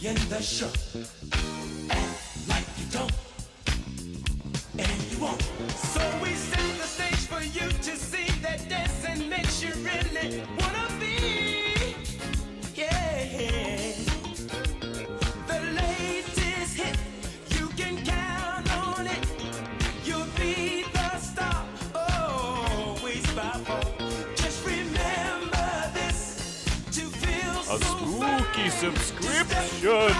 in the show. Act like you don't, and you won't. So we set the stage for you to see that dancing makes you really wanna be. Yeah. The latest hit, you can count on it. You'll be the star, always by far. Just remember this, to feel A so spooky fine. subscription!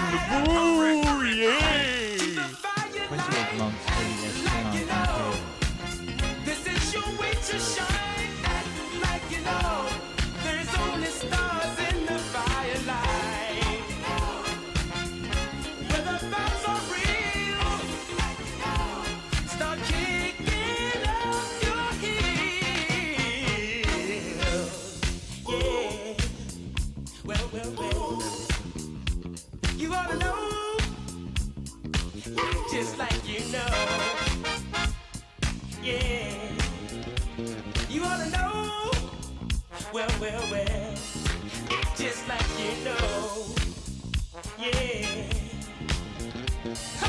Woo! Yay! 28 months free This is your way to shine. Act like you know there's only stars in the firelight. Where the vibes are real, start kicking up your heels. Yeah. Well. You ought to know. Just like you know, yeah. You ought to know, well. Just like you know, yeah. Ha!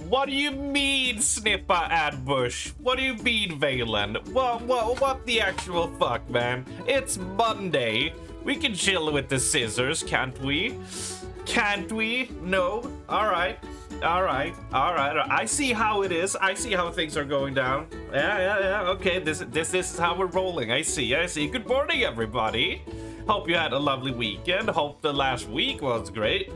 What do you mean, Snipper and Bush? What do you mean, Valen? What the actual fuck, man? It's Monday. We can chill with the scissors, can't we? Can't we? No? Alright. Alright. I see how it is. I see how things are going down. Yeah. Okay, this is how we're rolling. I see. Good morning, everybody. Hope you had a lovely weekend. Hope the last week was great.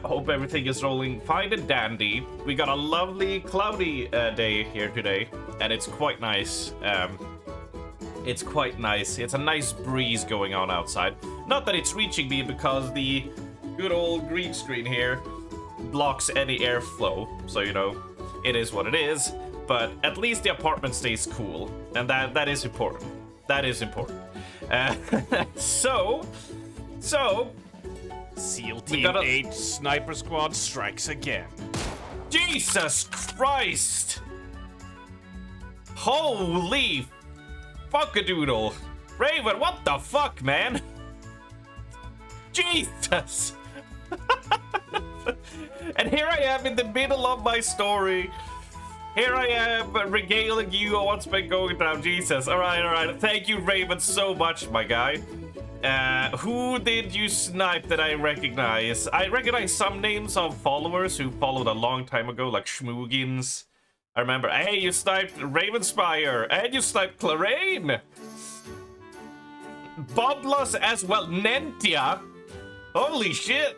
Hope everything is rolling fine and dandy. We got a lovely cloudy day here today, and it's quite nice. It's quite nice. It's a nice breeze going on outside. Not that it's reaching me because the good old green screen here blocks any airflow. So, you know, it is what it is. But at least the apartment stays cool, and that is important. That is important. So SEAL Team 8 Sniper Squad strikes again. Jesus Christ! Holy fuckadoodle! Raven, what the fuck, man? Jesus! And here I am in the middle of my story. Here I am regaling you on what's been going down. Jesus. Alright. Thank you, Raven, so much, my guy. Who did you snipe that I recognize? I recognize some names of followers who followed a long time ago, like Schmoogins. I remember, hey, you sniped Ravenspire, and you sniped Clarane. Boblos as well, Nentia. Holy shit.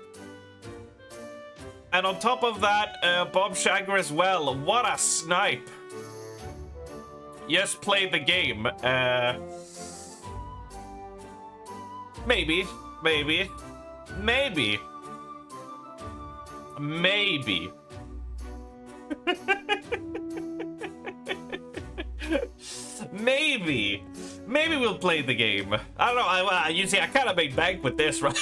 And on top of that, Bob Shagger as well. What a snipe. Yes, play the game. Maybe. Maybe. Maybe we'll play the game. I don't know. You see, I kind of made bank with this, right?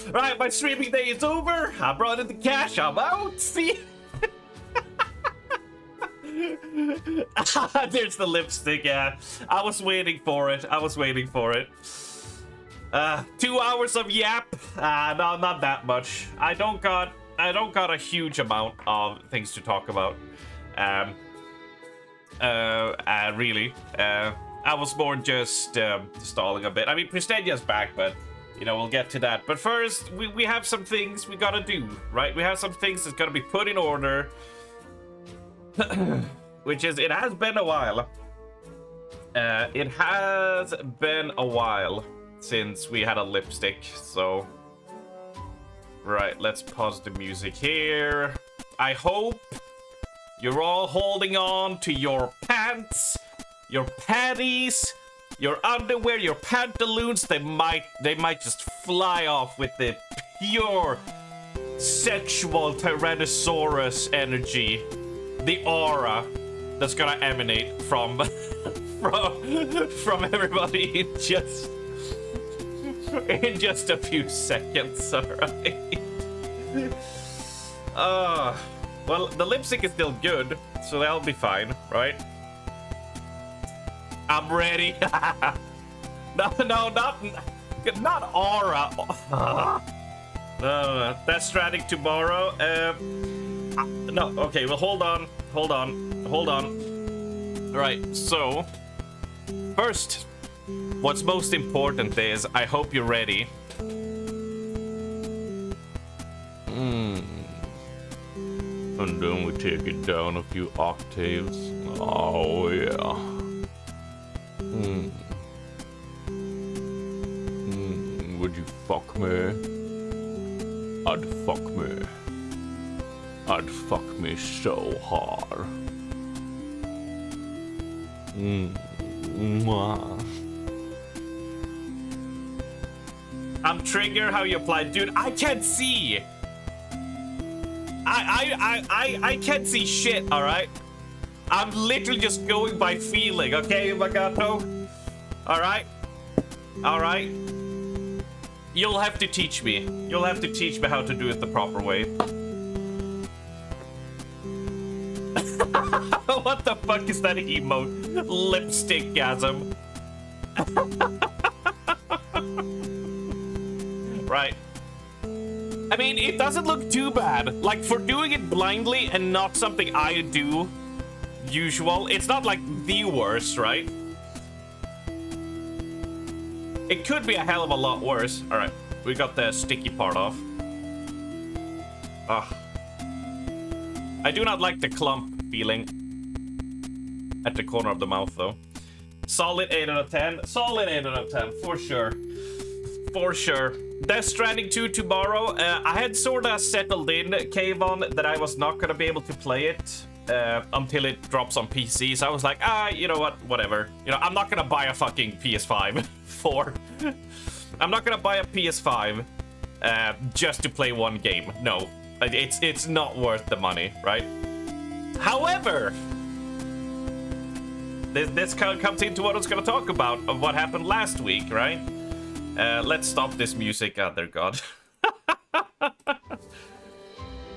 Right, my streaming day is over. I brought in the cash. I'm out. See? There's the lipstick. Yeah, I was waiting for it. 2 hours of yap. No, not that much. I don't got a huge amount of things to talk about. Really. I was more just stalling a bit. I mean, Pristedia's back, but you know, we'll get to that. But first, we have some things we gotta do, right? We have some things that's gotta be put in order. Which is, it has been a while. It has been a while since we had a lipstick, so... Right, let's pause the music here. I hope you're all holding on to your pants, your panties, your underwear, your pantaloons. They might just fly off with the pure sexual Tyrannosaurus energy, the aura that's gonna emanate from from everybody in just a few seconds. All right. Well, the lipstick is still good, so that'll be fine, right? I'm ready. No, not aura. No, that's starting tomorrow. No, okay, well, hold on. All right, so first, what's most important is I hope you're ready. And then we take it down a few octaves. Oh yeah. Would you fuck me? I'd fuck me so hard. I'm trigger how you apply, dude. I can't see. I can't see shit. All right. I'm literally just going by feeling. Okay, Magato. All right. You'll have to teach me. You'll have to teach me how to do it the proper way. What the fuck is that emote? Lipstick-gasm. Right. I mean, it doesn't look too bad. Like, for doing it blindly and not something I do usual, it's not like the worst, right? It could be a hell of a lot worse. All right, we got the sticky part off. Ugh. I do not like the clump feeling at the corner of the mouth, though. Solid 8 out of 10. Solid 8 out of 10, for sure. For sure. Death Stranding 2 tomorrow. I had sort of settled in, Kayvon, that I was not going to be able to play it until it drops on PC. So I was like, you know what? Whatever. You know, I'm not going to buy a fucking PS5 for... I'm not going to buy a PS5 just to play one game. No. It's not worth the money, right? However... This kind of comes into what I was going to talk about, of what happened last week, right? Let's stop this music. Oh, dear God.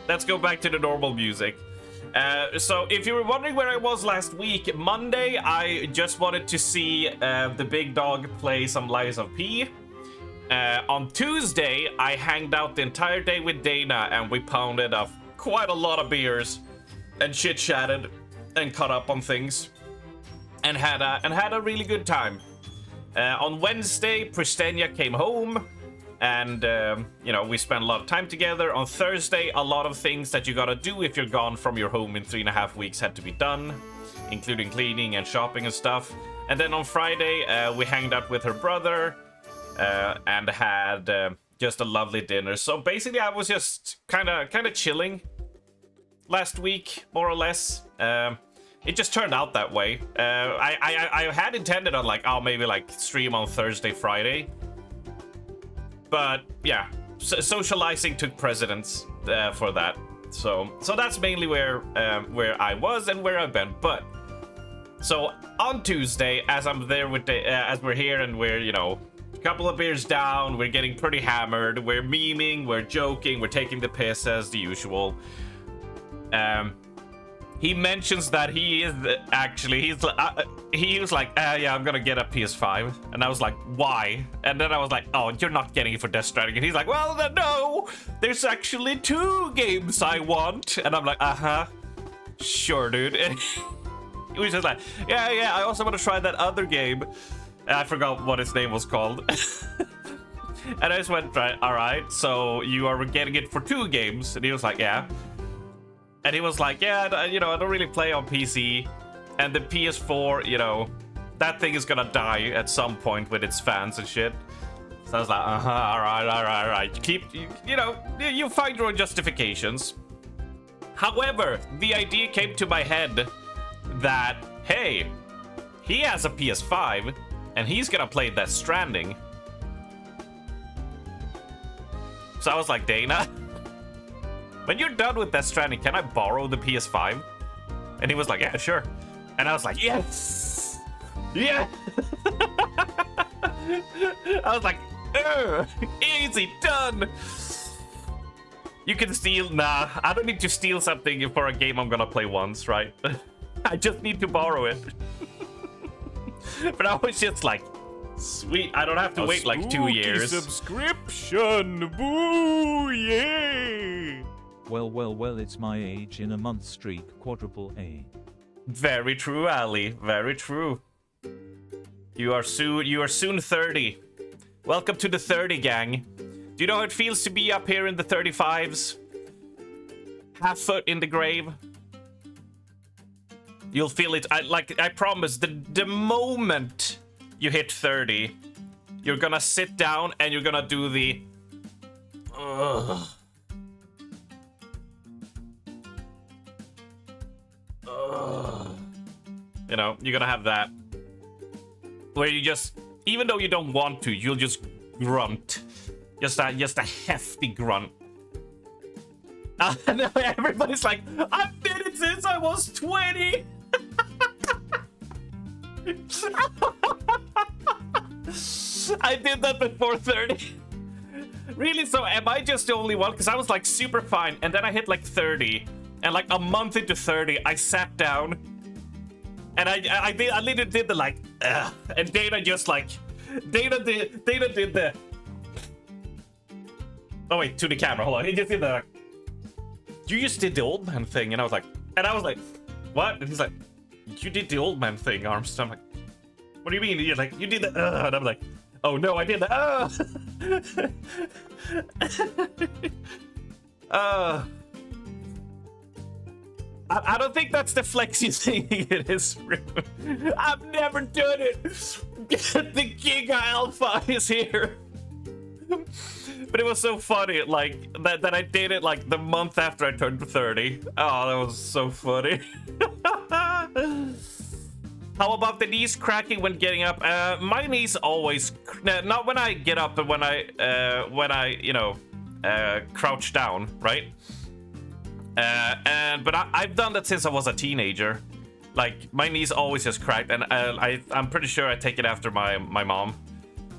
Let's go back to the normal music. So, if you were wondering where I was last week, Monday, I just wanted to see the big dog play some Lies of P. On Tuesday, I hanged out the entire day with Dana, and we pounded off quite a lot of beers, and chit-chatted, and caught up on things. And had a really good time. On Wednesday, Pristenia came home, and you know, we spent a lot of time together. On Thursday, a lot of things that you gotta do if you're gone from your home in 3.5 weeks had to be done, including cleaning and shopping and stuff. And then on Friday, we hanged out with her brother and had just a lovely dinner. So basically, I was just kind of chilling last week, more or less. It just turned out that way. I had intended on like, maybe like stream on Thursday, Friday. But yeah, socializing took precedence for that. So that's mainly where I was and where I've been. But so on Tuesday, as I'm there with as we're here and we're, you know, a couple of beers down, we're getting pretty hammered, we're memeing, we're joking, we're taking the piss as the usual. He mentions that he is actually, he was like, yeah, I'm gonna get a PS5. And I was like, why? And then I was like, oh, you're not getting it for Death Stranding. And he's like, well, no, there's actually 2 games I want. And I'm like, sure, dude. And he was just like, yeah, I also want to try that other game. And I forgot what its name was called. And I just went, all right, so you are getting it for 2 games. And he was like, yeah. And he was like, yeah, you know, I don't really play on PC. And the PS4, you know, that thing is gonna die at some point with its fans and shit. So I was like, all right. Keep, you know, you find your own justifications. However, the idea came to my head that, hey, he has a PS5 and he's gonna play Death Stranding. So I was like, Dana, when you're done with Death Stranding, can I borrow the PS5? And he was like, yeah, sure. And I was like, yes! Yeah! I was like, easy, done! You can steal, nah, I don't need to steal something for a game I'm gonna play once, right? I just need to borrow it. But I was just like, sweet, I don't have to wait like 2 years. Subscription, boo, yeah! Well, it's my age in a month streak, quadruple A. Very true, Ali. Very true. You are soon 30. Welcome to the 30 gang. Do you know how it feels to be up here in the 35s? Half foot in the grave? You'll feel it. I promise, the moment you hit 30, you're gonna sit down and you're gonna do the... Ugh. You know, you're gonna have that where you just, even though you don't want to, you'll just grunt, just a hefty grunt. And everybody's like, I've been it since I was 20. I did that before 30. Really? So am I just the only one? Because I was like super fine, and then I hit like 30. And like a month into 30, I sat down and I literally did the like, ugh. And Dana just like, Dana did the, Oh wait, to the camera. Hold on. He just did the. You just did the old man thing, and I was like, what? And he's like, you did the old man thing, Armstrong. I'm like, what do you mean? And you're like, you did the. And I'm like, oh no, I did the. I don't think that's the flex you think it is. I've never done it. The Giga Alpha is here. But it was so funny, like, that I did it, like, the month after I turned 30. Oh, that was so funny. How about the knees cracking when getting up? My knees always... Not when I get up, but when I you know, crouch down, right? But I've done that since I was a teenager. Like, my knees always just cracked, and I'm pretty sure I take it after my mom.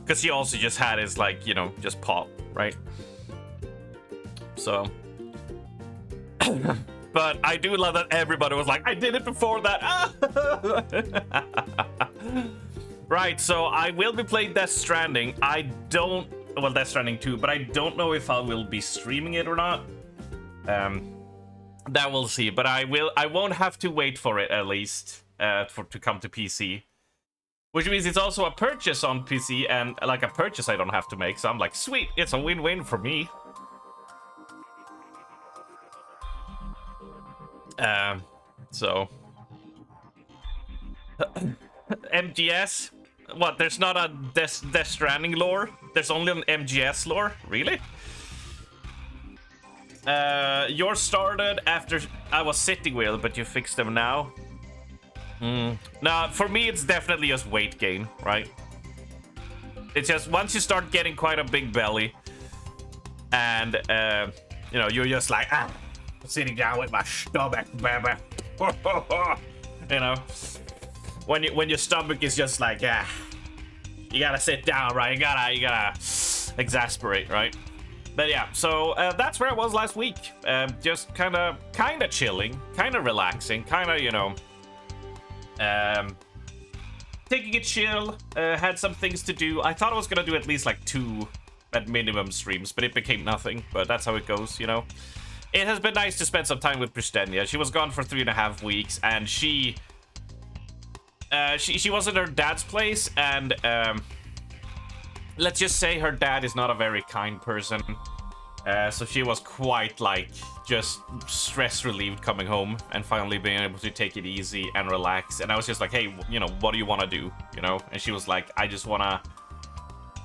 Because she also just had his, like, you know, just pop, right? So. But I do love that everybody was like, I did it before that. Right, so I will be playing Death Stranding. Well, Death Stranding 2, but I don't know if I will be streaming it or not. That we'll see, but I won't have to wait for it, at least, to come to PC. Which means it's also a purchase on PC, and like a purchase I don't have to make, so I'm like, sweet, it's a win-win for me. So... MGS? What, there's not a Death Stranding lore? There's only an MGS lore? Really? Yours started after I was sitting with, but you fixed them now. Now, for me, it's definitely just weight gain, right? It's just once you start getting quite a big belly, and you know, you're just like, sitting down with my stomach, baby. You know, when your stomach is just like, you gotta sit down, right? You gotta exasperate, right? But yeah, so that's where I was last week. Just kind of chilling, kind of relaxing, kind of, you know, taking it chill. Had some things to do. I thought I was gonna do at least like 2 at minimum streams, but it became nothing. But that's how it goes, you know. It has been nice to spend some time with Pristenia. She was gone for 3.5 weeks, and she was at her dad's place, and let's just say her dad is not a very kind person. So she was quite, like, just stress relieved coming home and finally being able to take it easy and relax. And I was just like, hey, you know, what do you want to do? You know? And she was like, I just want to,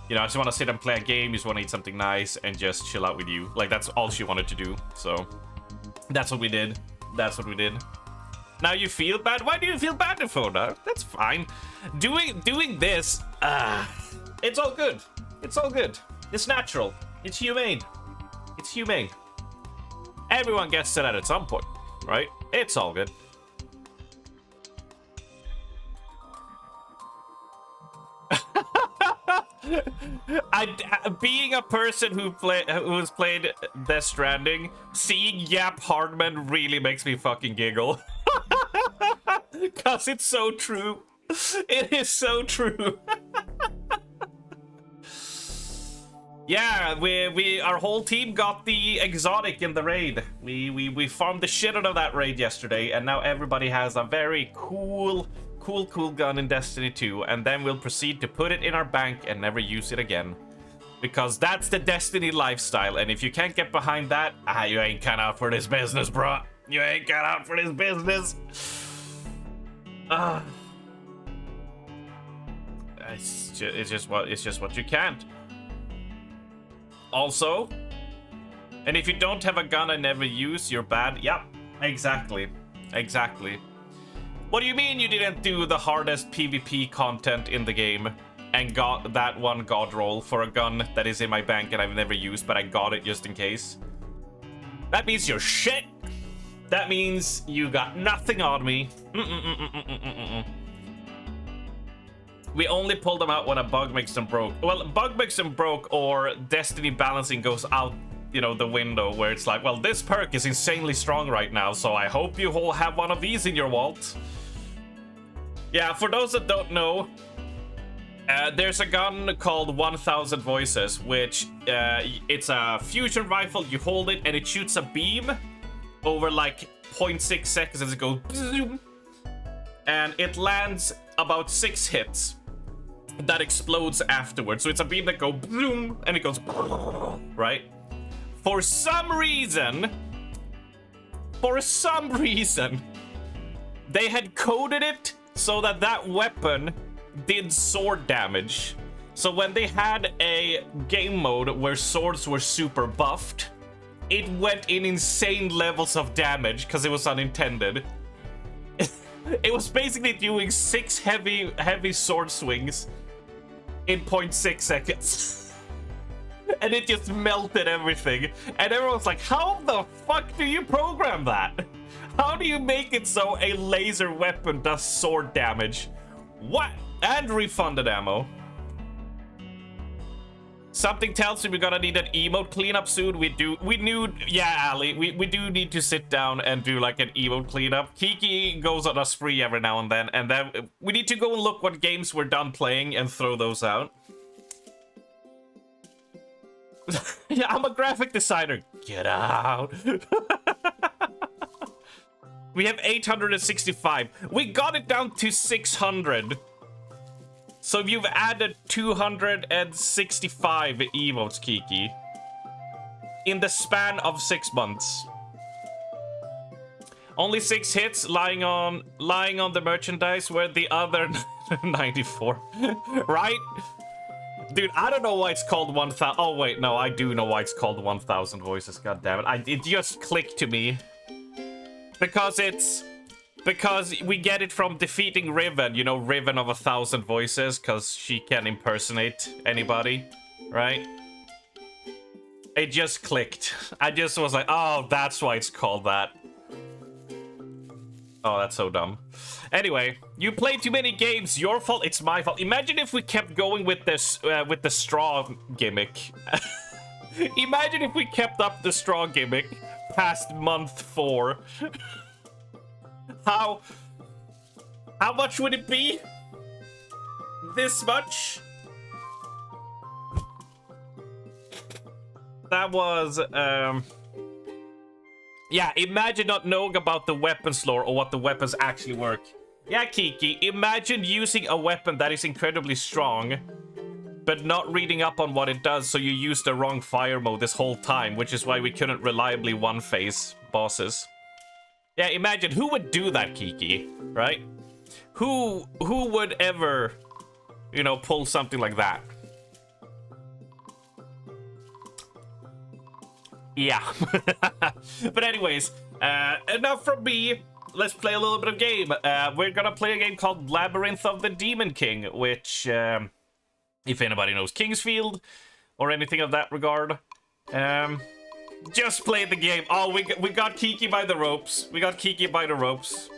you know, I just want to sit and play a game. Just want to eat something nice and just chill out with you. Like, that's all she wanted to do. So that's what we did. That's what we did. Now you feel bad? Why do you feel bad for that? That's fine. Doing this, it's all good. It's all good. It's natural. It's humane. It's humane. Everyone gets to that at some point, right? It's all good. Being a person who's played Death Stranding, seeing Yap Hardman really makes me fucking giggle. Cause it's so true. It is so true. Yeah, our whole team got the exotic in the raid. We farmed the shit out of that raid yesterday, and now everybody has a very cool gun in Destiny 2, and then we'll proceed to put it in our bank and never use it again. Because that's the Destiny lifestyle, and if you can't get behind that, you ain't cut out for this business, bro. You ain't cut out for this business. It's just what you can't. Also, and if you don't have a gun I never use, you're bad. Yep, exactly. What do you mean you didn't do the hardest PvP content in the game and got that one god roll for a gun that is in my bank and I've never used, but I got it just in case? That means you're shit. That means you got nothing on me. We only pull them out when a bug makes them broke. Well, bug makes them broke, or Destiny balancing goes out, you know, the window, where it's like, well, this perk is insanely strong right now, so I hope you all have one of these in your vault. Yeah, for those that don't know, There's a gun called 1000 Voices, which it's a fusion rifle. You hold it and it shoots a beam over like 0.6 seconds as it goes zoom, and it lands about 6 hits that explodes afterwards. So it's a beam that goes boom and it goes right. For some reason, they had coded it so that that weapon did sword damage. So when they had a game mode where swords were super buffed, it went in insane levels of damage because it was unintended. It was basically doing 6 heavy sword swings in 0.6 seconds. And it just melted everything. And everyone's like, how the fuck do you program that? How do you make it so a laser weapon does sword damage? What? And refunded ammo. Something tells me we're gonna need an emote cleanup soon. Yeah, Ali, we do need to sit down and do like an emote cleanup. Kiki goes on a spree every now and then we need to go and look what games we're done playing and throw those out. Yeah, I'm a graphic designer. Get out. We have 865. We got it down to 600. So you've added 265 emotes, Kiki, in the span of 6 months. Only 6 hits lying on the merchandise, where the other 94, right? Dude, I don't know why it's called 1000. Oh wait, no, I do know why it's called 1000 Voices. God damn it! It just clicked to me because we get it from defeating Riven, you know, Riven of 1000 Voices, because she can impersonate anybody, right? It just clicked. I just was like, oh, that's why it's called that. Oh, that's so dumb. Anyway, you play too many games. Your fault. It's my fault. Imagine if we kept going with this, with the straw gimmick. Imagine if we kept up the straw gimmick past month 4. How much would it be? This much? That was, yeah, imagine not knowing about the weapons lore or what the weapons actually work. Yeah, Kiki, imagine using a weapon that is incredibly strong, but not reading up on what it does, so you used the wrong fire mode this whole time, which is why we couldn't reliably one-phase bosses. Yeah, imagine, who would do that, Kiki, right? Who would ever, you know, pull something like that? Yeah. But anyways, enough from me. Let's play a little bit of game. We're gonna play a game called Labyrinth of the Demon King, which, if anybody knows Kingsfield or anything of that regard, just play the game. Oh, we got Kiki by the ropes. We got Kiki by the ropes.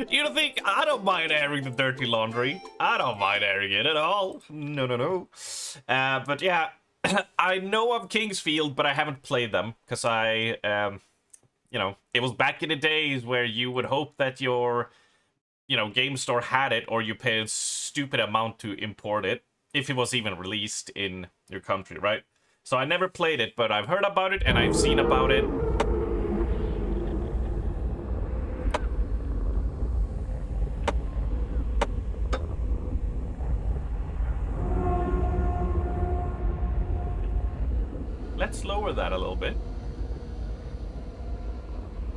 You don't think I don't mind airing the dirty laundry? I don't mind airing it at all. No. But yeah, I know of Kingsfield, but I haven't played them because I, you know, it was back in the days where you would hope that your, you know, game store had it, or you paid a stupid amount to import it if it was even released in your country, right? So I never played it, but I've heard about it and I've seen about it. Let's lower that a little bit.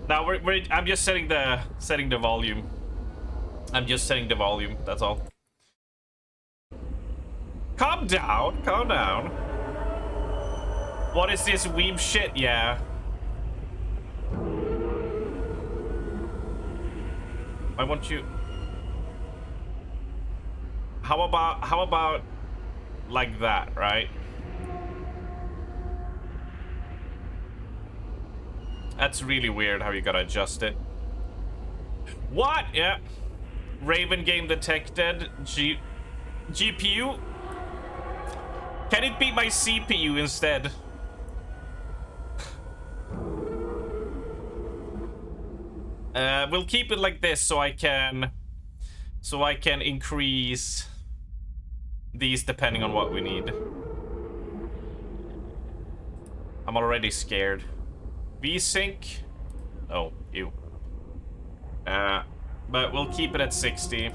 Now I'm just setting the volume. I'm just setting the volume. That's all. Calm down. Calm down. What is this weeb shit? Yeah. Why won't you? How about like that, right? That's really weird how you gotta adjust it. What? Yeah. Raven game detected. GPU? Can it be my CPU instead? We'll keep it like this so I can So I can increase these depending on what we need. I'm already scared. V-Sync. Oh, ew. But we'll keep it at 60.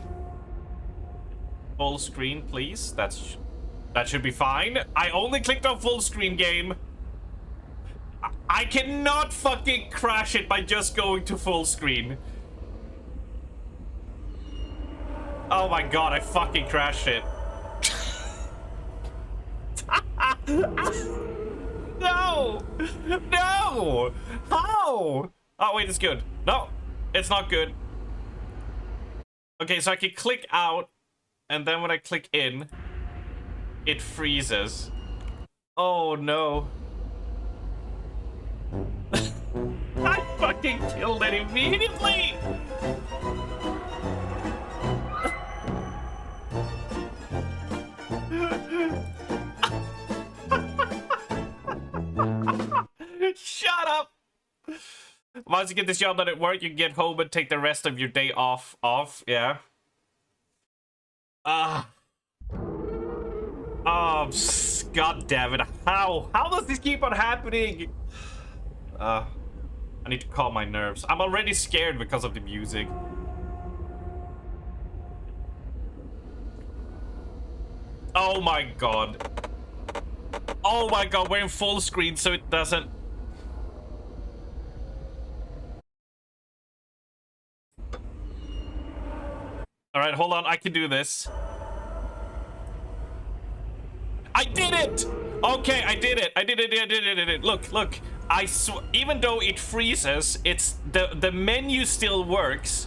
Full screen, please. That should be fine. I only clicked on full screen, game. I cannot fucking crash it by just going to full screen. Oh my god, I fucking crashed it. No! No! How? Oh, wait, it's good. No, it's not good. Okay, so I can click out, and then when I click in, it freezes. Oh, no. I fucking killed it immediately! Shut up! Once you get this job done at work, you can get home and take the rest of your day off, yeah. Oh, god damn it. How does this keep on happening? I need to calm my nerves. I'm already scared because of the music. Oh my god. Oh my god, we're in full screen so it doesn't... Alright, hold on, I can do this. I did it! Okay, I did it. I did it. Look. Even though it freezes, it's the menu still works.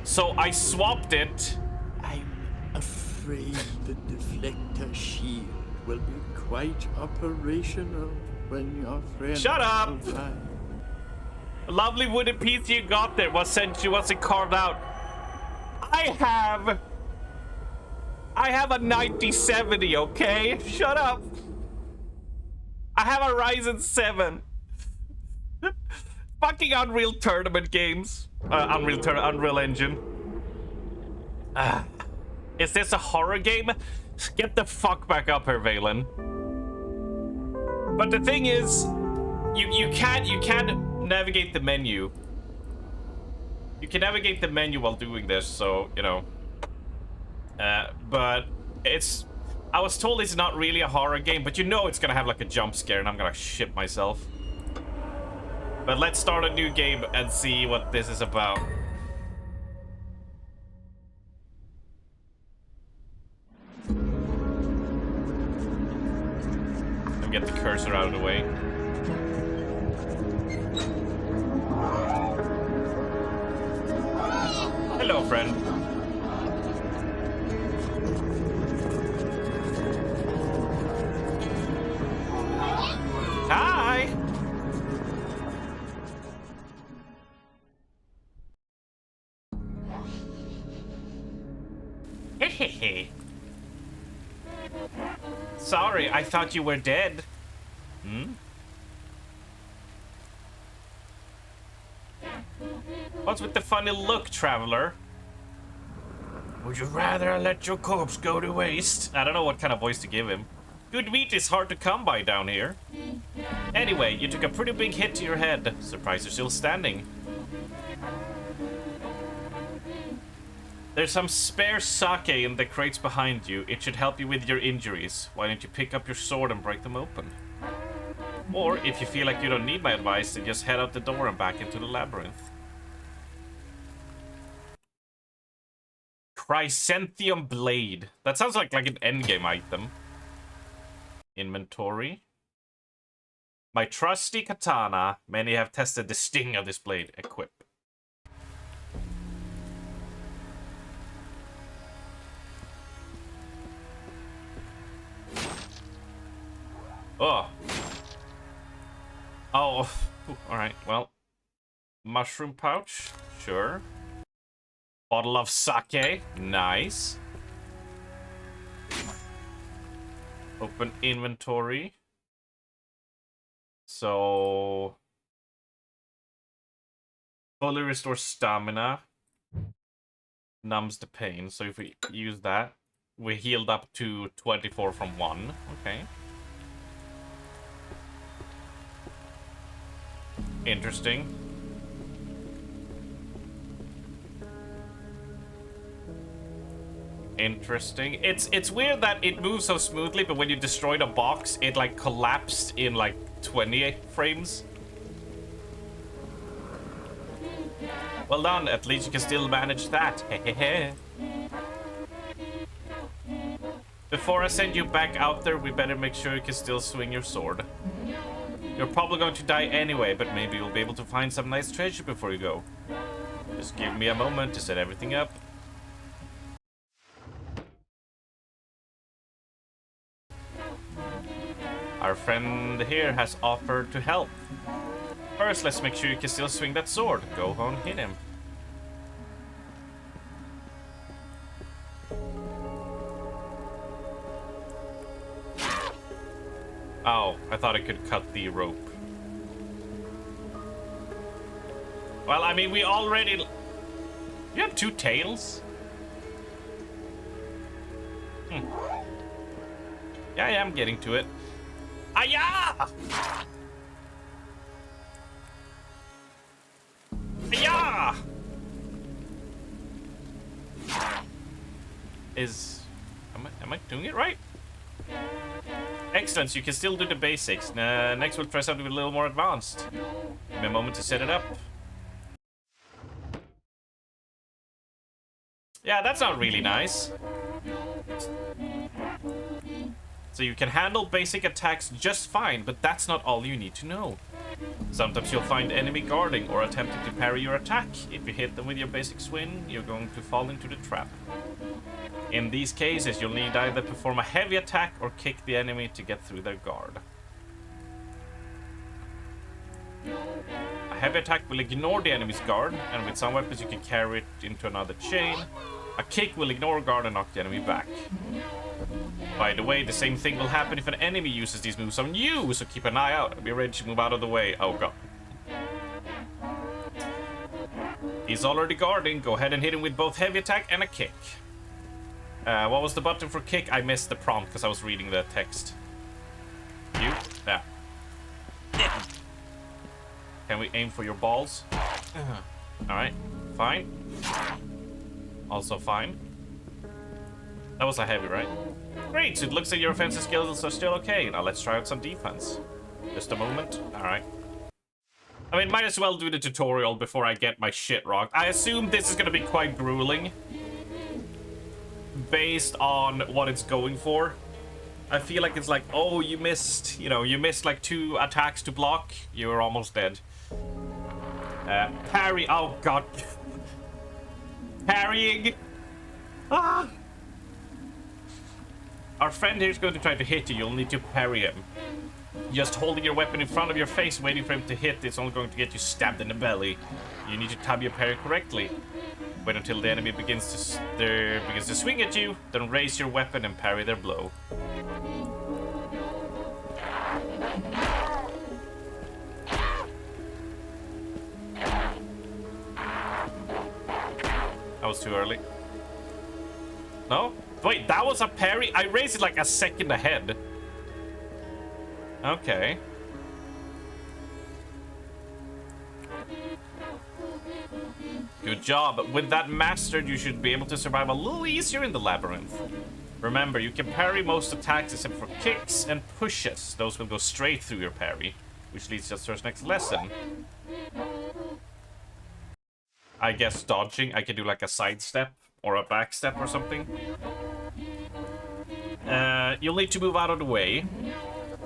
So I swapped it. I'm afraid the deflector shield will be quite operational when your friend Shut up! arrives. Lovely wooden piece you got there. What's it carved out? I have a 9070, okay? Shut up. I have a Ryzen 7. Fucking Unreal Tournament games. Unreal Engine. Is this a horror game? Get the fuck back up here, Valen. But the thing is, you can't navigate the menu. You can navigate the menu while doing this, so, you know. But I was told it's not really a horror game, but you know it's gonna have like a jump scare and I'm gonna shit myself. But let's start a new game and see what this is about. Let me get the cursor out of the way. Hello, friend. Hi! Hehehe. Sorry, I thought you were dead. Hmm? What's with the funny look, traveler? Would you rather let your corpse go to waste? I don't know what kind of voice to give him. Good meat is hard to come by down here. Anyway, you took a pretty big hit to your head. Surprised you're still standing. There's some spare sake in the crates behind you. It should help you with your injuries. Why don't you pick up your sword and break them open? Or, if you feel like you don't need my advice, then just head out the door and back into the labyrinth. Chrysanthemum Blade. That sounds like an endgame item. Inventory. My trusty katana. Many have tested the sting of this blade. Equip. Oh. Oh. Alright, well. Mushroom pouch. Sure. Bottle of sake. Nice. Open inventory. So... fully restore stamina. numbs the pain. So if we use that, we healed up to 24 from 1. Okay. Interesting. Interesting. It's weird that it moves so smoothly, but when you destroyed a box, it like collapsed in like 28 frames. Well done, at least you can still manage that. Hehehe. Before I send you back out there, we better make sure you can still swing your sword. You're probably going to die anyway, but maybe you'll be able to find some nice treasure before you go. Just give me a moment to set everything up. Our friend here has offered to help. First, let's make sure you can still swing that sword. Go on, hit him. Oh, I thought I could cut the rope. Well, I mean, we already... You have 2 tails? Yeah, I am getting to it. Aya! Aya! Am I doing it right? Excellent, so you can still do the basics. Next we'll try something a little more advanced. Give me a moment to set it up. Yeah, that's not really nice. So you can handle basic attacks just fine, but that's not all you need to know. Sometimes you'll find enemy guarding or attempting to parry your attack. If you hit them with your basic swing, you're going to fall into the trap. In these cases, you'll need either perform a heavy attack or kick the enemy to get through their guard. A heavy attack will ignore the enemy's guard, and with some weapons you can carry it into another chain. A kick will ignore guard and knock the enemy back. By the way, the same thing will happen if an enemy uses these moves on you, so keep an eye out and be ready to move out of the way. Oh god. He's already guarding. Go ahead and hit him with both heavy attack and a kick. What was the button for kick? I missed the prompt because I was reading the text. You? Yeah. Can we aim for your balls? Alright, fine. Also fine. That was a heavy, right? Great, so it looks like your offensive skills are still okay. Now let's try out some defense. Just a moment. Alright. I mean, might as well do the tutorial before I get my shit rocked. I assume this is gonna be quite grueling. Based on what it's going for. I feel like it's like, oh, you missed, you missed like 2 attacks to block. You were almost dead. Parry, oh god. Parrying. Ah. Our friend here is going to try to hit you. You'll need to parry him. Just holding your weapon in front of your face, waiting for him to hit, it's only going to get you stabbed in the belly. You need to time your parry correctly. Wait until the enemy begins to swing at you, then raise your weapon and parry their blow. That was too early. No? Wait, that was a parry? I raised it like a second ahead. Okay. Good job. With that mastered, you should be able to survive a little easier in the labyrinth. Remember, you can parry most attacks except for kicks and pushes. Those will go straight through your parry, which leads us to our next lesson. I guess dodging. I can do like a sidestep or a backstep or something. You'll need to move out of the way.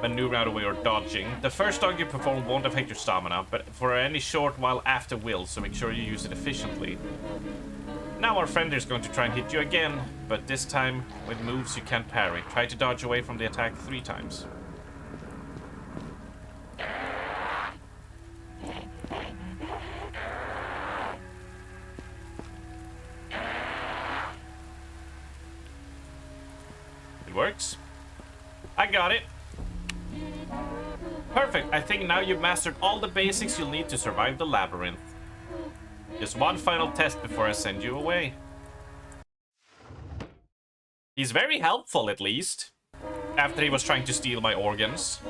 Maneuver out of the way or dodging. The first dodge you perform won't affect your stamina, but for any short while after will, so make sure you use it efficiently. Now our friend is going to try and hit you again, but this time with moves you can't parry. Try to dodge away from the attack 3 times. It works. I got it. Perfect. I think now you've mastered all the basics you'll need to survive the labyrinth. Just one final test before I send you away. He's very helpful, at least. After he was trying to steal my organs.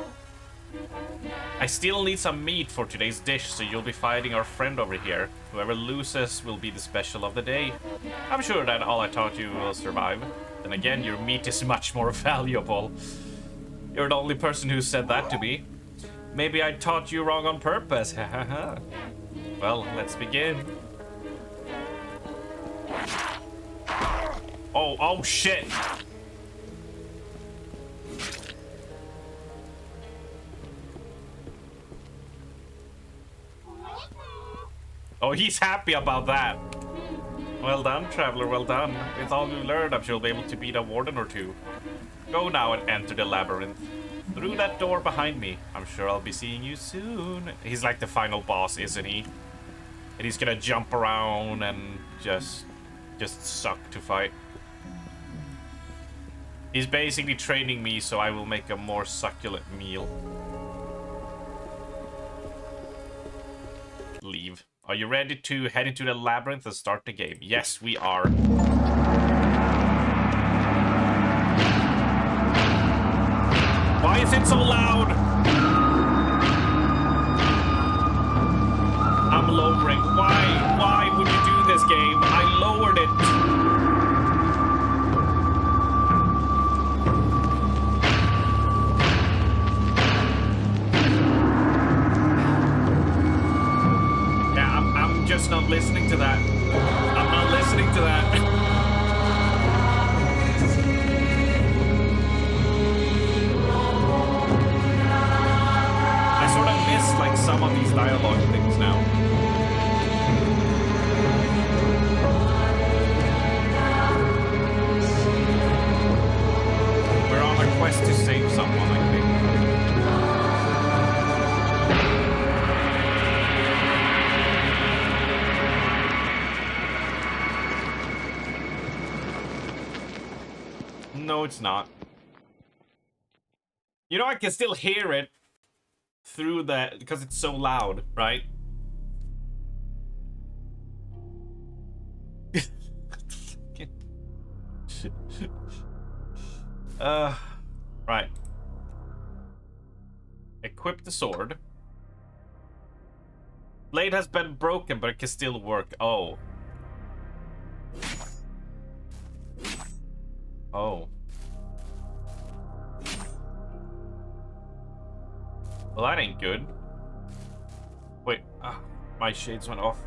I still need some meat for today's dish, so you'll be fighting our friend over here. Whoever loses will be the special of the day. I'm sure that all I taught you will survive. Then again, your meat is much more valuable. You're the only person who said that to me. Maybe I taught you wrong on purpose, hahaha. Well, let's begin. Oh shit! Oh, he's happy about that. Well done, traveler, well done. With all you learned, I'm sure you'll be able to beat a warden or two. Go now and enter the labyrinth. Through that door behind me. I'm sure I'll be seeing you soon. He's like the final boss, isn't he? And he's gonna jump around and just suck to fight. He's basically training me so I will make a more succulent meal. Leave. Are you ready to head into the labyrinth and start the game? Yes, we are. Why is it so loud? I'm lowering. Why would you do this, game? I lowered it. Just not listening to that. I'm not listening to that. I sort of miss like some of these dialogue things now. We're on a quest to save someone, I think. No, it's not. You know, I can still hear it through that because it's so loud, right? Right. Equip the sword. Blade has been broken, but it can still work. Oh. Oh. Well, that ain't good. Wait, my shades went off.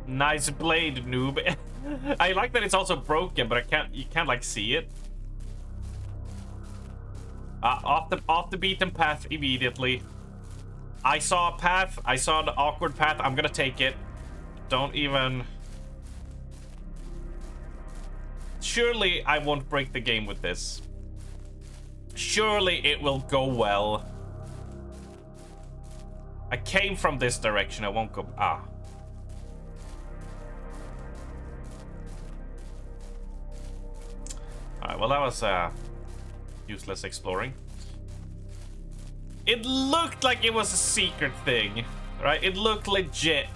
Nice blade, noob. I like that it's also broken, but you can't like see it. Off the beaten path immediately. I saw a path. I saw the awkward path. I'm gonna take it. Don't even. Surely I won't break the game with this. Surely it will go well. I came from this direction. I won't go. Ah. Alright, well, that was useless exploring. It looked like it was a secret thing, right? It looked legit.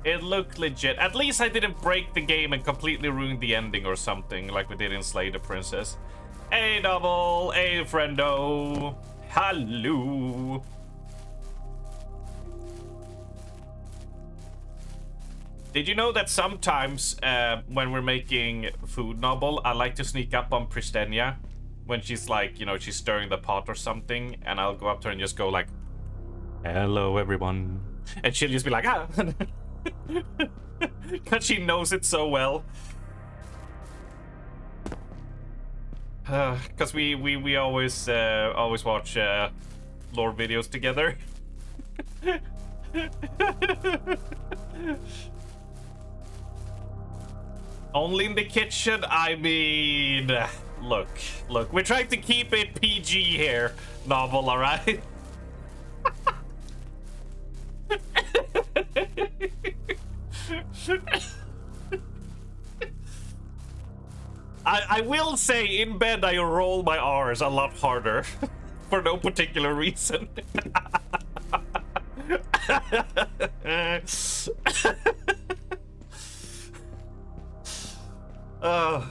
It looked legit. At least I didn't break the game and completely ruin the ending or something like we did in Slay the Princess. Hey, double. Hey, friendo. Hello. Did you know that sometimes when we're making food novel, I like to sneak up on Pristenia when she's like, you know, she's stirring the pot or something, and I'll go up to her and just go like, hello, everyone. And she'll just be like, ah. Because she knows it so well. Because we always watch lore videos together. Only in the kitchen. I mean, look, we're trying to keep it PG here, novel, all right? I will say, in bed, I roll my R's a lot harder for no particular reason. Uh.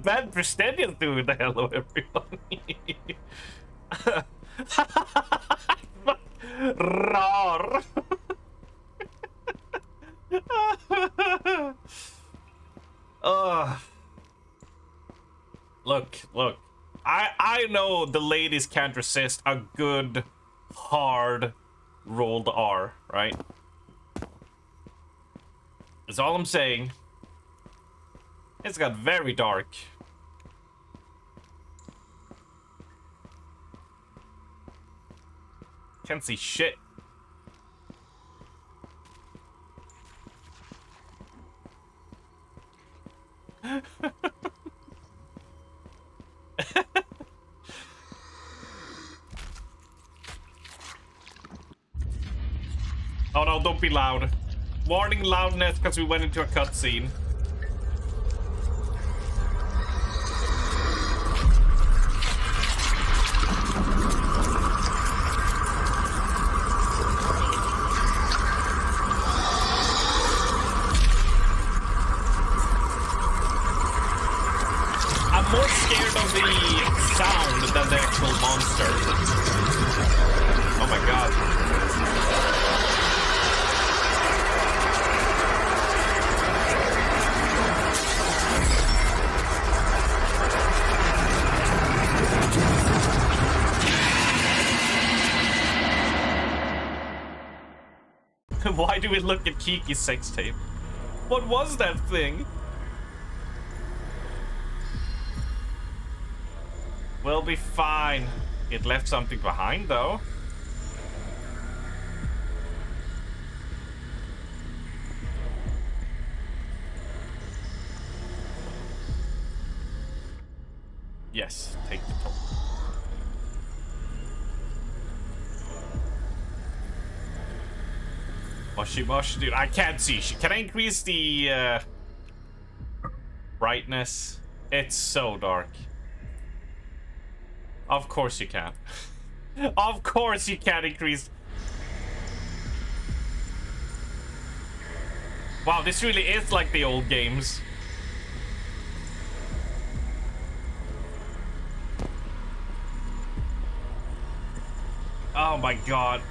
Bad Prestenius doing the hello, everyone. Rar. Look. I know the ladies can't resist a good, hard, rolled R, right? That's all I'm saying. It's got very dark. Can't see shit. Oh no, don't be loud. Warning loudness because we went into a cutscene. I'm more scared of the sound than the actual monster. Oh my god. Why do we look at Kiki's sex tape? What was that thing? We'll be fine. It left something behind, though. Yes, take the top. Moshi, dude, I can't see. Can I increase the brightness? It's so dark. Of course you can. Of course you can increase. Wow, this really is like the old games. Oh my god.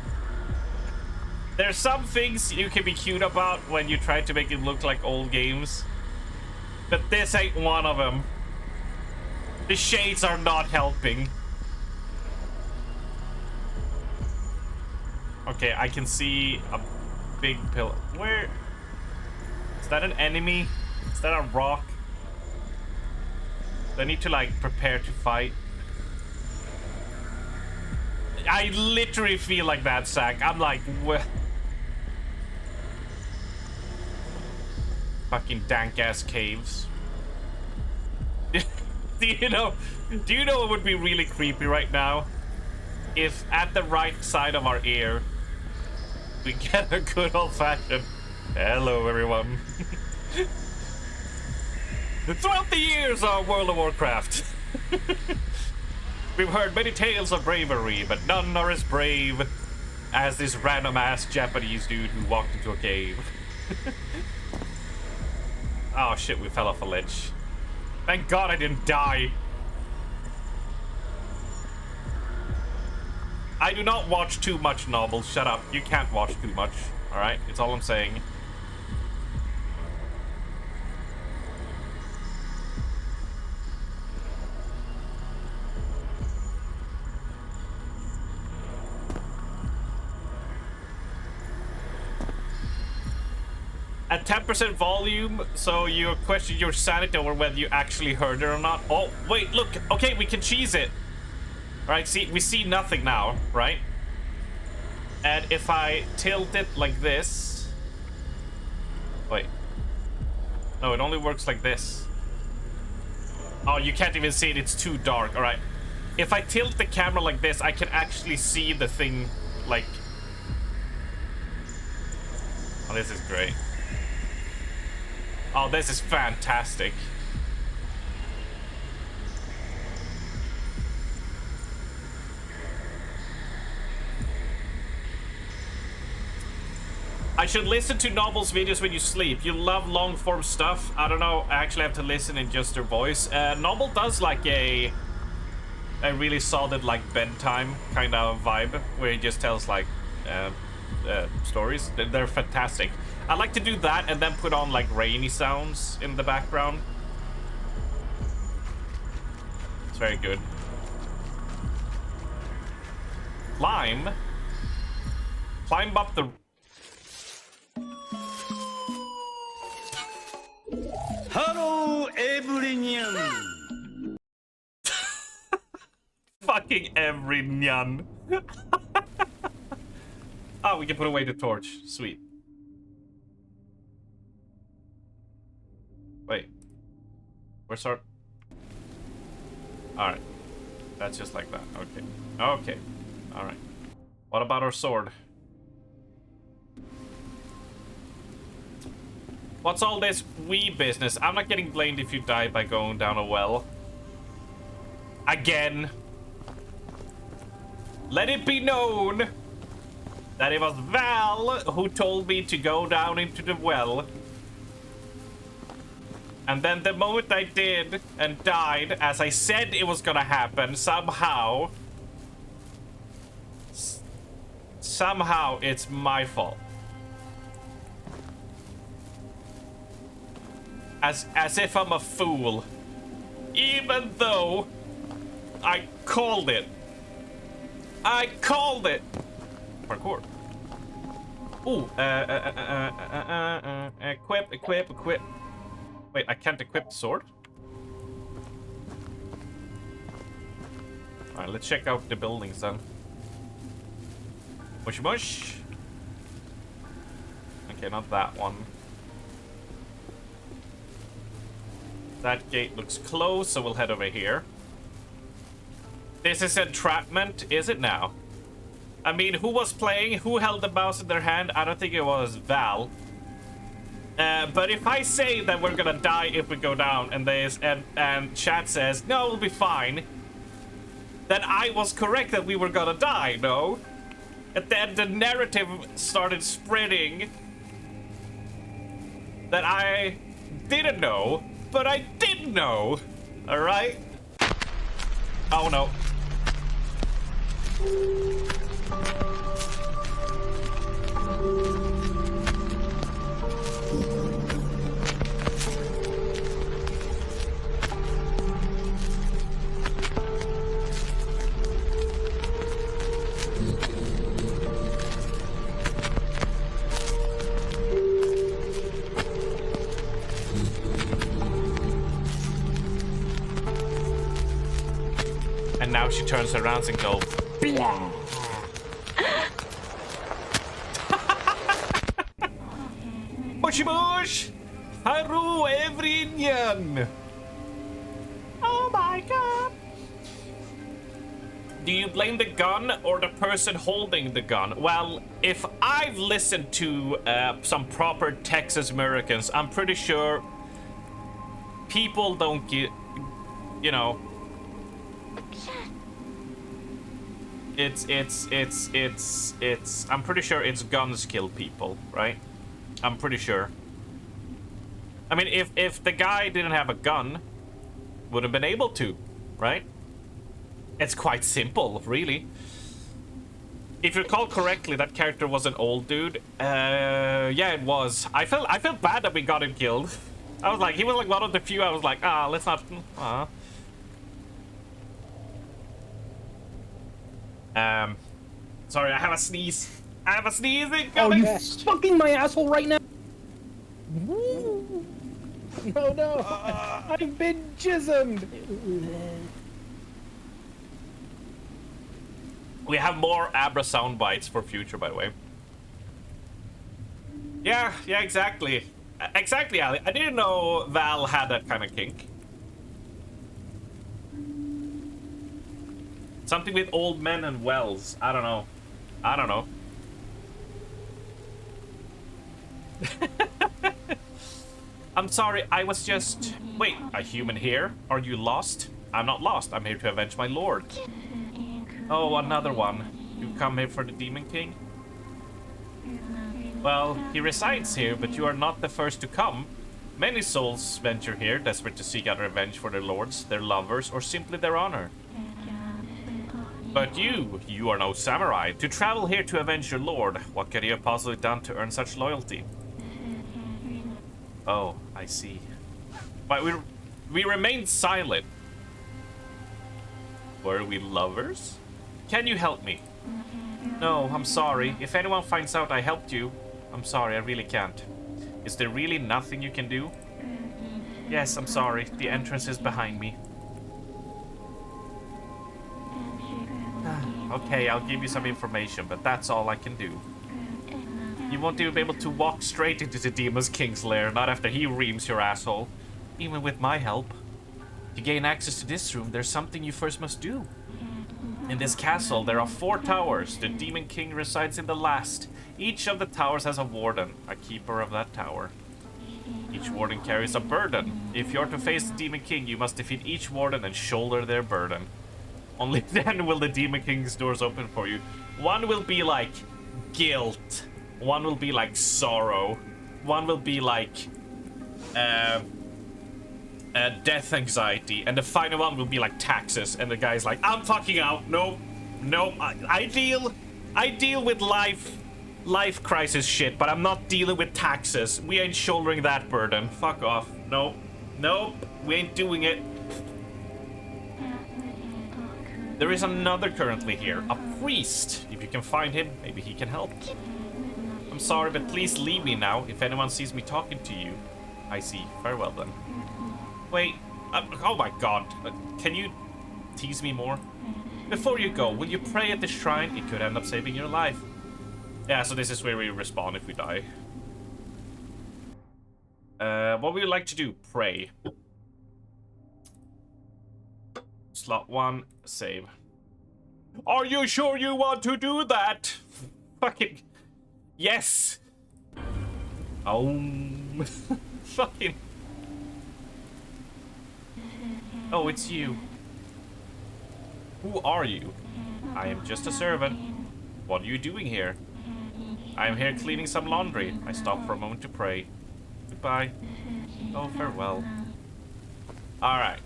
There's some things you can be cute about when you try to make it look like old games. But this ain't one of them. The shades are not helping. Okay, I can see a big pillar. Where? Is that an enemy? Is that a rock? Do I need to, like, prepare to fight? I literally feel like that, Zach. I'm like, what? Fucking dank-ass caves. Do you know what would be really creepy right now? If at the right side of our ear, we get a good old-fashioned hello, everyone. Throughout the years of World of Warcraft, we've heard many tales of bravery, but none are as brave as this random-ass Japanese dude who walked into a cave. Oh shit, we fell off a ledge. Thank God I didn't die. I do not watch too much novels. Shut up. You can't watch too much. Alright? It's all I'm saying. At 10% volume, so you question your sanity over whether you actually heard it or not. Oh, wait, look. Okay, we can cheese it. Right, see, we see nothing now, right? And if I tilt it like this... Wait. No, it only works like this. Oh, you can't even see it. It's too dark. All right. If I tilt the camera like this, I can actually see the thing, like... Oh, this is great. Oh, this is fantastic. I should listen to Noble's videos when you sleep. You love long form stuff. I don't know. I actually have to listen in just her voice. Noble does like a really solid like bedtime kind of vibe where he just tells like stories. They're fantastic. I like to do that and then put on like rainy sounds in the background. It's very good. Climb up the... Hello, everyone. Fucking every nyan. Oh, we can put away the torch. Sweet. Wait. Where's our... Alright. That's just like that. Okay. Okay. Alright. What about our sword? What's all this wee business? I'm not getting blamed if you die by going down a well. Again. Let it be known that it was Val who told me to go down into the well. And then the moment I did and died, as I said it was gonna happen, somehow it's my fault. As if I'm a fool. Even though I called it. I called it. Parkour. Ooh, equip. Wait, I can't equip the sword? Alright, let's check out the buildings then. Mush mush. Okay, not that one. That gate looks closed, so we'll head over here. This is entrapment, is it now? I mean, who was playing? Who held the mouse in their hand? I don't think it was Val. But if I say that we're gonna die if we go down, and chat says no, we'll be fine, then I was correct that we were gonna die. No, and then the narrative started spreading that I didn't know, but I did know. All right. Oh no. And now she turns around and goes, blah. Mushy mush! Haru everyone! Oh my god! Do you blame the gun or the person holding the gun? Well, if I've listened to some proper Texas Americans, I'm pretty sure people don't get, you know, I'm pretty sure it's guns kill people, right? I'm pretty sure. I mean, if the guy didn't have a gun, would have been able to, right? It's quite simple, really. If you recall correctly, that character was an old dude. Yeah, it was. I felt bad that we got him killed. I was like, he was like one of the few. I was like, let's not. Sorry, I have a sneeze. I have a sneeze incoming. Oh, you fucking my asshole right now. No, no. I've been jismed. We have more Abra sound bites for future, by the way. Yeah, exactly. Exactly, Ali. I didn't know Val had that kind of kink. Something with old men and wells. I don't know. I'm sorry, I was just... Wait, a human here? Are you lost? I'm not lost. I'm here to avenge my lord. Oh, another one. You come here for the Demon King? Well, he resides here, but you are not the first to come. Many souls venture here, desperate to seek out revenge for their lords, their lovers, or simply their honor. But you are no samurai. To travel here to avenge your lord, what could you have possibly done to earn such loyalty? Oh, I see. But we remained silent. Were we lovers? Can you help me? No, I'm sorry. If anyone finds out I helped you, I'm sorry, I really can't. Is there really nothing you can do? Yes, I'm sorry. The entrance is behind me. Okay, I'll give you some information, but that's all I can do. You won't even be able to walk straight into the Demon King's lair, not after he reams your asshole. Even with my help. To gain access to this room, there's something you first must do. In this castle, there are 4 towers. The Demon King resides in the last. Each of the towers has a warden, a keeper of that tower. Each warden carries a burden. If you're to face the Demon King, you must defeat each warden and shoulder their burden. Only then will the Demon King's doors open for you. One will be like guilt. One will be like sorrow. One will be like death anxiety. And the final one will be like taxes. And the guy's like, I'm fucking out. Nope. Nope. I deal with life crisis shit, but I'm not dealing with taxes. We ain't shouldering that burden. Fuck off. Nope. Nope. We ain't doing it. There is another currently here, a priest. If you can find him, maybe he can help. I'm sorry, but please leave me now if anyone sees me talking to you. I see. Farewell then. Wait. Oh my god. Can you tease me more? Before you go, will you pray at the shrine? It could end up saving your life. Yeah, so this is where we respawn if we die. What would you like to do? Pray. Slot 1, save. Are you sure you want to do that? Fucking... Yes! Oh... Fucking... Oh, it's you. Who are you? I am just a servant. What are you doing here? I am here cleaning some laundry. I stopped for a moment to pray. Goodbye. Oh, farewell. Alright.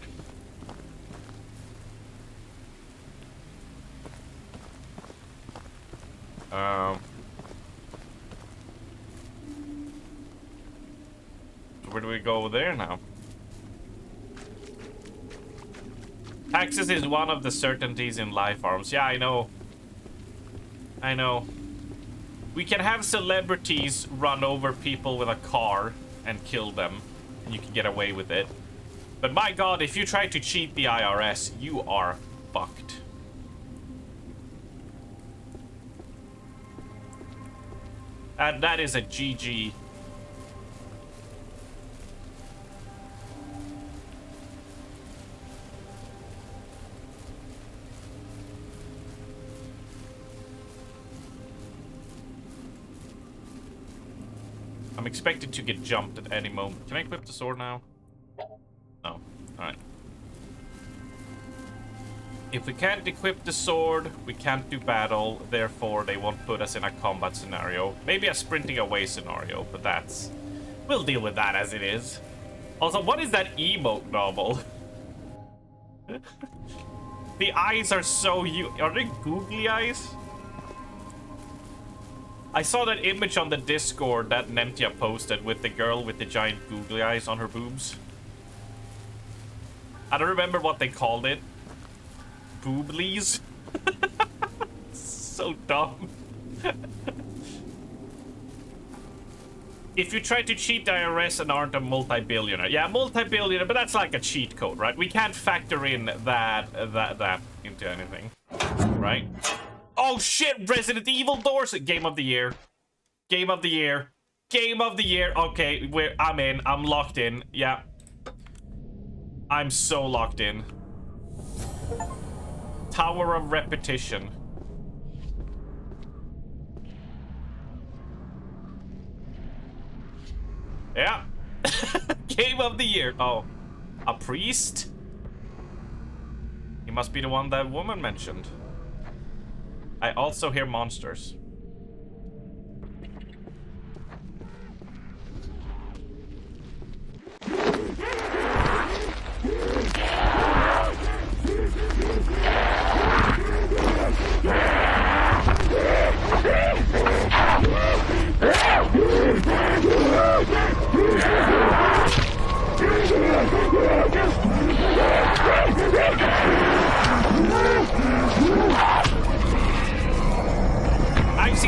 Where do we go there now? Taxes is one of the certainties in life arms. Yeah, I know. I know. We can have celebrities run over people with a car and kill them, and you can get away with it. But my god, if you try to cheat the IRS, you are fucked. And that is a GG. I'm expected to get jumped at any moment. Can I equip the sword now? No. Alright. If we can't equip the sword, we can't do battle, therefore they won't put us in a combat scenario. Maybe a sprinting away scenario, but that's... We'll deal with that as it is. Also, what is that emote novel? The eyes are so... Are they googly eyes? I saw that image on the Discord that Nentia posted with the girl with the giant googly eyes on her boobs. I don't remember what they called it. Booblies? So dumb. If you try to cheat the IRS and aren't a multi-billionaire. Yeah, multi-billionaire, but that's like a cheat code, right? We can't factor in that into anything. Right? Oh shit, Resident Evil doors! Game of the year. Game of the year. Game of the year. Okay, I'm in. I'm locked in. Yeah. I'm so locked in. Tower of Repetition. Yeah. Game of the year. Oh. A priest? He must be the one that woman mentioned. I also hear monsters.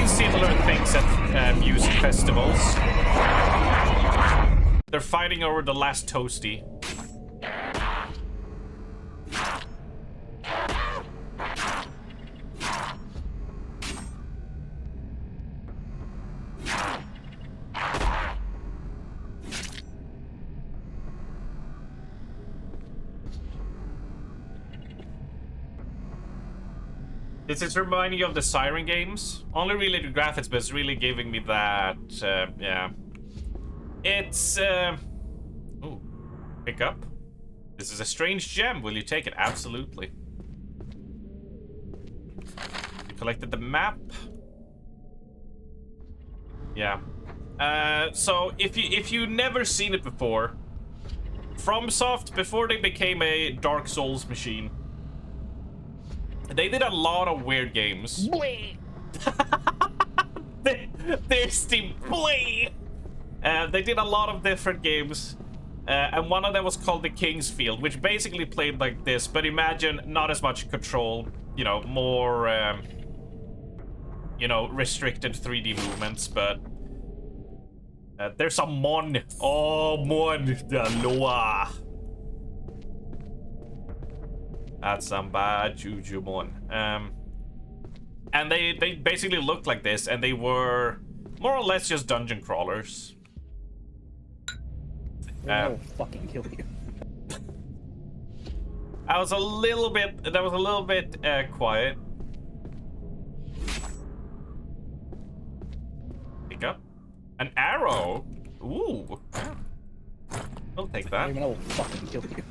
seen similar things at music festivals. They're fighting over the last toasty. This is reminding you of the Siren games. Only really the graphics, but it's really giving me that, yeah. It's, ooh, pick up. This is a strange gem. Will you take it? Absolutely. You collected the map. Yeah. So if you never seen it before, FromSoft, before they became a Dark Souls machine, they did a lot of weird games. There's the play. They did a lot of different games, and one of them was called the King's Field, which basically played like this, but imagine not as much control, you know, more, you know, restricted 3D movements, but there's a mon. Oh, mon the Loa. That's some bad juju, mon. And they basically looked like this, and they were more or less just dungeon crawlers. I'll fucking kill you. That was a little bit quiet. Pick up an arrow. Ooh, I'll take that. I will fucking kill you.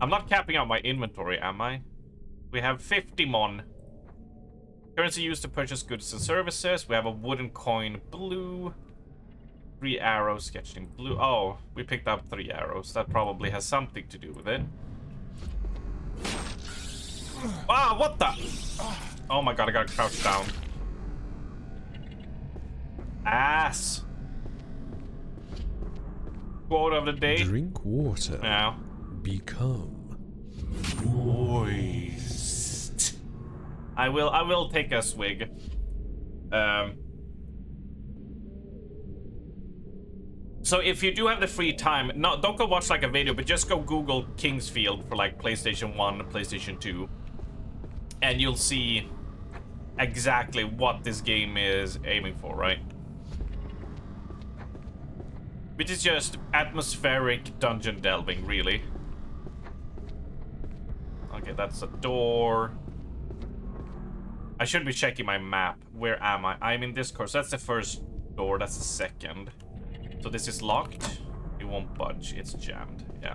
I'm not capping out my inventory, am I? We have 50 mon. Currency used to purchase goods and services. We have a wooden coin, blue. 3 arrows, sketching blue. Oh, we picked up 3 arrows. That probably has something to do with it. Ah, what the? Oh my god, I gotta crouch down. Ass. Quote of the day. Drink water. Now. Become moist. I will take a swig. So if you do have the free time, don't go watch like a video, but just go Google King's Field for like PlayStation 1, PlayStation 2, and you'll see exactly what this game is aiming for, right? Which is just atmospheric dungeon delving, really. Okay, that's a door. I should be checking my map. Where am I? I'm in this course. That's the first door. That's the second. So this is locked. It won't budge. It's jammed. Yeah.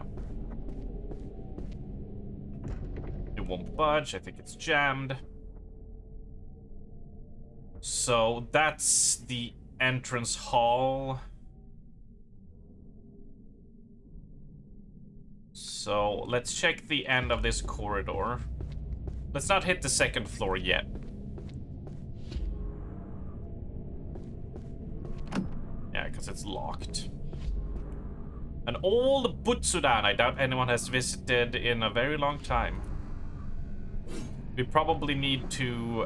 It won't budge. I think it's jammed. So that's the entrance hall. So let's check the end of this corridor. Let's not hit the second floor yet. Yeah, because it's locked. An old Butsudan. I doubt anyone has visited in a very long time. We probably need to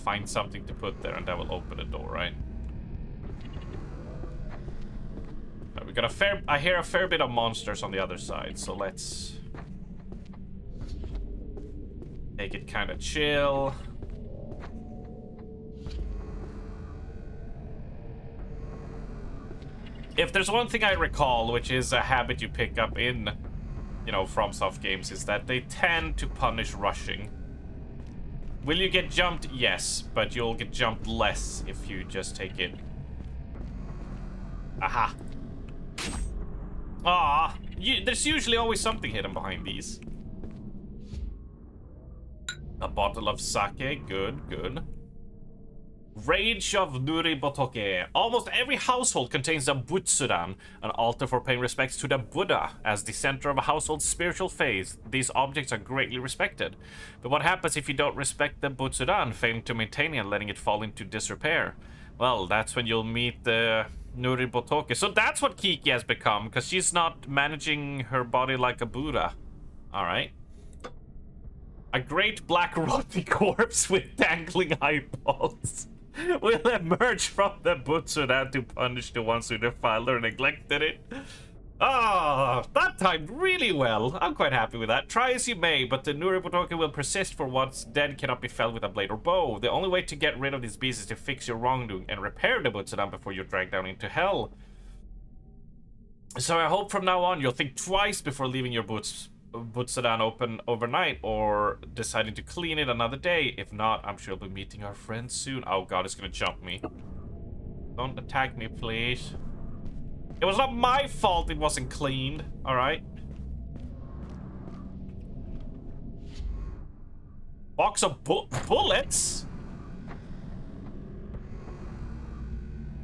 find something to put there, and that will open the door, right? We got I hear a fair bit of monsters on the other side, so let's take it kind of chill. If there's one thing I recall, which is a habit you pick up in, you know, FromSoft games, is that they tend to punish rushing. Will you get jumped? Yes, but you'll get jumped less if you just take it. Aha. Ah, there's usually always something hidden behind these. A bottle of sake, good, good. Rage of Nuri Botoke. Almost every household contains a Butsudan, an altar for paying respects to the Buddha. As the center of a household's spiritual faith, these objects are greatly respected. But what happens if you don't respect the Butsudan, failing to maintain it and letting it fall into disrepair? Well, that's when you'll meet the Nuribotoke. So that's what Kiki has become, because she's not managing her body like a Buddha. Alright. A great black rotty corpse with dangling eyeballs will emerge from the Butsudan to punish the ones who defiled or neglected it. Ah, that timed really well. I'm quite happy with that. Try as you may, but the Nuribotoke will persist, for what's dead cannot be felled with a blade or bow. The only way to get rid of these beasts is to fix your wrongdoing and repair the Butsudan before you're dragged down into hell. So I hope from now on you'll think twice before leaving your Butsudan open overnight or deciding to clean it another day. If not, I'm sure we'll be meeting our friends soon. Oh god, it's gonna jump me. Don't attack me, please. It was not my fault it wasn't cleaned, alright? Box of bullets?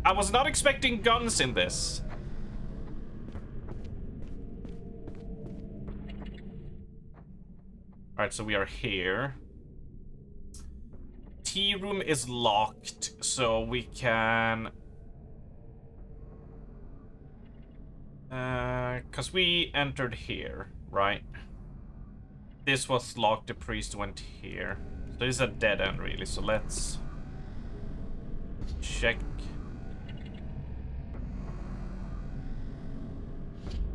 I was not expecting guns in this. Alright, so we are here. Tea room is locked, so we can... Because we entered here, right? This was locked, the priest went here. So this is a dead end, really, so let's... check.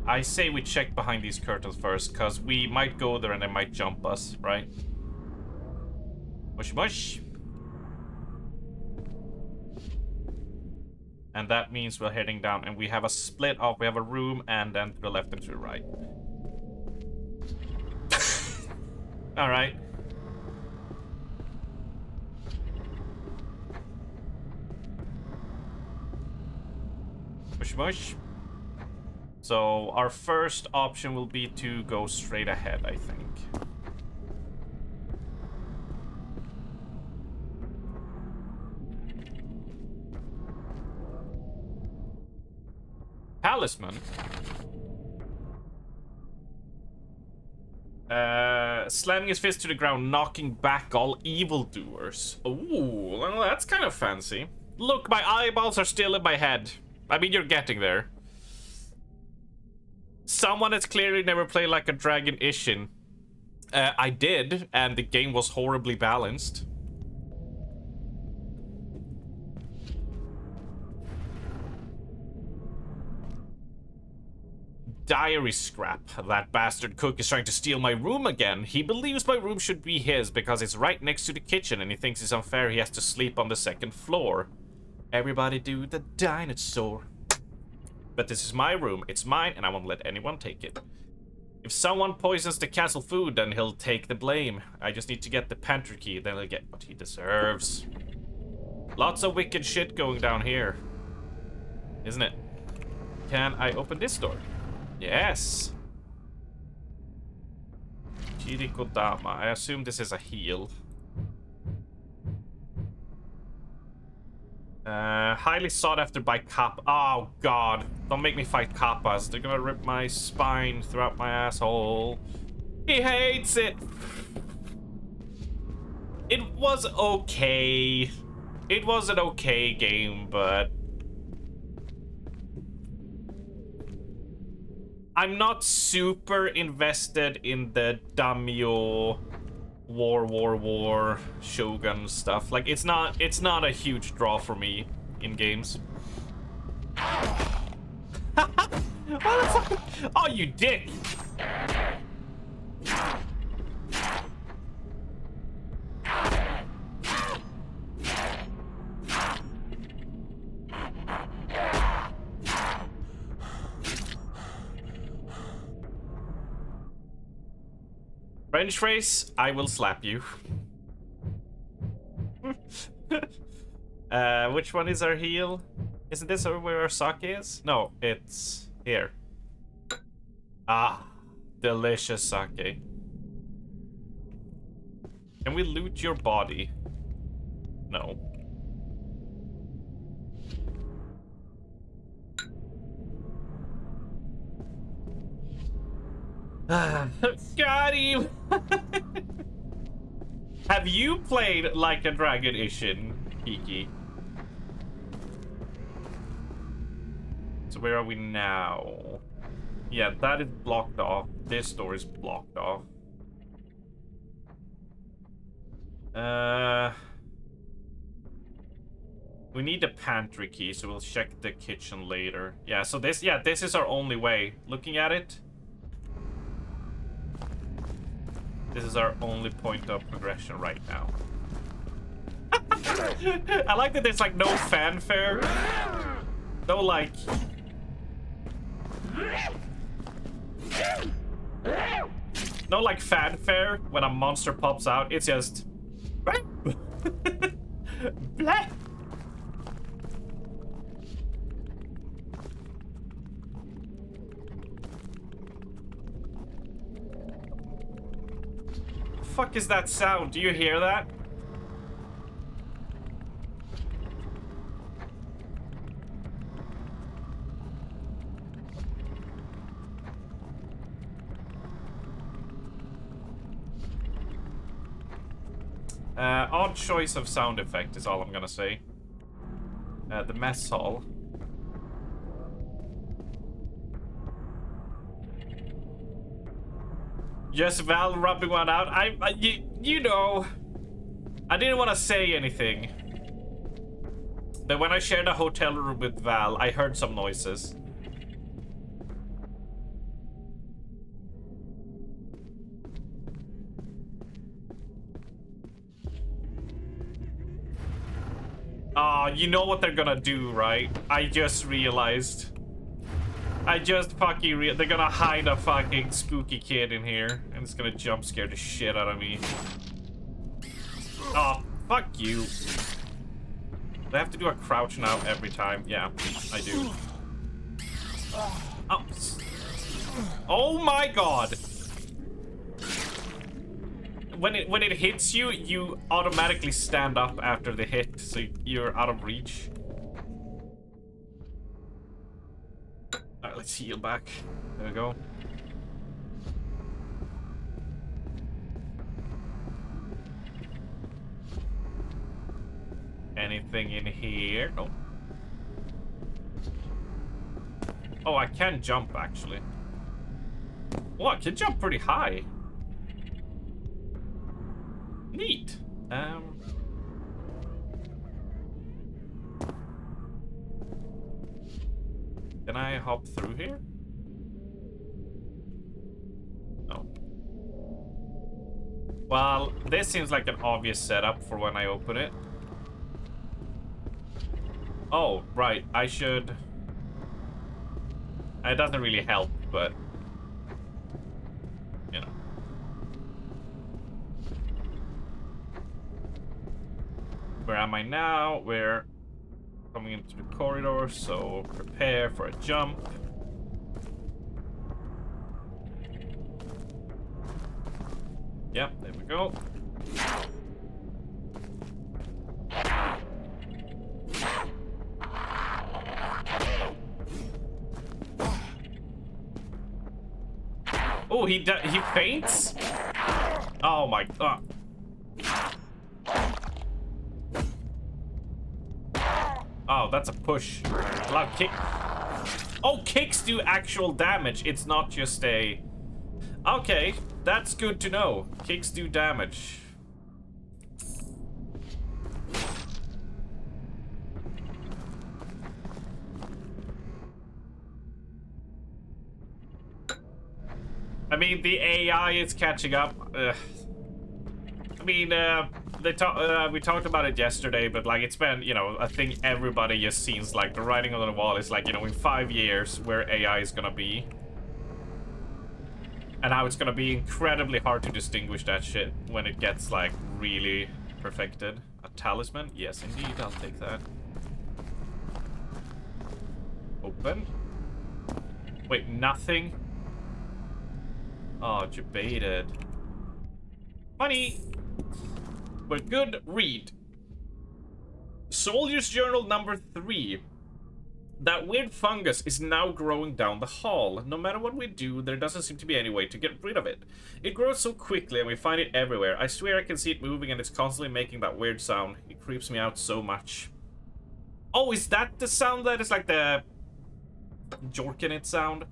I say we check behind these curtains first, because we might go there and they might jump us, right? Mush mush. And that means we're heading down, and we have a split up. We have a room, and then to the left and to the right. All right. Mush mush. So our first option will be to go straight ahead, I think. Talisman. Slamming his fist to the ground, knocking back all evildoers. Ooh, well, that's kind of fancy. Look, my eyeballs are still in my head. I mean, you're getting there. Someone has clearly never played like a Dragon Ishin. I did, and the game was horribly balanced. Diary scrap. That bastard cook is trying to steal my room again. He believes my room should be his because it's right next to the kitchen, and he thinks it's unfair he has to sleep on the second floor. Everybody do the dinosaur. But this is my room, it's mine, and I won't let anyone take it. If someone poisons the castle food, then he'll take the blame. I just need to get the pantry key, then he'll get what he deserves. Lots of wicked shit going down here. Isn't it? Can I open this door? Yes. Chirikodama. I assume this is a heal. Highly sought after by Kappa. Oh god. Don't make me fight Kappas. They're gonna rip my spine throughout my asshole. He hates it. It was okay. It was an okay game, but I'm not super invested in the daimyo war shogun stuff. Like it's not a huge draw for me in games. Oh, you dick. French phrase, I will slap you. Which one is our heal? Isn't this where our sake is? No, it's here. Ah, delicious sake. Can we loot your body? No. Got him! Have you played Like a Dragon Ishin, Kiki? So where are we now? Yeah, that is blocked off. This door is blocked off. We need the pantry key, so we'll check the kitchen later. Yeah, so this is our only way. Looking at it, this is our only point of progression right now. I like that there's like no fanfare. No like... No like fanfare when a monster pops out. It's just... Blah. Fuck is that sound? Do you hear that? Odd choice of sound effect is all I'm gonna say. The mess hall. Just Val rubbing one out. You know, I didn't want to say anything. But when I shared a hotel room with Val, I heard some noises. Oh, you know what they're gonna do, right? I just realized. They're gonna hide a fucking spooky kid in here, and it's gonna jump scare the shit out of me. Oh, fuck you. Do I have to do a crouch now every time? Yeah, I do. Oh, oh my god! When it hits you, you automatically stand up after the hit, so you're out of reach. Alright, let's heal back. There we go. Anything in here? No. Oh, I can jump, actually. Oh, I can jump pretty high. Neat. Can I hop through here? No. Well, this seems like an obvious setup for when I open it. Oh, right. I should... It doesn't really help, but... You know. Where am I now? We're coming into the corridor, so prepare for a jump. Yep, there we go. Oh, he faints? Oh my god. Oh, that's a push. A lot of kick. Oh, kicks do actual damage. It's not just a... Okay, that's good to know. Kicks do damage. I mean, the AI is catching up. I mean, we talked about it yesterday, but like it's been, you know, I think everybody just sees like the writing on the wall is like, you know, in 5 years where AI is gonna be. And how it's gonna be incredibly hard to distinguish that shit when it gets like really perfected. A talisman? Yes, indeed, I'll take that. Open. Wait, nothing? Oh, debated. Money! But good read. Soldier's Journal number 3. That weird fungus is now growing down the hall. No matter what we do, there doesn't seem to be any way to get rid of it. It grows so quickly and we find it everywhere. I swear I can see it moving and it's constantly making that weird sound. It creeps me out so much. Oh, is that the sound that is like the Jorkin it sound.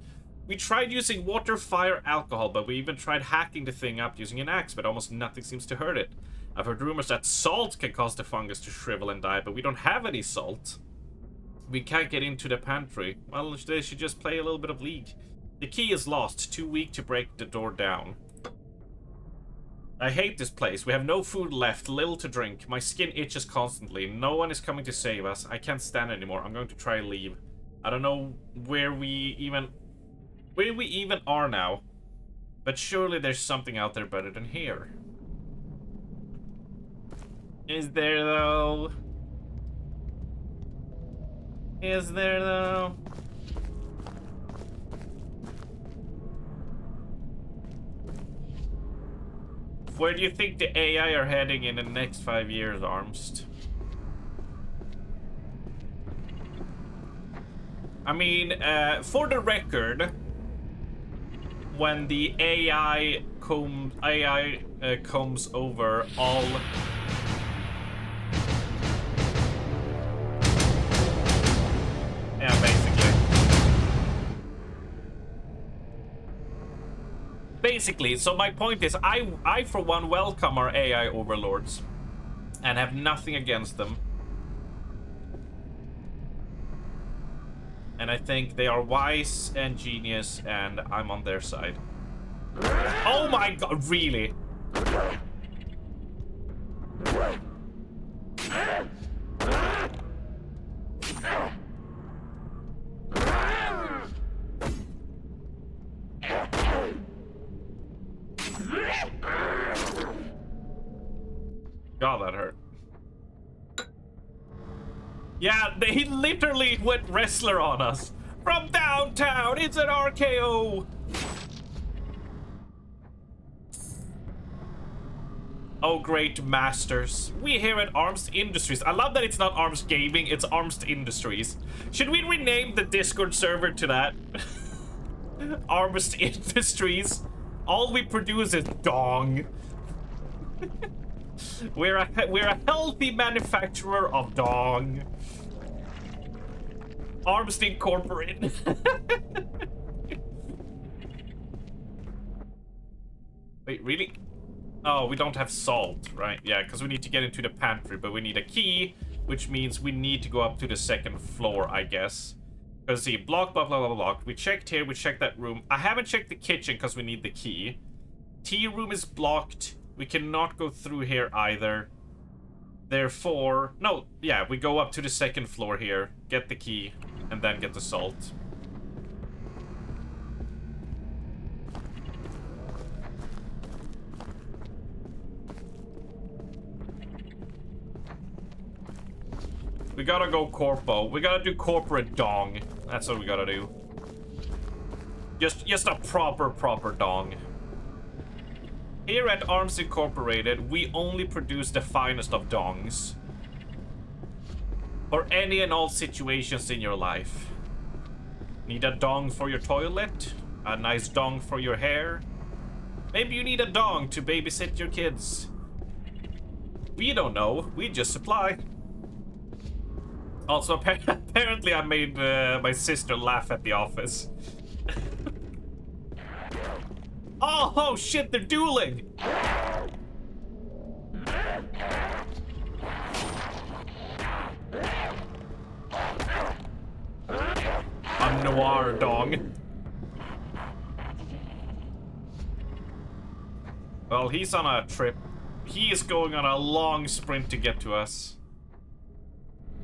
We tried using water, fire, alcohol, but we even tried hacking the thing up using an axe, but almost nothing seems to hurt it. I've heard rumors that salt can cause the fungus to shrivel and die, but we don't have any salt. We can't get into the pantry. Well, they should just play a little bit of League. The key is lost, too weak to break the door down. I hate this place. We have no food left, little to drink. My skin itches constantly. No one is coming to save us. I can't stand anymore. I'm going to try and leave. I don't know where we even are now. But surely there's something out there better than here. Is there though? Is there though? Where do you think the AI are heading in the next 5 years, Armst? I mean, for the record, when the AI comes over all... Yeah, basically, so my point is, I for one welcome our AI overlords and have nothing against them. And I think they are wise and genius, and I'm on their side. Oh my god, really? God, that hurt. Yeah, they literally went wrestler on us. From downtown, it's an RKO. Oh, great masters. We here at Arms Industries. I love that it's not Arms Gaming, it's Arms Industries. Should we rename the Discord server to that? Arms Industries. All we produce is dong. We're a healthy manufacturer of dong. Arms Incorporated. Wait, really? Oh, we don't have salt, right? Yeah, because we need to get into the pantry, but we need a key, which means we need to go up to the second floor, I guess. Because see, block, blah, blah, blah, blah. We checked here, we checked that room. I haven't checked the kitchen because we need the key. Tea room is blocked. We cannot go through here either. Therefore, no, yeah, we go up to the second floor here, get the key, and then get the salt. We gotta go corpo. We gotta do corporate dong. That's what we gotta do. Just a proper dong. Here at Arms Incorporated, we only produce the finest of dongs. For any and all situations in your life. Need a dong for your toilet? A nice dong for your hair? Maybe you need a dong to babysit your kids. We don't know. We just supply. Also, apparently I made my sister laugh at the office. Oh shit, they're dueling! A noir dong. Well, he's on a trip. He is going on a long sprint to get to us.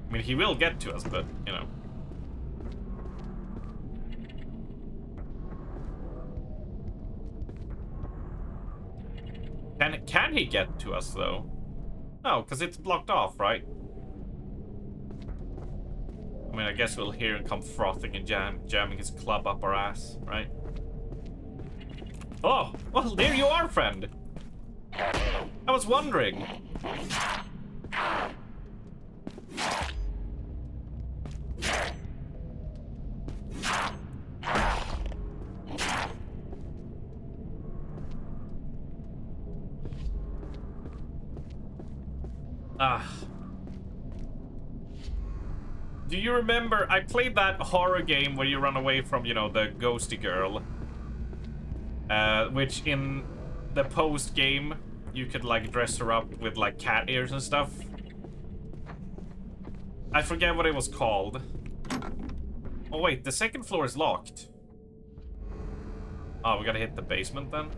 I mean, he will get to us, but, you know. Can he get to us, though? No, because it's blocked off, right? I mean, I guess we'll hear him come frothing and jamming his club up our ass, right? Oh, well, there you are, friend. I was wondering. Do you remember, I played that horror game where you run away from, you know, the ghosty girl. Which in the post game, you could like dress her up with like cat ears and stuff. I forget what it was called. Oh wait, the second floor is locked. Oh, we gotta hit the basement then?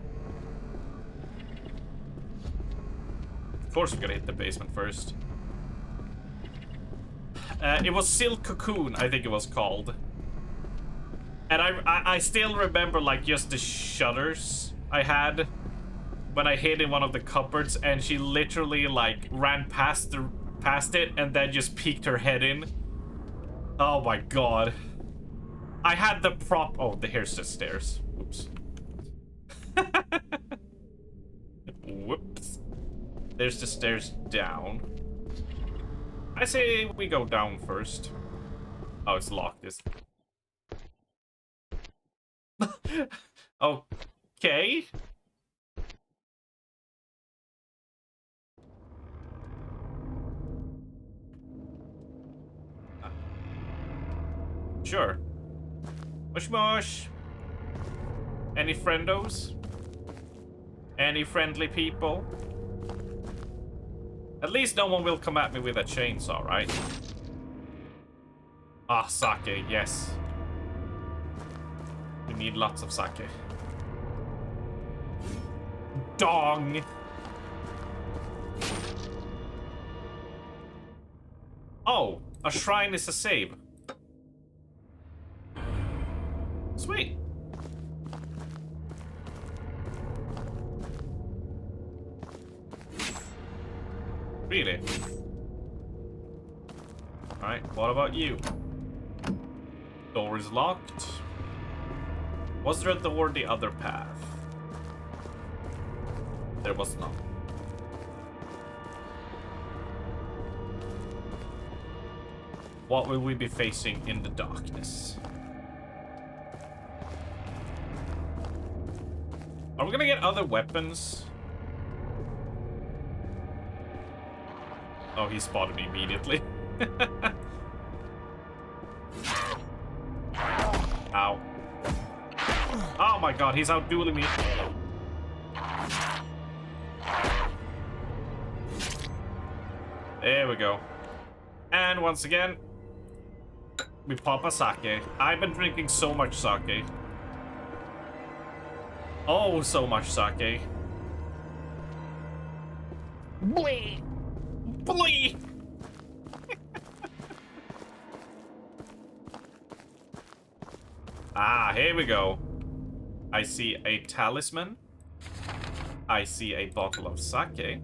Of course we gotta hit the basement first. It was Silk Cocoon, I think it was called. And I still remember like just the shudders I had when I hid in one of the cupboards, and she literally like ran past it and then just peeked her head in. Oh my god. I had the prop. Oh, here's the stairs. Whoops. Whoops. There's the stairs down. I say we go down first. Oh, it's locked. Okay. Sure. Mush mush. Any friendos? Any friendly people? At least no one will come at me with a chainsaw, right? Ah, sake, yes. We need lots of sake. Dong! Oh, a shrine is a save. Sweet. Really? Alright, what about you? Door is locked. Was there a door the other path? There was not. What will we be facing in the darkness? Are we gonna get other weapons? Oh, he spotted me immediately. Ow. Oh my god, he's out dueling me. There we go. And once again, we pop a sake. I've been drinking so much sake. Oh, so much sake. Blee! Blee! Ah, here we go. I see a talisman. I see a bottle of sake.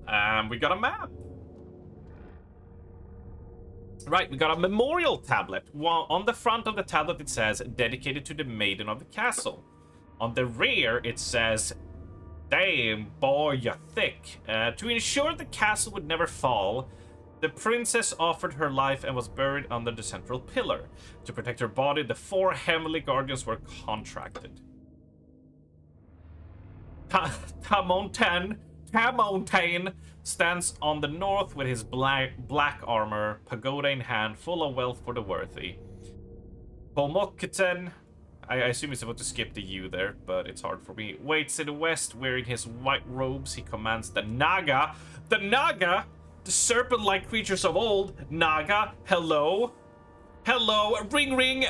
And we got a map. Right, we got a memorial tablet. Well, on the front of the tablet it says, dedicated to the maiden of the castle. On the rear it says, damn, boy, you're thick. To ensure the castle would never fall, the princess offered her life and was buried under the central pillar. To protect her body, the 4 heavenly guardians were contracted. Tamontaine stands on the north with his black armor, pagoda in hand, full of wealth for the worthy. Pomokiten, I assume he's about to skip the U there, but it's hard for me, waits in the west, wearing his white robes. He commands the Naga. The Naga, the serpent-like creatures of old. Naga, hello. Hello, ring ring.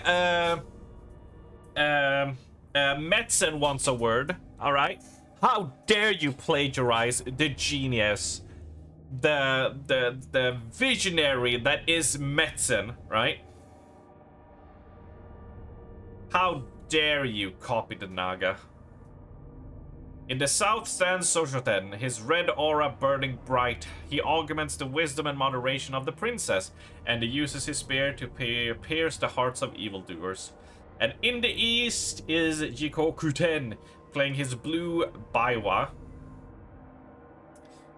Metzen wants a word, alright? How dare you plagiarize the genius, the visionary that is Metzen, right? How dare you copy the Naga? In the south stands Soshoten, his red aura burning bright. He augments the wisdom and moderation of the princess, and he uses his spear to pierce the hearts of evildoers. And in the east is Jikokuten, playing his blue Baiwa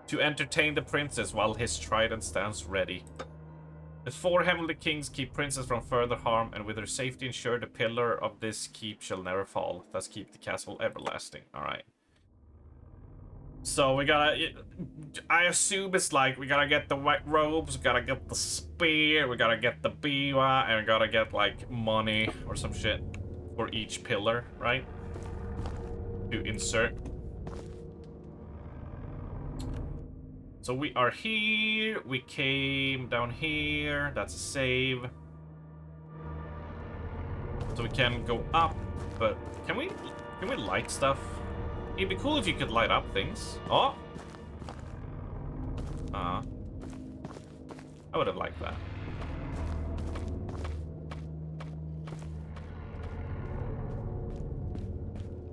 to entertain the princess while his trident stands ready. The 4 heavenly kings keep princess from further harm, and with her safety ensured, the pillar of this keep shall never fall. Thus keep the castle everlasting. Alright. So we gotta, I assume it's like, we gotta get the white robes, we gotta get the spear, we gotta get the biwa, and we gotta get like money or some shit for each pillar, right? To insert. So we are here, we came down here, that's a save. So we can go up, but can we light stuff? It'd be cool if you could light up things. Oh! I would have liked that.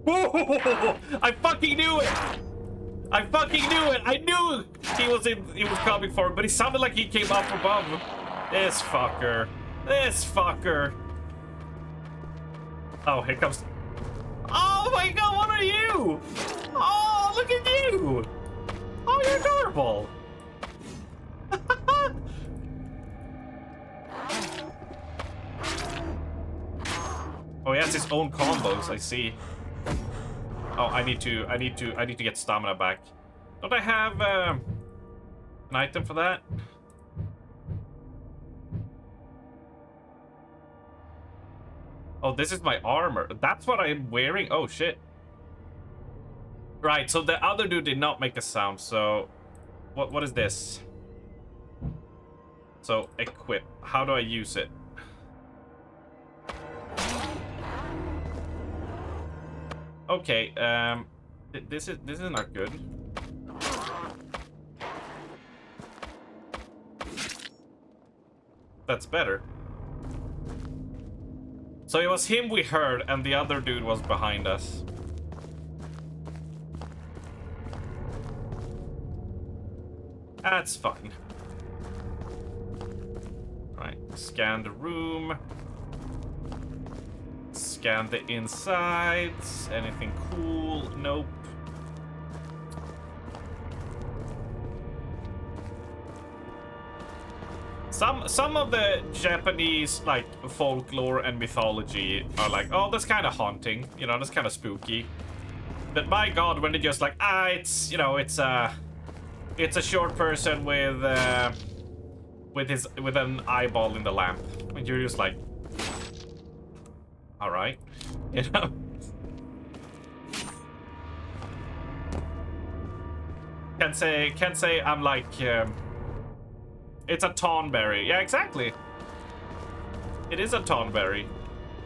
Whoa! I fucking knew it! I fucking knew it! I knew he was coming for it, but he sounded like he came up above. This fucker. This fucker. Oh, here comes... Oh my god, what are you? Oh, look at you! Oh, you're adorable! Oh, he has his own combos, I see. Oh, I need to get stamina back. Don't I have an item for that? Oh, this is my armor. That's what I'm wearing? Oh, shit. Right, so the other dude did not make a sound, so... What is this? So, equip. How do I use it? Okay, this is not good. That's better. So it was him we heard, and the other dude was behind us. That's fine. Right, scan the room. Scan the insides. Anything cool? Nope. Some of the Japanese like folklore and mythology are like, oh, that's kind of haunting, you know, that's kind of spooky. But my god, when they're just like, it's, you know, it's a short person with an eyeball in the lamp, and you're just like, all right, you know. Can't say I'm like. It's a tonberry. Yeah, exactly. It is a tonberry.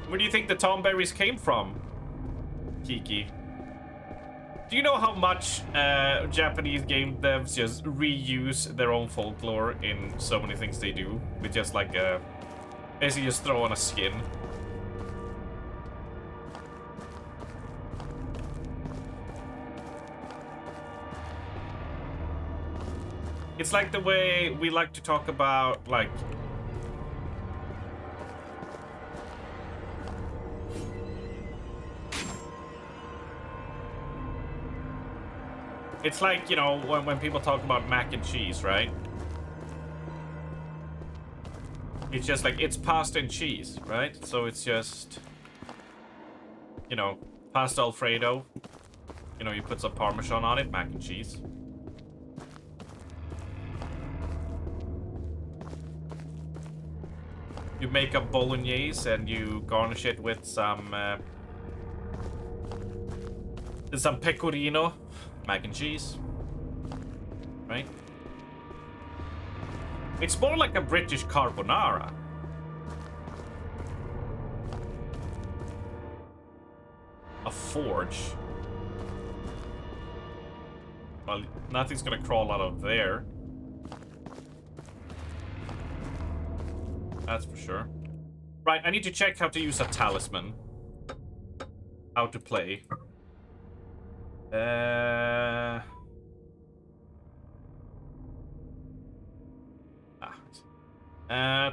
Where do you think the tonberries came from, Kiki? Do you know how much Japanese game devs just reuse their own folklore in so many things they do? With just like basically just throw on a skin. It's like the way we like to talk about, like... It's like, you know, when people talk about mac and cheese, right? It's just like, it's pasta and cheese, right? So it's just... You know, pasta Alfredo. You know, you put some Parmesan on it, mac and cheese. You make a bolognese and you garnish it with some pecorino, mac and cheese, right? It's more like a British carbonara. A forge. Well, nothing's gonna crawl out of there. That's for sure. Right, I need to check how to use a talisman. How to play.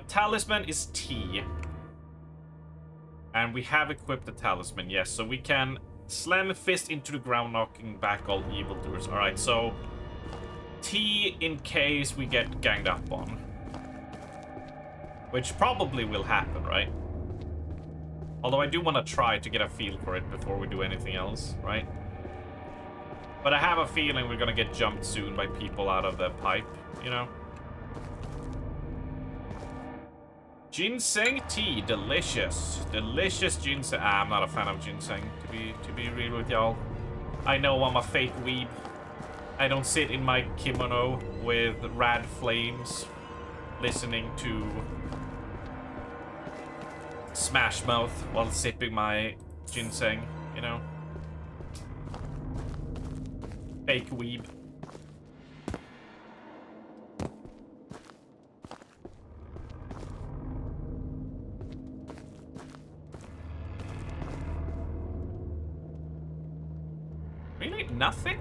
Talisman is T. And we have equipped the talisman, yes. So we can slam a fist into the ground, knocking back all evildoers. Alright, so T in case we get ganged up on. Which probably will happen, right? Although I do want to try to get a feel for it before we do anything else, right? But I have a feeling we're gonna get jumped soon by people out of the pipe, you know? Ginseng tea, delicious. Delicious ginseng. I'm not a fan of ginseng, to be real with y'all. I know I'm a fake weeb. I don't sit in my kimono with rad flames listening to Smash Mouth while sipping my ginseng, you know? Fake weeb. Really? Nothing?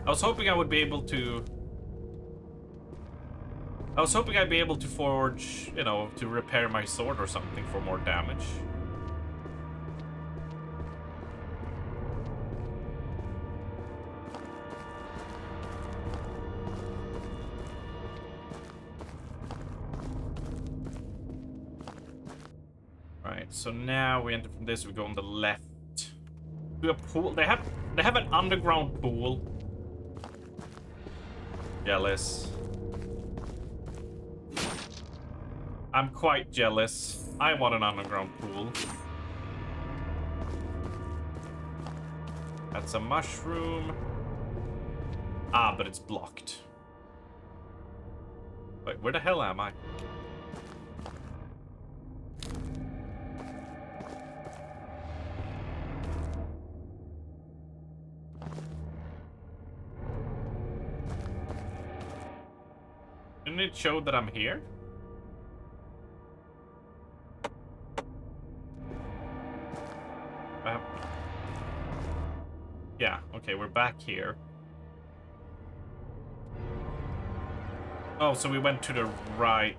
I was hoping I would be able to... I was hoping I'd be able to forge, you know, to repair my sword or something for more damage. Right, so now we enter from this, we go on the left. To a pool. They have an underground pool. Jealous. I'm quite jealous. I want an underground pool. That's a mushroom. Ah, but it's blocked. Wait, where the hell am I? Didn't it show that I'm here? Yeah, okay, we're back here. Oh, so we went to the right.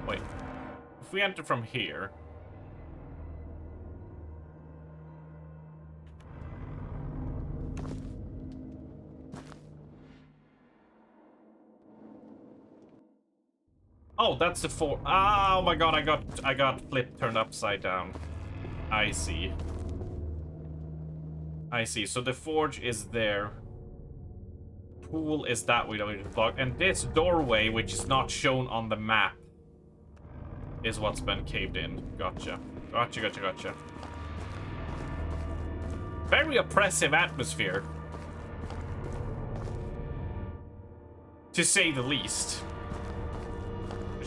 Wait. If we enter from here... Oh, that's the four. Oh my god, I got flipped, turned upside down. I see. I see. So the forge is there. Pool is that way that we block. And this doorway, which is not shown on the map, is what's been caved in. Gotcha. Gotcha. Very oppressive atmosphere. To say the least.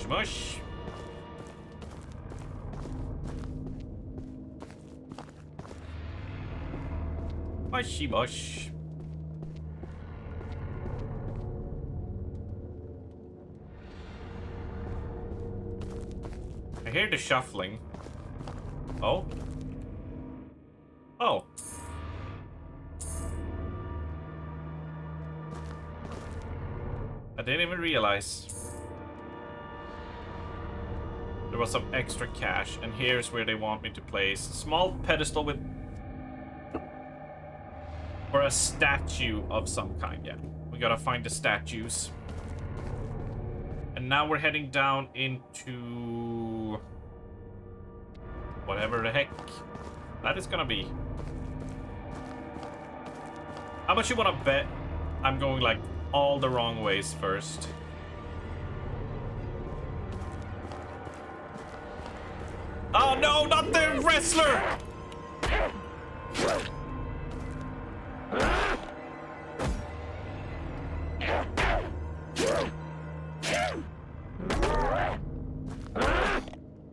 Mush. Mushy mush. I hear the shuffling. Oh. Oh. I didn't even realize. There was some extra cash, and here's where they want me to place a small pedestal with... or a statue of some kind, yeah. We gotta find the statues. And now we're heading down into... whatever the heck that is gonna be. How much you wanna bet I'm going, like, all the wrong ways first? Oh no, not the wrestler!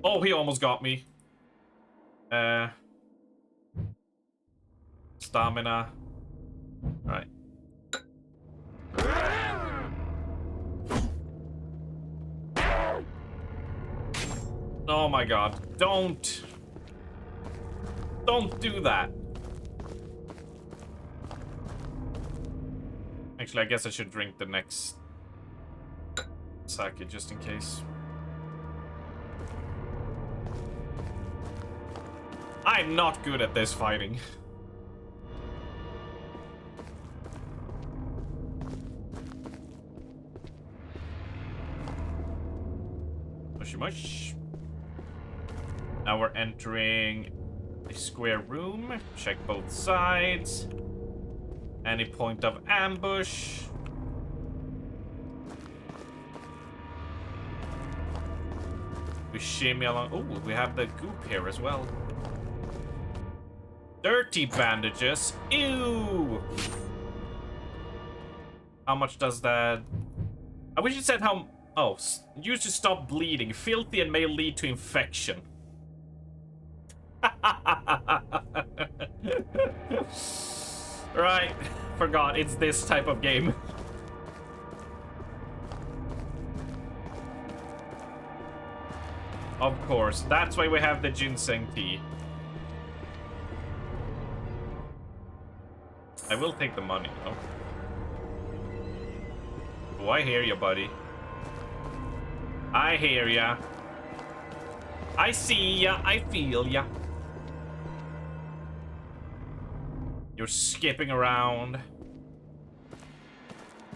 Oh, he almost got me. Stamina. Right. Oh my god. Don't do that. Actually, I guess I should drink the next sake just in case. I'm not good at this fighting. Mushy mush. Now we're entering a square room. Check both sides. Any point of ambush. We shimmy along. Oh, we have the goop here as well. Dirty bandages. Ew. How much does that? I wish it said how. Oh, used to stop bleeding. Filthy and may lead to infection. Right. Forgot. It's this type of game. Of course. That's why we have the ginseng tea. I will take the money, though. Oh, I hear you, buddy. I hear ya. I see ya. I feel ya. You're skipping around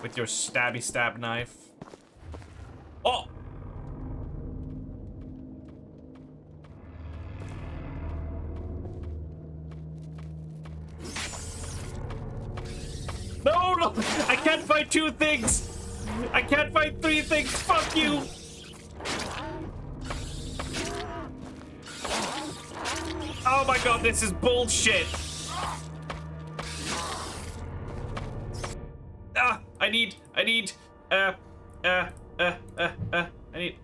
with your stabby stab knife. Oh! No, no! I can't fight two things! I can't fight three things! Fuck you! Oh my god, this is bullshit! Ah! I need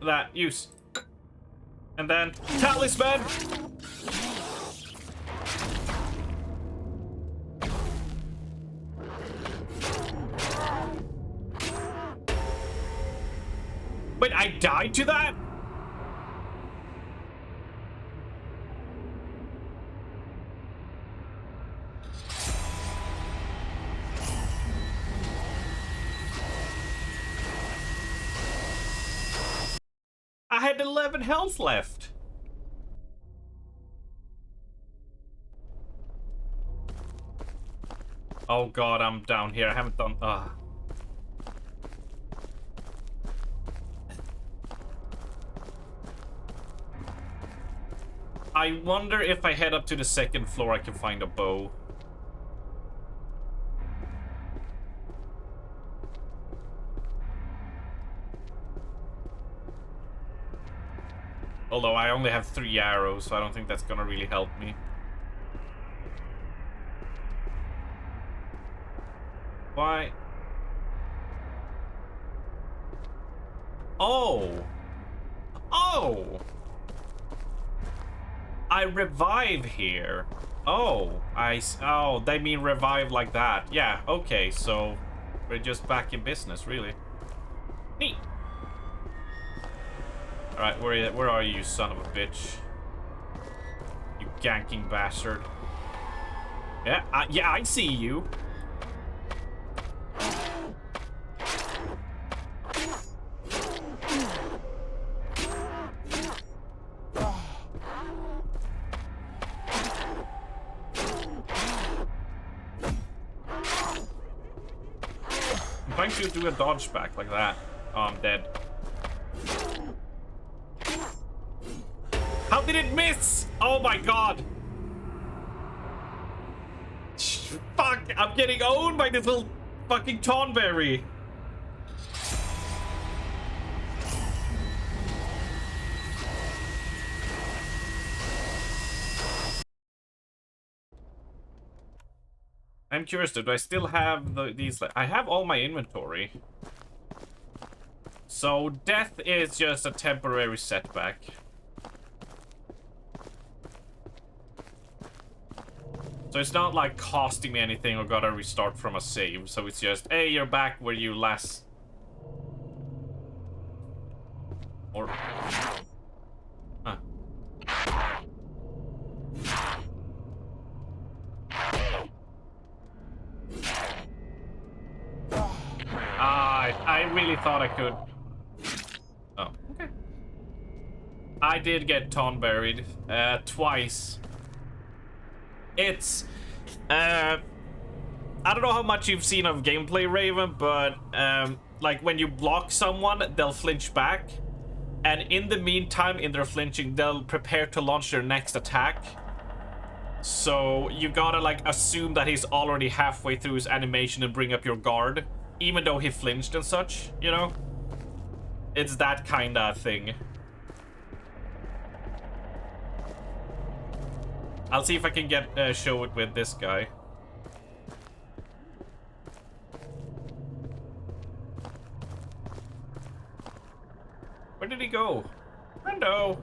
that. Use. And then, talisman! Wait, I died to that? I had 11 health left. Oh god, I'm down here. I haven't done... I wonder if I head up to the second floor I can find a bow. Although I only have 3 arrows, so I don't think that's gonna really help me. Why? Oh! Oh! I revive here. Oh, oh, they mean revive like that. Yeah, okay, so we're just back in business, really. Neat. Alright, where are you, son of a bitch? You ganking bastard. Yeah, yeah, I see you. I'm trying to do a dodge back like that. Oh, I'm dead. How did it miss? Oh my god. Fuck, I'm getting owned by this little fucking Tonberry. I'm curious, do I still have these? I have all my inventory. So death is just a temporary setback. So it's not like costing me anything or gotta restart from a save. So it's just, hey, you're back where you last... Or... Huh. I really thought I could... Oh, okay. I did get Tonberried twice. It's... I don't know how much you've seen of gameplay, Raven, but like when you block someone, they'll flinch back. And in the meantime, in their flinching, they'll prepare to launch their next attack. So you gotta like assume that he's already halfway through his animation and bring up your guard, even though he flinched and such, you know? It's that kind of thing. I'll see if I can get show it with this guy. Where did he go? Brendo!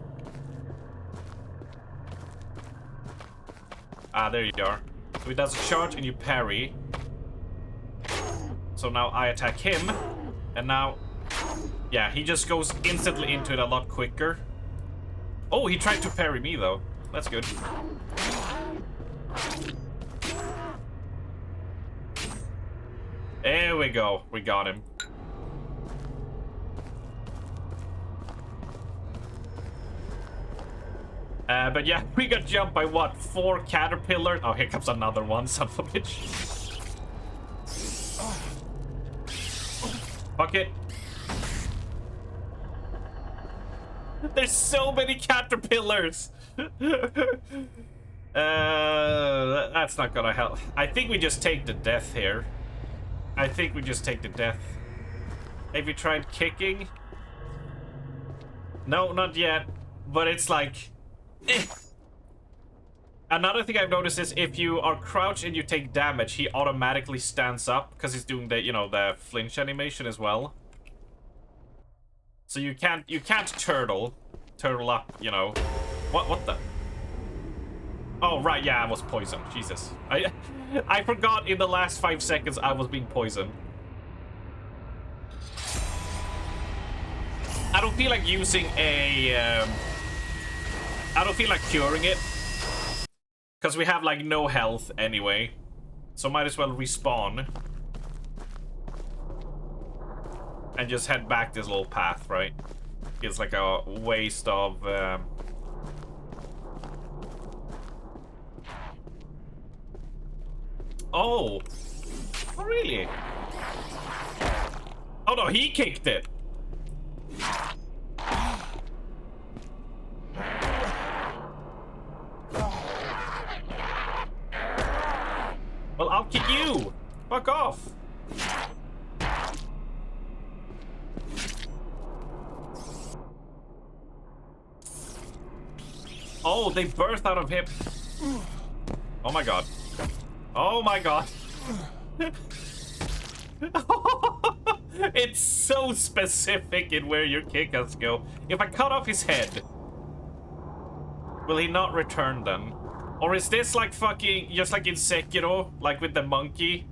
Ah, there you are. So he does a charge and you parry. So now I attack him. And now... yeah, he just goes instantly into it a lot quicker. Oh, he tried to parry me though. That's good. There we go. We got him. But yeah, we got jumped by what? 4 caterpillars? Oh, here comes another one, son of a bitch. Fuck it. There's so many caterpillars. That's not gonna help. I think we just take the death here. I think we just take the death. Have you tried kicking? No, not yet. But it's like... eh. Another thing I've noticed is if you are crouched and you take damage, he automatically stands up because he's doing the, you know, the flinch animation as well. So you can't turtle up, you know. What the? Oh right, yeah, I was poisoned. Jesus, I forgot in the last 5 seconds I was being poisoned. I don't feel like using a. I don't feel like curing it. Because we have, like, no health anyway. So might as well respawn. And just head back this little path, right? It's like a waste of... Oh! Oh, really? Oh, no, he kicked it! Well, I'll kick you! Fuck off! Oh, they burst out of him. Oh my god. Oh my god. It's so specific in where your kick has to go. If I cut off his head, will he not return then? Or is this like fucking, just like in Sekiro, like with the monkey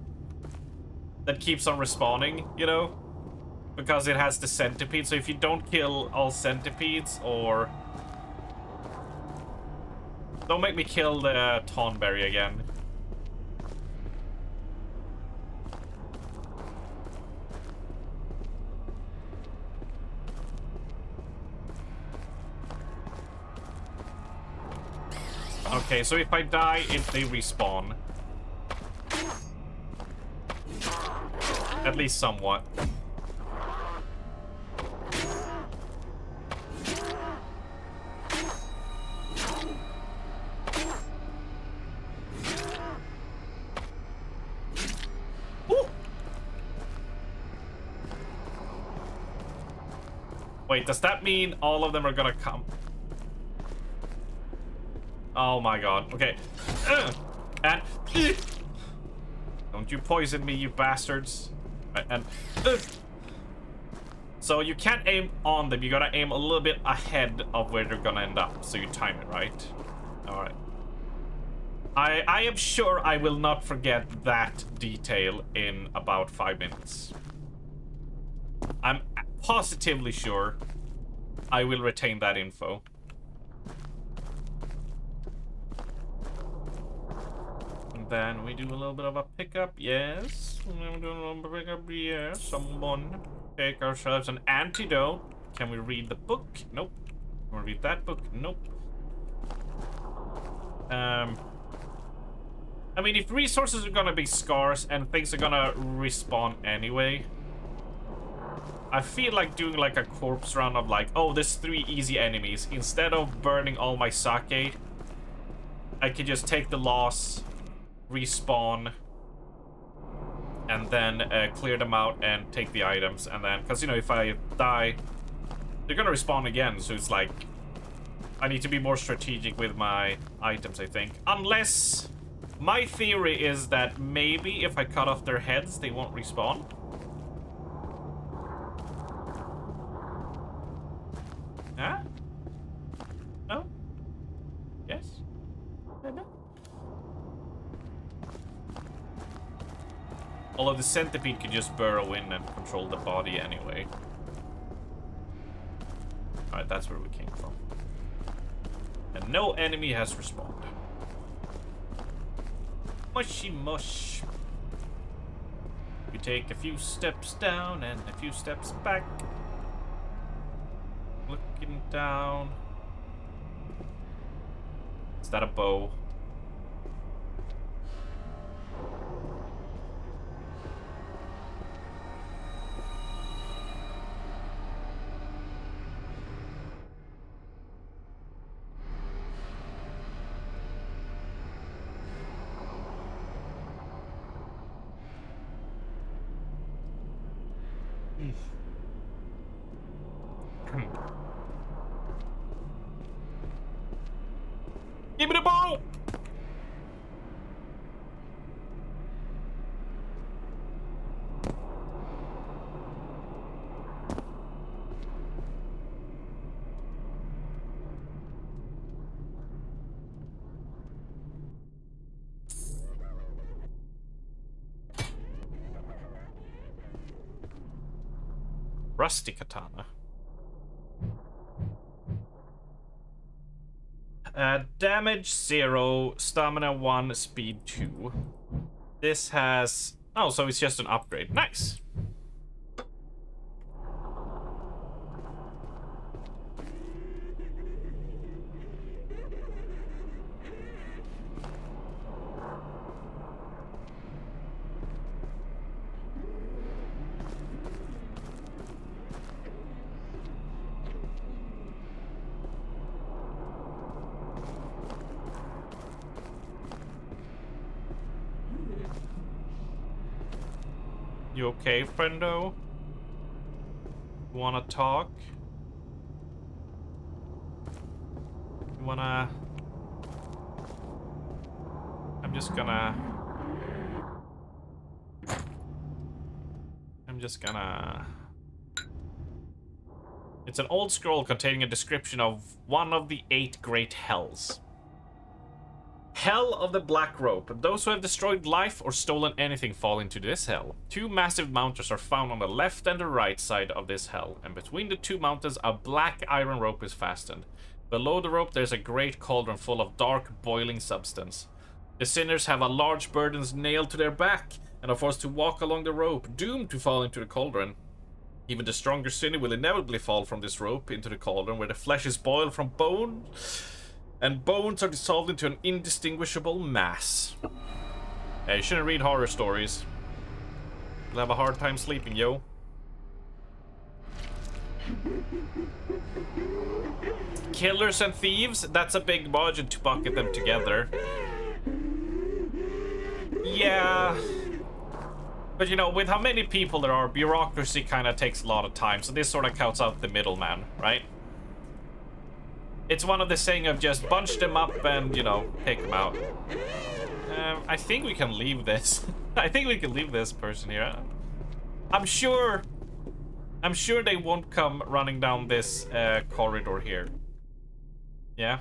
that keeps on respawning, you know? Because it has the centipede, so if you don't kill all centipedes, or... Don't make me kill the Tonberry again. Okay, so if I die, they respawn. At least somewhat. Ooh. Wait, does that mean all of them are gonna come? Oh my god. Okay. And don't you poison me, you bastards. And so you can't aim on them. You gotta aim a little bit ahead of where they're gonna end up. So you time it, right? Alright. I am sure I will not forget that detail in about 5 minutes. I'm positively sure I will retain that info. Then we do a little bit of a pickup, yes. We do a little bit of a pickup, yes. Someone take ourselves an antidote. Can we read the book? Nope. Can we read that book? Nope. I mean, if resources are gonna be scarce and things are gonna respawn anyway, I feel like doing like a corpse run of like, oh, there's 3 easy enemies. Instead of burning all my sake, I could just take the loss, respawn, and then clear them out and take the items. And then, because, you know, if I die, they're gonna respawn again. So it's like, I need to be more strategic with my items, I think. Unless, my theory is that maybe if I cut off their heads, they won't respawn. Huh? No? Yes? No? Although the centipede could just burrow in and control the body anyway. Alright, that's where we came from. And no enemy has respawned. Mushy mush. We take a few steps down and a few steps back. Looking down. Is that a bow? Give me the ball! Rusty katana. Damage 0, stamina 1, speed 2. This has... Oh, so it's just an upgrade. Nice. You okay, friendo? You wanna talk? You wanna... I'm just gonna... It's an old scroll containing a description of one of the 8 great hells. Hell of the Black Rope. Those who have destroyed life or stolen anything fall into this hell. 2 massive mountains are found on the left and the right side of this hell, and between the 2 mountains a black iron rope is fastened. Below the rope there's a great cauldron full of dark, boiling substance. The sinners have a large burdens nailed to their back, and are forced to walk along the rope, doomed to fall into the cauldron. Even the stronger sinner will inevitably fall from this rope into the cauldron, where the flesh is boiled from bone, and bones are dissolved into an indistinguishable mass. Yeah, you shouldn't read horror stories. You'll have a hard time sleeping, yo. Killers and thieves, that's a big budget to bucket them together. Yeah. But you know, with how many people there are, bureaucracy kind of takes a lot of time, so this sort of cuts out the middleman, right? It's one of the saying of just bunch them up and, you know, take them out. I think we can leave this. I think we can leave this person here. I'm sure they won't come running down this corridor here. Yeah.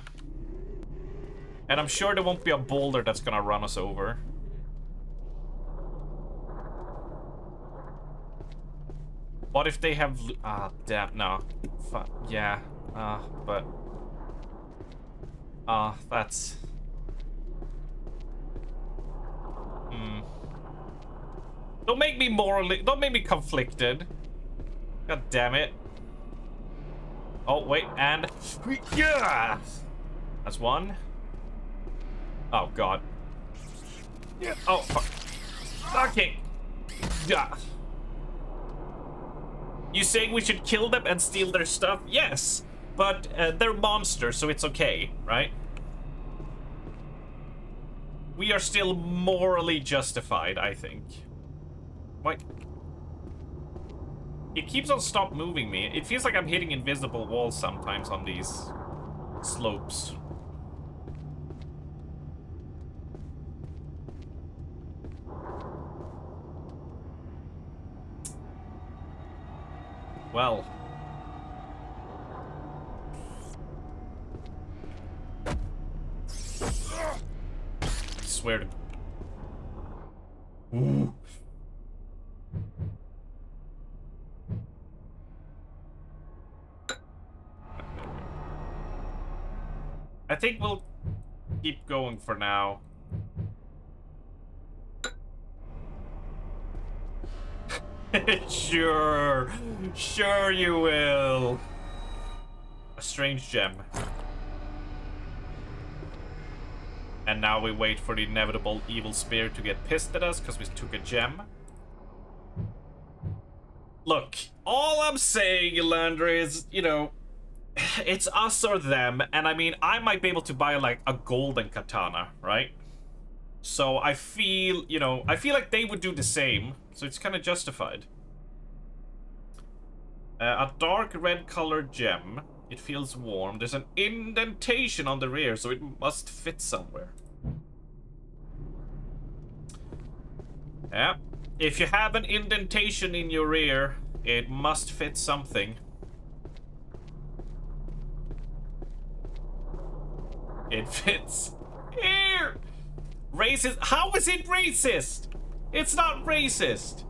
And I'm sure there won't be a boulder that's gonna run us over. What if they have... Ah, damn, no. Fuck, yeah. But... that's... Don't make me morally... Don't make me conflicted. God damn it. Oh, wait, and... Yeah! That's one. Oh, God. Yeah. Oh, fuck. Okay. Yeah. You saying we should kill them and steal their stuff? Yes, but they're monsters, so it's okay, right? We are still morally justified, I think. What? It keeps on stop moving me. It feels like I'm hitting invisible walls sometimes on these slopes. Well. I swear to... Ooh. I think we'll keep going for now. Sure. Sure you will. A strange gem. And now we wait for the inevitable evil spirit to get pissed at us because we took a gem. Look, all I'm saying, Elandra, is, you know, it's us or them. And I mean, I might be able to buy, like, a golden katana, right? So I feel, you know, I feel like they would do the same. So it's kind of justified. A dark red colored gem. It feels warm. There's an indentation on the rear, so it must fit somewhere. Yeah. If you have an indentation in your rear, it must fit something. It fits here. Racist? How is it racist? It's not racist.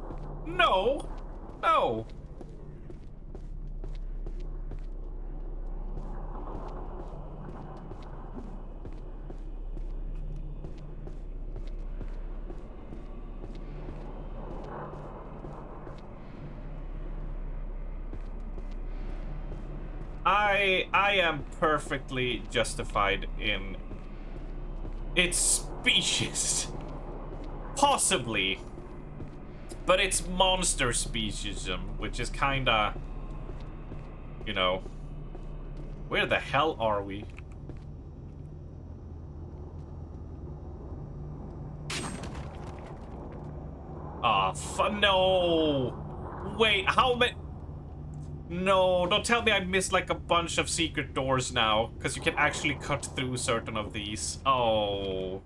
No. No. I am perfectly justified in its species. Possibly. But it's monster speciesism, which is kinda, you know, where the hell are we? Ah, no. Wait, how many? No, don't tell me I missed like a bunch of secret doors now, because you can actually cut through certain of these. Oh.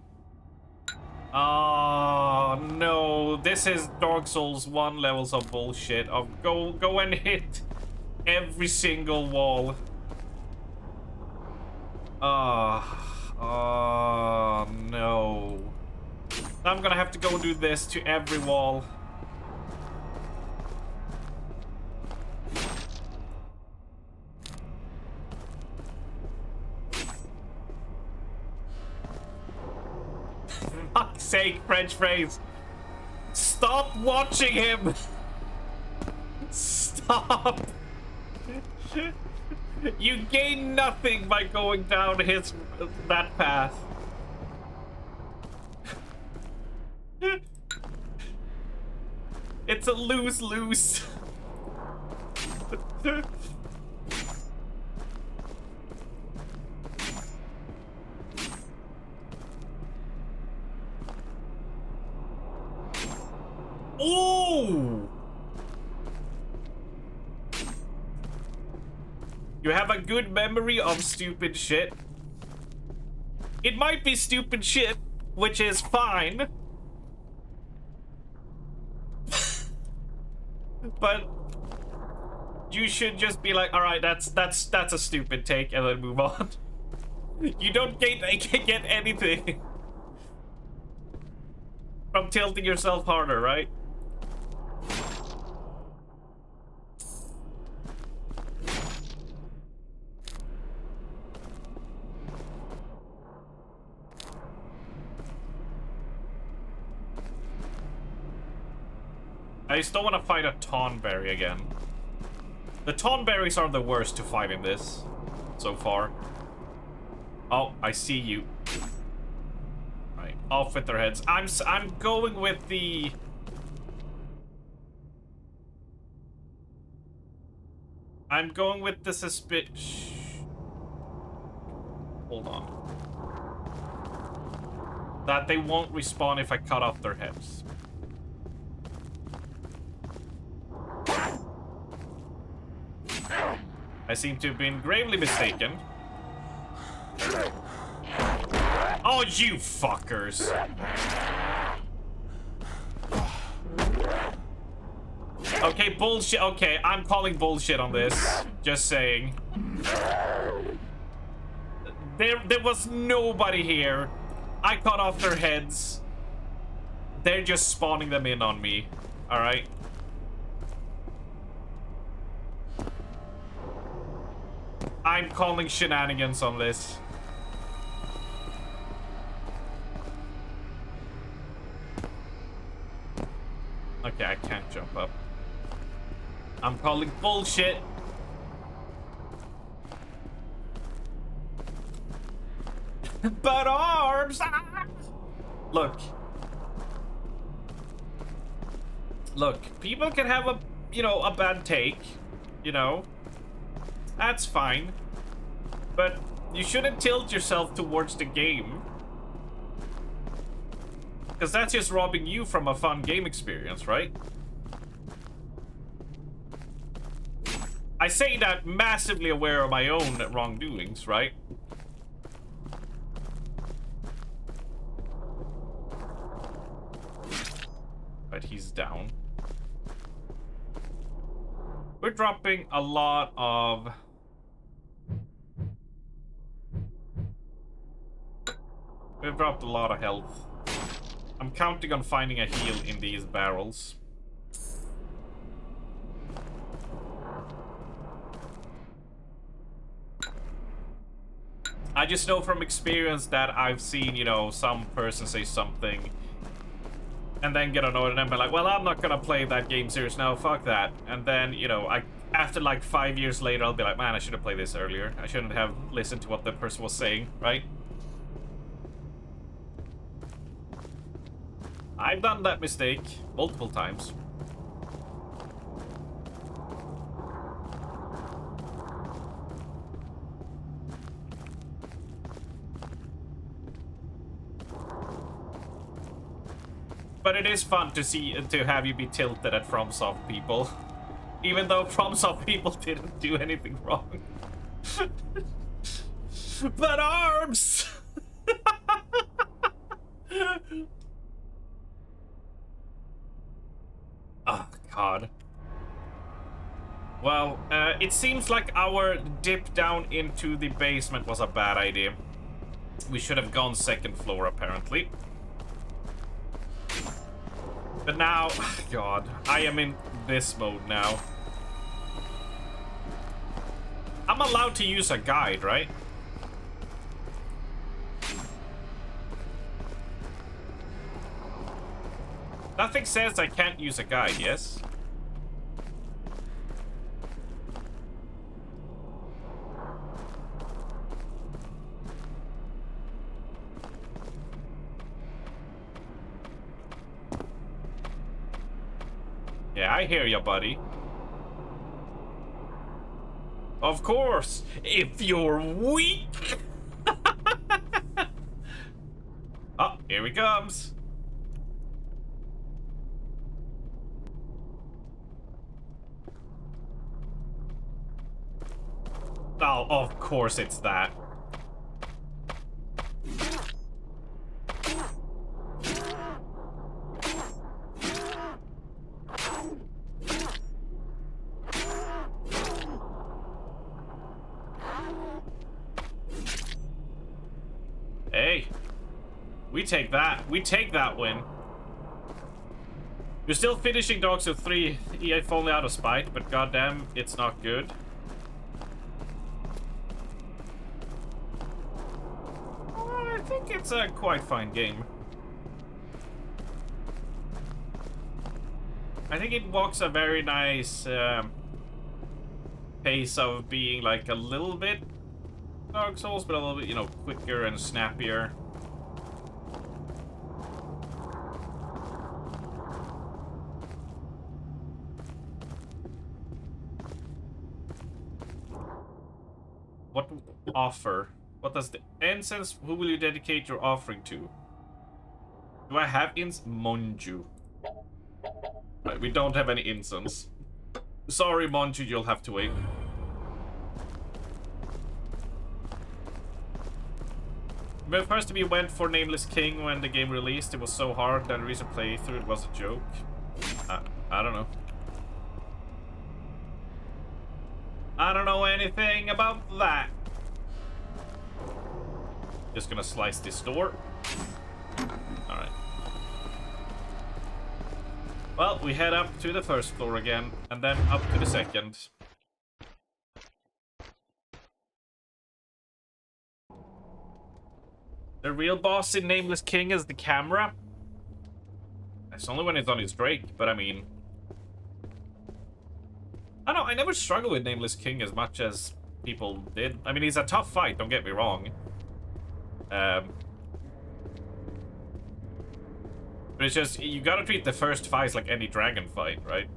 Oh, no. This is Dark Souls 1 levels of bullshit. Of go and hit every single wall. Oh, no. I'm gonna have to go do this to every wall. Fuck's sake, French phrase. Stop watching him. Stop. You gain nothing by going down that path. It's a lose-lose. Ooh! You have a good memory of stupid shit. It might be stupid shit, which is fine. But you should just be like, all right, that's a stupid take, and then move on. You don't get anything from tilting yourself harder, right? I just don't want to fight a Tonberry again. The Tonberries are the worst to fight in this so far. Oh, I see you. Right, off with their heads. I'm going with the I'm going with the Hold on. That they won't respawn if I cut off their heads. I seem to have been gravely mistaken. Oh, you fuckers! Okay, bullshit. Okay, I'm calling bullshit on this. Just saying. There was nobody here. I cut off their heads. They're just spawning them in on me. Alright? I'm calling shenanigans on this. Okay, I can't jump up. I'm calling bullshit. But arms! Ah! Look. Look, people can have a, a bad take, That's fine. But you shouldn't tilt yourself towards the game. Because that's just robbing you from a fun game experience, right? I say that massively aware of my own wrongdoings, right? But he's down. We're dropping a lot of... We've dropped a lot of health. I'm counting on finding a heal in these barrels. I just know from experience that I've seen, some person say something and then get annoyed and then be like, well, I'm not gonna play that game serious now, fuck that. And then, after like 5 years later, I'll be like, man, I should have played this earlier. I shouldn't have listened to what the person was saying, right? I've done that mistake multiple times. But it is fun to have you be tilted at FromSoft people. Even though FromSoft people didn't do anything wrong. But arms! Oh, God. Well, it seems like our dip down into the basement was a bad idea. We should have gone second floor, apparently. But now, God, I am in this mode now. I'm allowed to use a guide, right? Nothing says I can't use a guide, yes? Yeah, I hear ya, buddy. Of course, if you're weak. Oh, here he comes. Oh, of course it's that. Hey, we take that. We take that win. You're still finishing Dark Souls 3, if only out of spite, but goddamn, it's not good. I think it's a quite fine game. I think it walks a very nice pace of being like a little bit Dark Souls, but a little bit, quicker and snappier. What offer? What does the incense? Who will you dedicate your offering to? Do I have Monju? Right, we don't have any incense. Sorry, Monju, you'll have to wait. But first we went for Nameless King when the game released. It was so hard that the recent playthrough it was a joke. I don't know. I don't know anything about that. Just gonna slice this door. Alright. Well, we head up to the first floor again, and then up to the second. The real boss in Nameless King is the camera. It's only when it's on his Drake, but I mean... I don't know, I never struggled with Nameless King as much as people did. I mean, he's a tough fight, don't get me wrong. But it's just, you gotta treat the first fights like any dragon fight, right?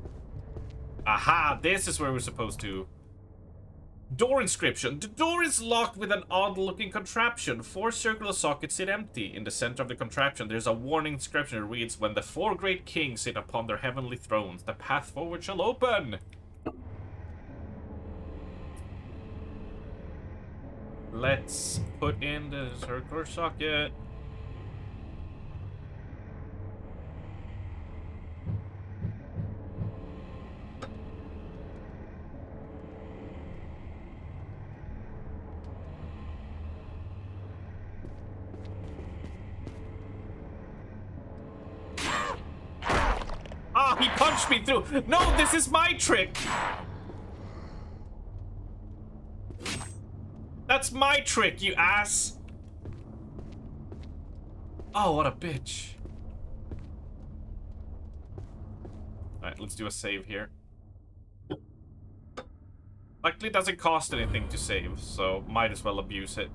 Aha, this is where we're supposed to... Door inscription. The door is locked with an odd-looking contraption. 4 circular sockets sit empty. In the center of the contraption, there's a warning inscription that reads, "When the 4 great kings sit upon their heavenly thrones, the path forward shall open." Let's put in the circular socket. Ah, he punched me through. No, this is my trick. That's my trick, you ass. Oh, what a bitch. Alright, let's do a save here. Luckily, it doesn't cost anything to save, so might as well abuse it.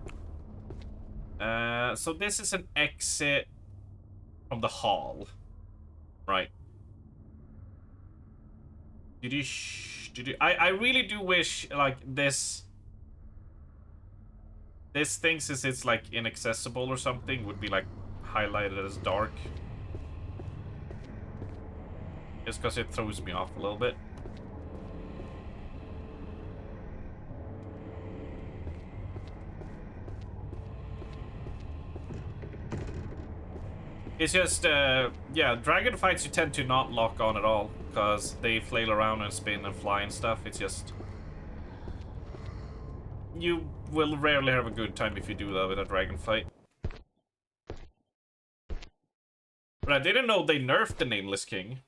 So this is an exit from the hall. Right. I really do wish, like, this thing, since it's, like, inaccessible or something, would be, like, highlighted as dark. Just because it throws me off a little bit. It's just, yeah, dragon fights you tend to not lock on at all, because they flail around and spin and fly and stuff. It's just... You will rarely have a good time if you do that with a dragon fight. But I didn't know they nerfed the Nameless King.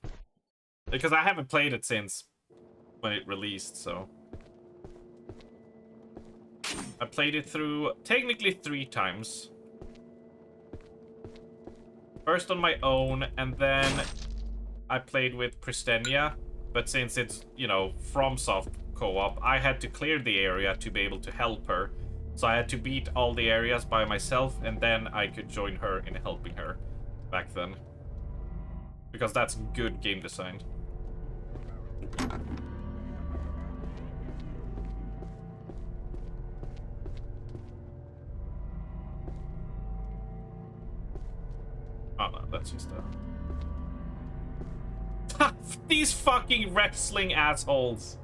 Because I haven't played it since when it released, so... I played it through, technically 3 times. First on my own, and then I played with Pristenia. But since it's, you know, FromSoft co-op, I had to clear the area to be able to help her. So I had to beat all the areas by myself, and then I could join her in helping her back then. Because that's good game design. Oh no, that's just these fucking wrestling assholes.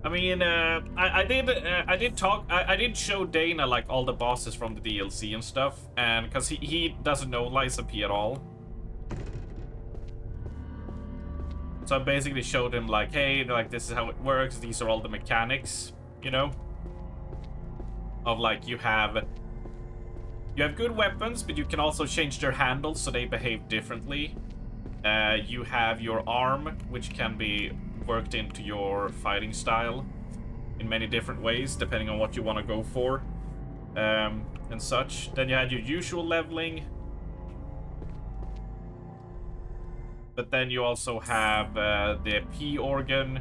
I mean, I did show Dana, like, all the bosses from the DLC and stuff, and because he doesn't know Liza P at all. So I basically showed him, like, hey, like, this is how it works, these are all the mechanics, you know? Of, like, you have good weapons, but you can also change their handles so they behave differently. You have your arm, which can be worked into your fighting style in many different ways, depending on what you want to go for, and such. Then you had your usual leveling. But then you also have the P organ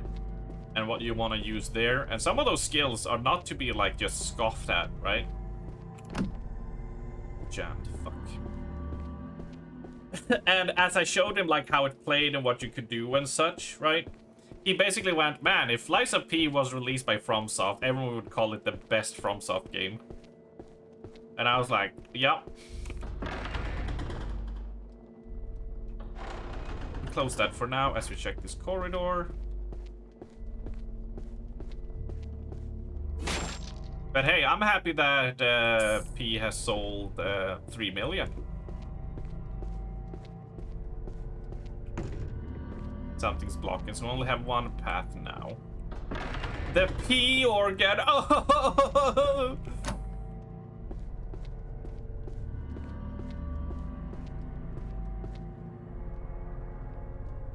and what you want to use there. And some of those skills are not to be like just scoffed at, right? Jammed, fuck. And as I showed him like how it played and what you could do and such, right? He basically went, man, if Lies of P was released by FromSoft, everyone would call it the best FromSoft game. And I was like, yep. Close that for now as we check this corridor. But hey, I'm happy that P has sold 3 million. Something's blocking, so we only have one path now. The P organ. Oh!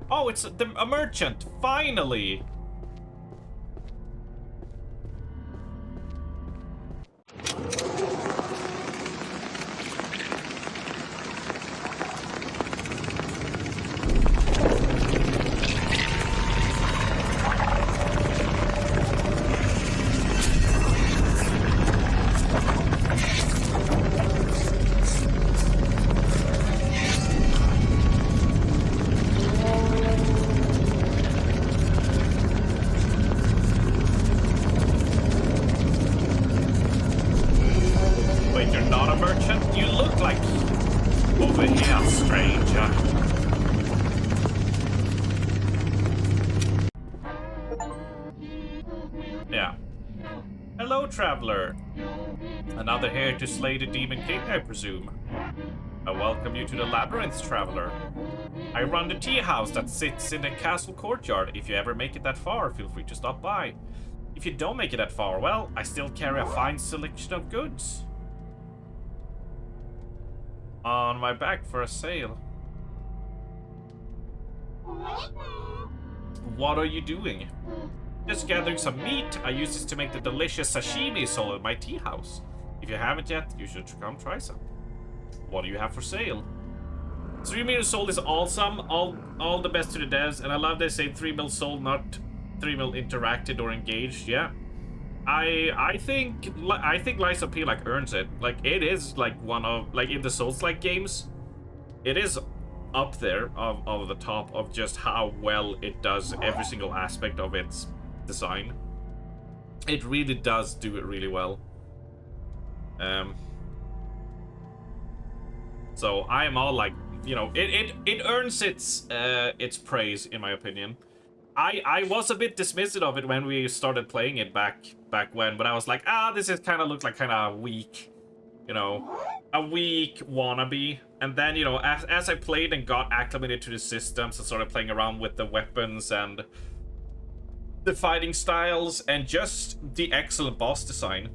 Oh, it's a merchant. Finally. Wait, you're not a merchant? You look like over here, stranger. Yeah. Hello, traveler. Another here to slay the Demon King, I presume. I welcome you to the Labyrinth, traveler. I run the tea house that sits in the castle courtyard. If you ever make it that far, feel free to stop by. If you don't make it that far, well, I still carry a fine selection of goods on my back for a sale. What are you doing? Just gathering some meat. I use this to make the delicious sashimi sold at my tea house. If you haven't yet, you should come try some. What do you have for sale? 3 million sold is awesome. All the best to the devs, and I love they say 3 mil sold, not 3 mil interacted or engaged. Yeah, I think Lies of P like earns it. Like it is like one of like in the Souls-like games, it is up there of the top of just how well it does every single aspect of its design. It really does do it really well. So I am all like, you know, it earns its praise in my opinion. I was a bit dismissive of it when we started playing it back when, but I was like, this is kind of looked like kind of weak, you know, a weak wannabe. And then, you know, as I played and got acclimated to the systems and started playing around with the weapons and the fighting styles and just the excellent boss design,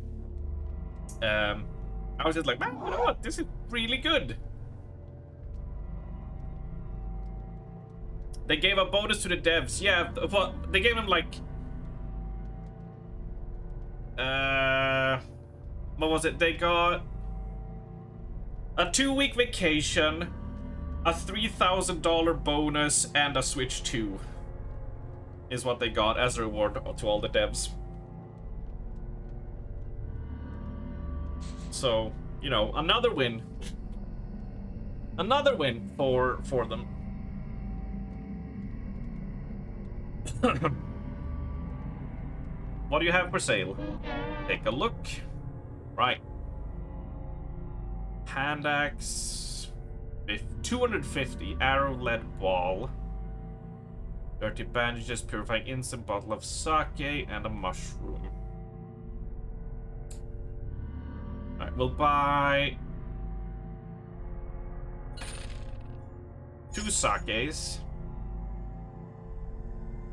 I was just like, man, you know what, this is really good. They gave a bonus to the devs. Yeah, they gave them like... what was it? They got a 2-week vacation, a $3,000 bonus, and a Switch 2 is what they got as a reward to all the devs. So, you know, another win. Another win for them. What do you have for sale? Take a look. Right. Hand axe. 250. Arrow lead ball. Dirty bandages. Purifying instant. Bottle of sake. And a mushroom. Alright, we'll buy 2 sakes.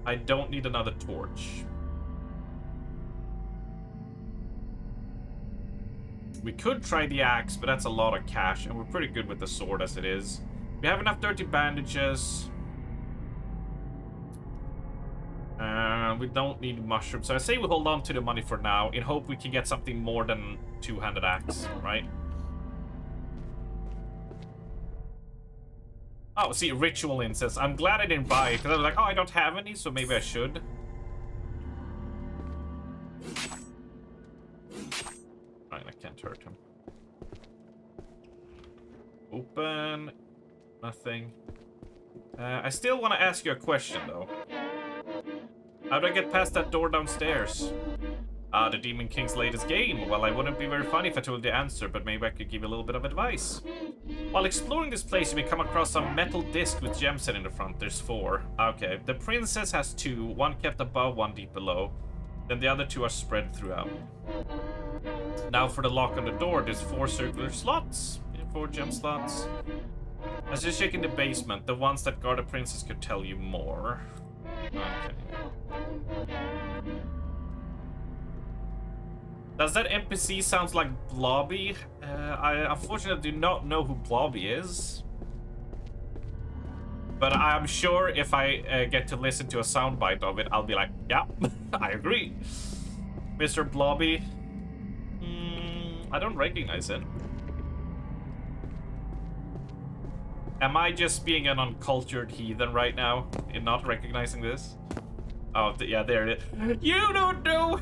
I don't need another torch. We could try the axe, but that's a lot of cash, and we're pretty good with the sword as it is. We have enough dirty bandages. We don't need mushrooms, so I say we hold on to the money for now, in hope we can get something more than 2-handed axe, right? Oh, see, ritual incense. I'm glad I didn't buy it, because I was like, oh, I don't have any, so maybe I should. Fine, I can't hurt him. Open. Nothing. I still want to ask you a question, though. How do I get past that door downstairs? Ah, the Demon King's latest game. Well, I wouldn't be very funny if I told you the answer, but maybe I could give you a little bit of advice. While exploring this place, you may come across some metal disc with gems set in the front. There's 4. Okay, the princess has 2, one kept above, one deep below. Then the other 2 are spread throughout. Now for the lock on the door, there's 4 circular slots. 4 gem slots. As you check in the basement, the ones that guard the princess could tell you more. Okay. Does that NPC sounds like Blobby? I unfortunately do not know who Blobby is. But I'm sure if I get to listen to a soundbite of it, I'll be like, yeah, I agree. Mr. Blobby. I don't recognize it. Am I just being an uncultured heathen right now in not recognizing this? Oh, yeah, there it is. You don't know!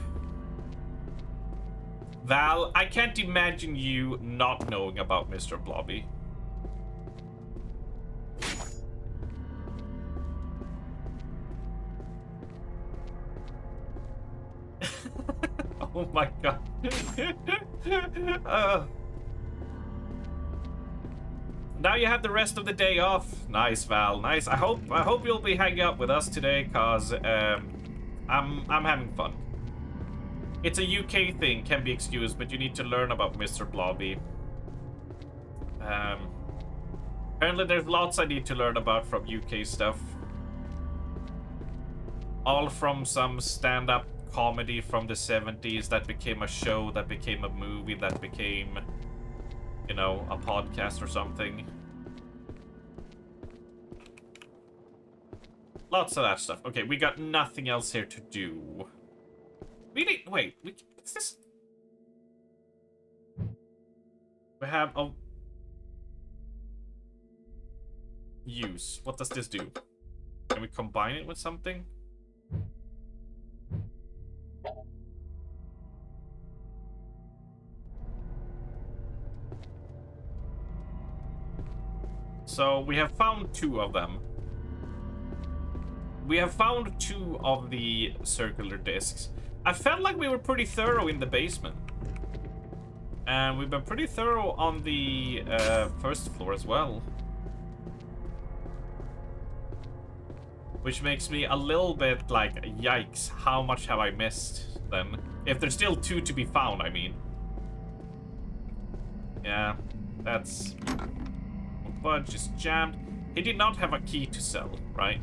Val, I can't imagine you not knowing about Mr. Blobby. Oh my god. Now you have the rest of the day off. Nice, Val. Nice. I hope you'll be hanging out with us today, cause I'm having fun. It's a UK thing, can be excused, but you need to learn about Mr. Blobby. Apparently there's lots I need to learn about from UK stuff. All from some stand-up comedy from the 70s that became a show, that became a movie, that became, you know, a podcast or something. Lots of that stuff. Okay, we got nothing else here to do. Really? Wait, what's this? We have a... Use. What does this do? Can we combine it with something? So we have found 2 of them. We have found 2 of the circular discs. I felt like we were pretty thorough in the basement. And we've been pretty thorough on the first floor as well. Which makes me a little bit like, yikes, how much have I missed then? If there's still 2 to be found, I mean. Yeah, that's... Budge is jammed. He did not have a key to sell, right?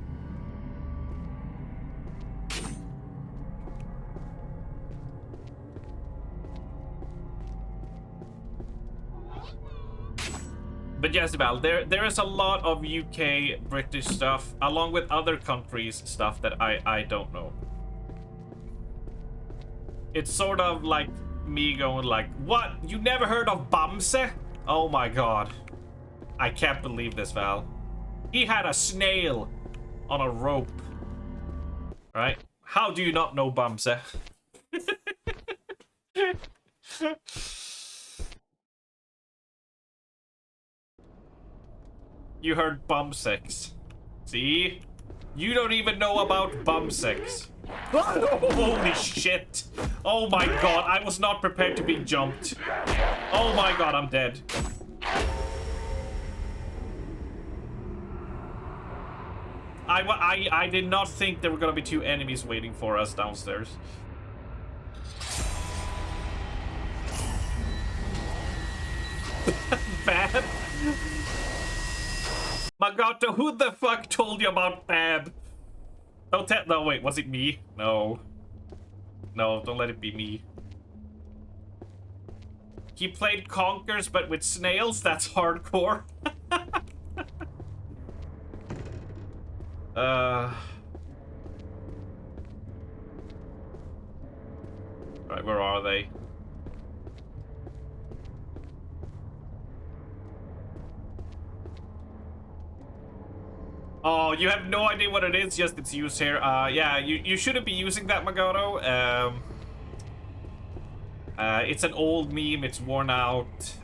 But yes, Val, there is a lot of UK, British stuff, along with other countries' stuff that I don't know. It's sort of like me going like, what? You never heard of Bamse? Oh my god. I can't believe this, Val. He had a snail on a rope. Right? How do you not know Bamse? You heard bum sex. See? You don't even know about bum sex. Holy shit. Oh my god, I was not prepared to be jumped. Oh my god, I'm dead. I did not think there were gonna be 2 enemies waiting for us downstairs. Bad? Magato, who the fuck told you about Bab? Don't tell. No, wait, was it me? No. No, don't let it be me. He played Conkers, but with snails? That's hardcore. Right, where are they? Oh, you have no idea what it is, just its use here. Yeah, you shouldn't be using that, Magoto. It's an old meme, it's worn out.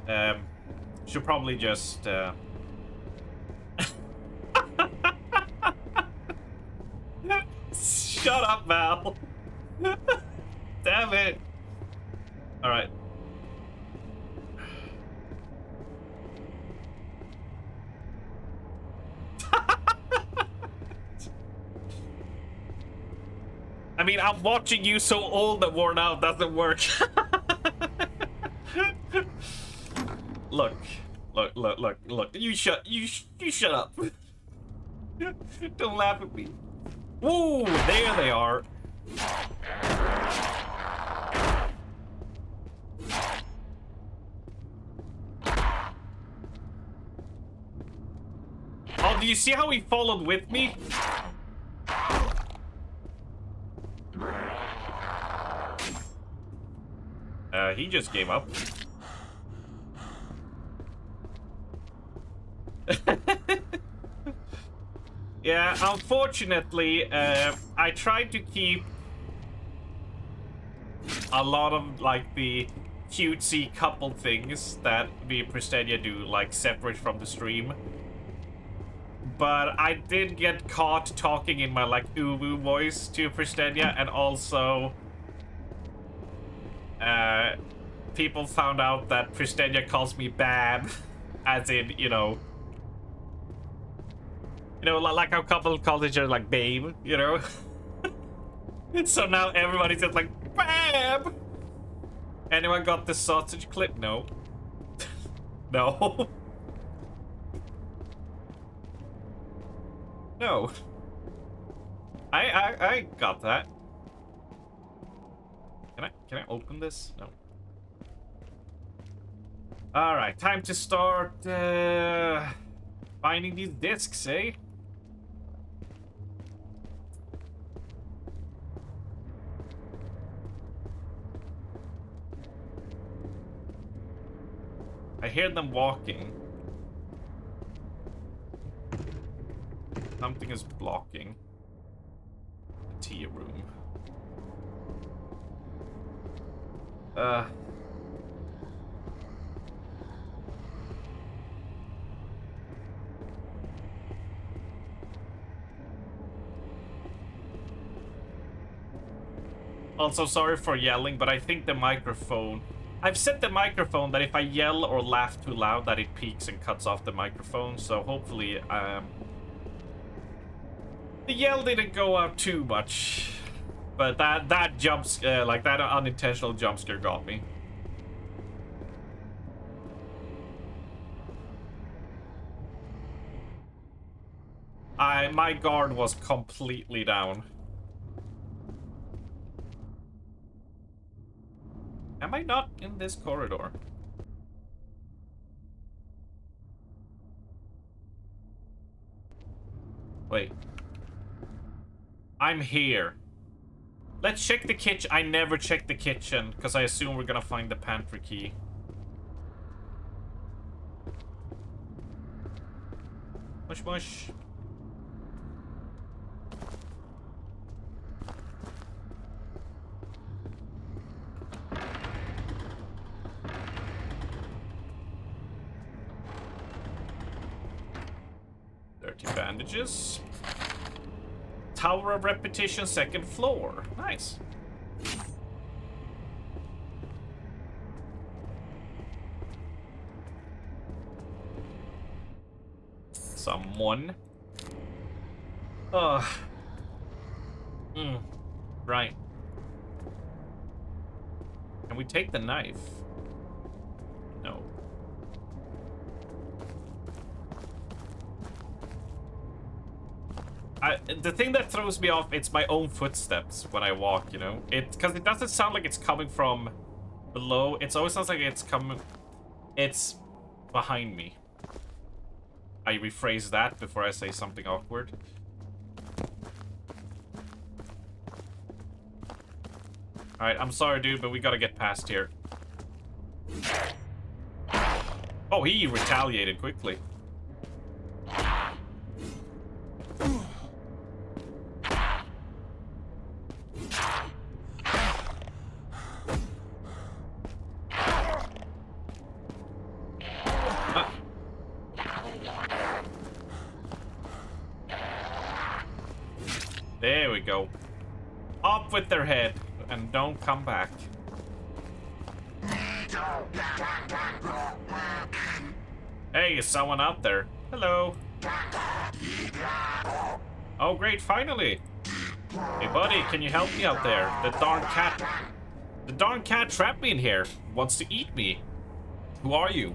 Should probably just, Shut up, Val. Damn it. Alright. I mean, I'm watching you so old that worn out doesn't work. Look. You shut up. Don't laugh at me. Woo, there they are. Oh, do you see how he followed with me? He just gave up. Yeah, unfortunately, I tried to keep a lot of, like, the cutesy couple things that me and Pristenia do, like, separate from the stream. But I did get caught talking in my, like, uwu voice to Pristenia, and also, people found out that Pristenia calls me Bab, as in, you know, like how couple calls each other, like, babe, you know? So now everybody's just like, Bab! Anyone got the sausage clip? No. No. No. I got that. Can I open this? No. Alright, time to start finding these discs, eh? I hear them walking. Something is blocking the tea room. Also, sorry for yelling, but I think the microphone... I've set the microphone that if I yell or laugh too loud, that it peaks and cuts off the microphone, so hopefully, the yell didn't go out too much. But that jumps, like that unintentional jump scare got me. My guard was completely down. Am I not in this corridor? Wait. I'm here. Let's check the kitchen. I never check the kitchen, because I assume we're gonna find the pantry key. Mush mush. Bandages. Tower of Repetition, 2nd floor. Nice. Someone. Ugh. Right. Can we take the knife? No. The thing that throws me off, it's my own footsteps when I walk, you know? Because it doesn't sound like it's coming from below. It always sounds like it's coming... It's behind me. I rephrase that before I say something awkward. Alright, I'm sorry, dude, but we gotta get past here. Oh, he retaliated quickly. There we go. Up with their head and don't come back. Hey, is someone out there? Hello. Oh, great, finally. Hey, buddy, can you help me out there? The darn cat trapped me in here. Wants to eat me. Who are you?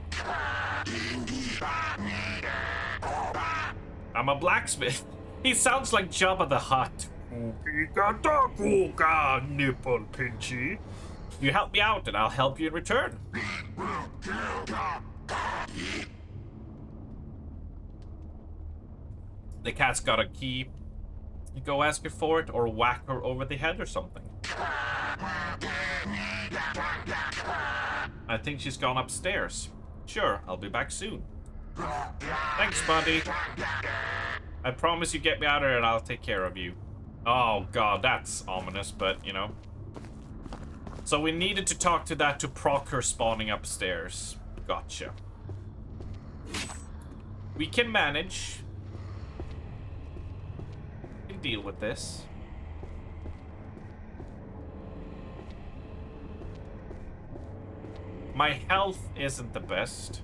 I'm a blacksmith. He sounds like Jabba the Hutt. Nipple pinchy. You help me out and I'll help you in return. The cat's got a key. You go ask her for it or whack her over the head or something. I think she's gone upstairs. Sure, I'll be back soon. Thanks, buddy. I promise you get me out of here and I'll take care of you. Oh god, that's ominous, but you know. So we needed to talk to that to proc her spawning upstairs. Gotcha. We can manage. We can deal with this. My health isn't the best.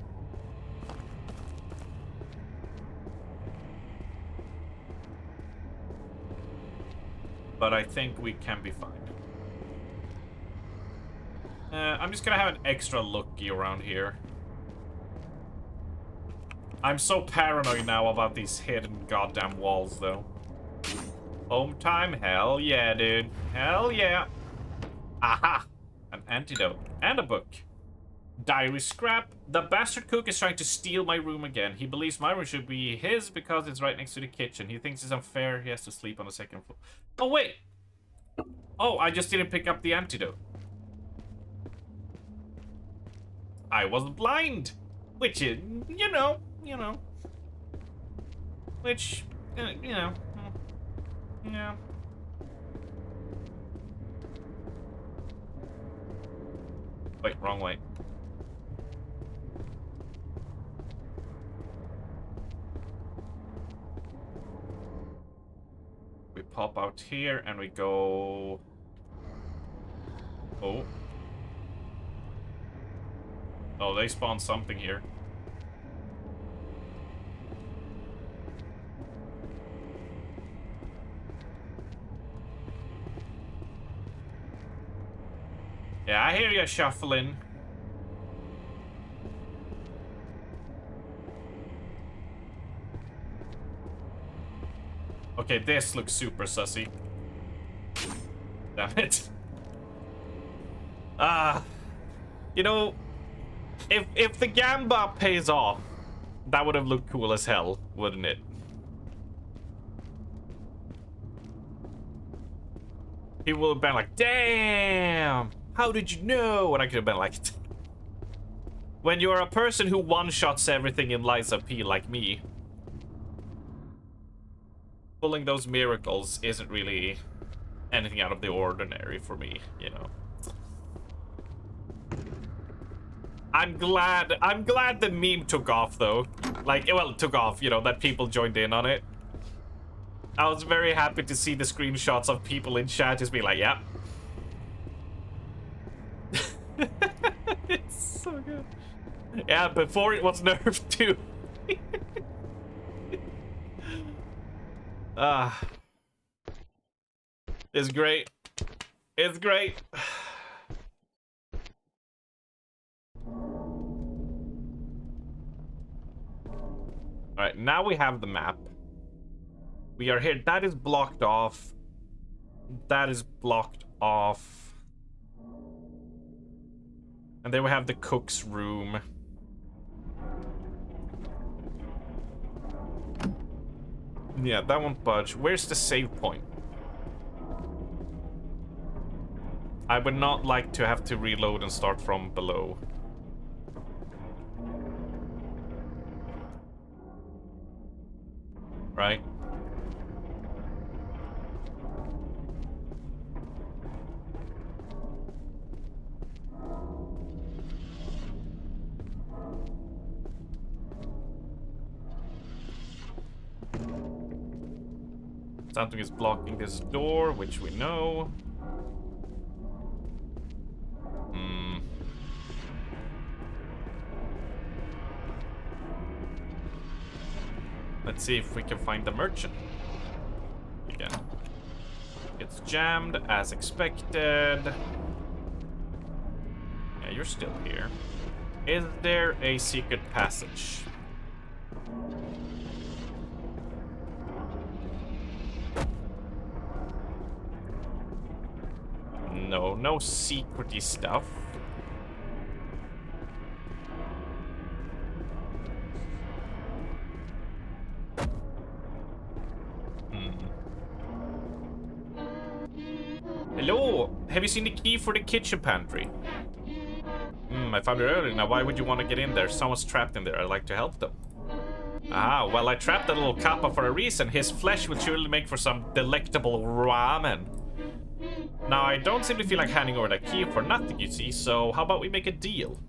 But I think we can be fine. I'm just gonna have an extra looky around here. I'm so paranoid now about these hidden goddamn walls, though. Home time? Hell yeah, dude. Hell yeah. Aha! An antidote. And a book. Diary scrap. The bastard cook is trying to steal my room again. He believes my room should be his because it's right next to the kitchen. He thinks it's unfair. He has to sleep on the second floor. Oh, wait. Oh, I just didn't pick up the antidote. I was blind. Which is, you know. Which, yeah. Wait, wrong way. We pop out here and we go... Oh. Oh, they spawned something here. Yeah, I hear you shuffling. Okay, this looks super sussy. Damn it. You know, if the gamba pays off, that would have looked cool as hell, wouldn't it? He would have been like, damn, how did you know? And I could have been like, when you're a person who one-shots everything in Lies of P like me, pulling those miracles isn't really anything out of the ordinary for me, you know. I'm glad the meme took off, though. Like, well, took off, you know, that people joined in on it. I was very happy to see the screenshots of people in chat just be like, yeah. It's so good. Yeah, before it was nerfed too. It's great. It's great. Alright, now we have the map. We are here. That is blocked off. That is blocked off. And then we have the cook's room. Yeah, that won't budge. Where's the save point? I would not like to have to reload and start from below. Right? Something is blocking this door, which we know. Let's see if we can find the merchant again. It's jammed as expected. Yeah, you're still here. Is there a secret passage? No, no secrety stuff. Hello, have you seen the key for the kitchen pantry? I found it earlier. Now, why would you want to get in there? Someone's trapped in there. I'd like to help them. Ah, well, I trapped that little kappa for a reason. His flesh will surely make for some delectable ramen. Now, I don't simply feel like handing over that key for nothing, you see, so how about we make a deal?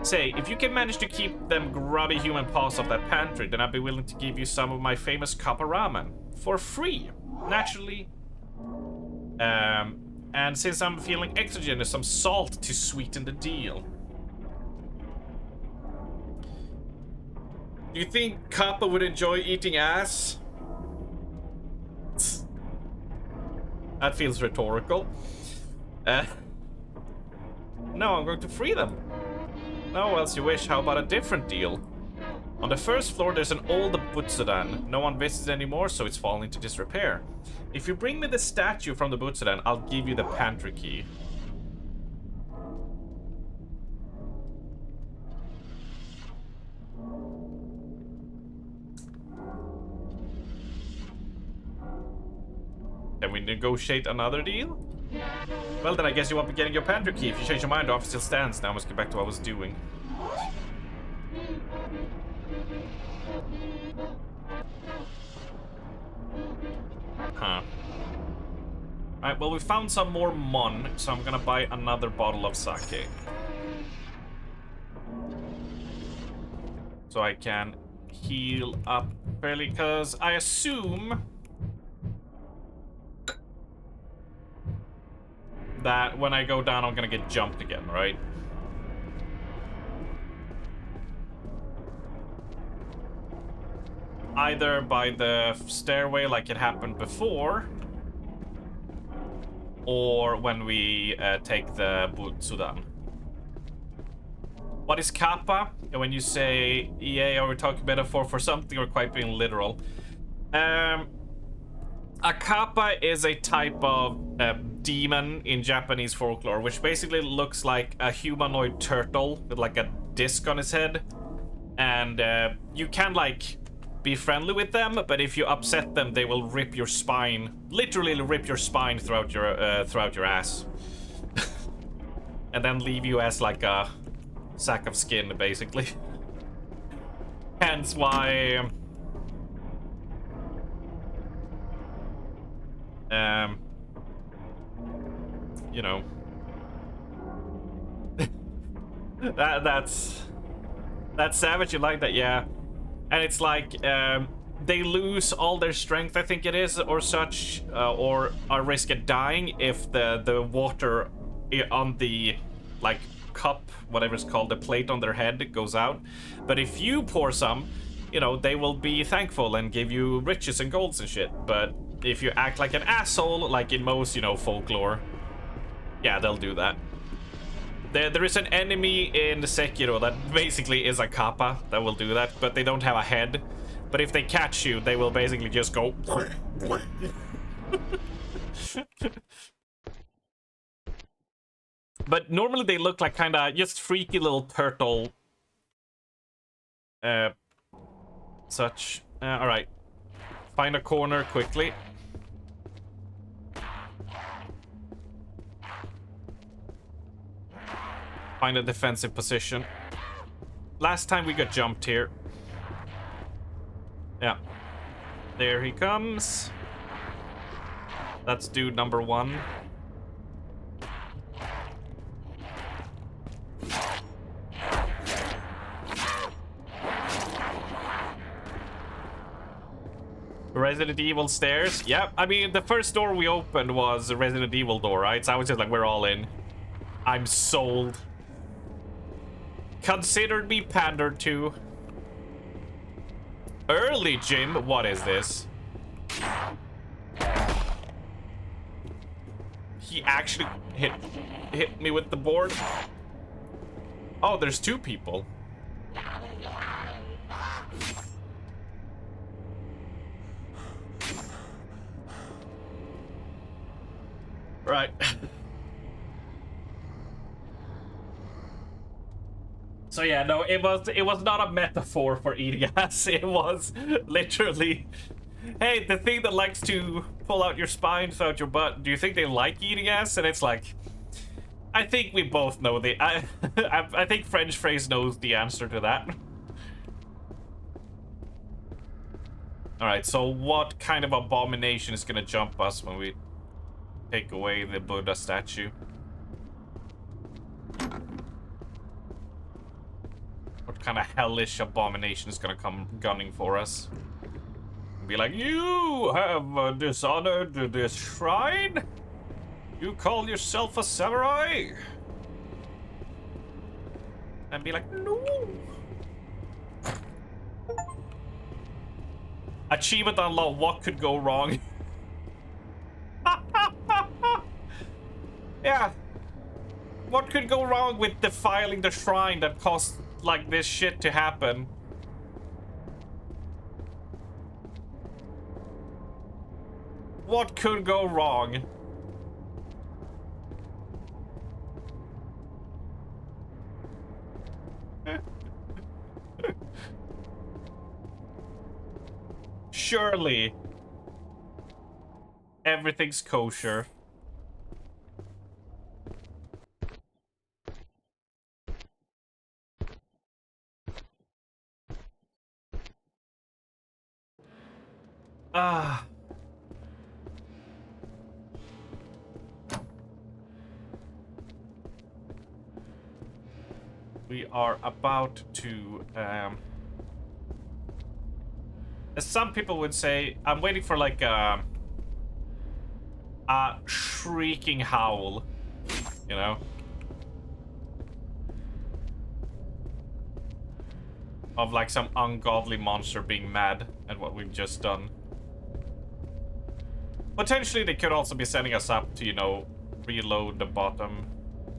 Say, if you can manage to keep them grubby human paws off that pantry, then I'd be willing to give you some of my famous kappa ramen. For free. Naturally. And since I'm feeling extra generous, some salt to sweeten the deal. Do you think Kappa would enjoy eating ass? That feels rhetorical. No, I'm going to free them. No, else you wish. How about a different deal? On the first floor, there's an old Butsudan. No one visits anymore, so it's fallen into disrepair. If you bring me the statue from the Butsudan, I'll give you the pantry key. Can we negotiate another deal? Well, then I guess you won't be getting your pantry key. If you change your mind, the offer still stands. Now I must get back to what I was doing. Huh. Alright, well, we found some more mon, so I'm gonna buy another bottle of sake. So I can heal up fairly, because I assume that when I go down, I'm gonna get jumped again, right? Either by the stairway like it happened before, or when we take the Butsudan. What is kappa? When you say EA, are we talking metaphor for something or quite being literal? A kappa is a type of demon in Japanese folklore, which basically looks like a humanoid turtle with like a disc on his head. And you can like be friendly with them, but if you upset them, they will rip your spine, literally rip your spine throughout your ass. And then leave you as like a sack of skin, basically. Hence why you know, that's savage. You like that? Yeah. And it's like they lose all their strength, I think it is, or such, or are risk at dying if the water on the like cup, whatever it's called, the plate on their head goes out. But if you pour some, you know, they will be thankful and give you riches and golds and shit. But if you act like an asshole, like in most, you know, folklore, yeah, they'll do that. There is an enemy in the Sekiro that basically is a kappa that will do that, but they don't have a head. But if they catch you, they will basically just go. But normally they look like kind of just freaky little turtle. Such. All right. Find a corner quickly. Find a defensive position. Last time we got jumped here. Yeah. There he comes. That's dude number one. Resident Evil stairs. Yep. I mean, the first door we opened was a Resident Evil door, right? So I was just like, we're all in. I'm sold. Considered me pandered to. Early gym. What is this? He actually hit me with the board. Oh, there's two people. Right. So yeah, no, it was not a metaphor for eating ass. It was literally, hey, the thing that likes to pull out your spine throughout your butt. Do you think they like eating ass? And it's like, I think we both know the. I think French phrase knows the answer to that. All right, so what kind of abomination is gonna jump us when we take away the Buddha statue? What kind of hellish abomination is gonna come gunning for us? Be like, you have dishonored this shrine? You call yourself a samurai? And be like, no. Achievement unlocked. What could go wrong? Yeah. What could go wrong with defiling the shrine that caused like this shit to happen? What could go wrong? Surely everything's kosher. Ah. We are about to, as some people would say, I'm waiting for like a shrieking howl, you know? Of like some ungodly monster being mad at what we've just done. Potentially they could also be setting us up to, you know, reload the bottom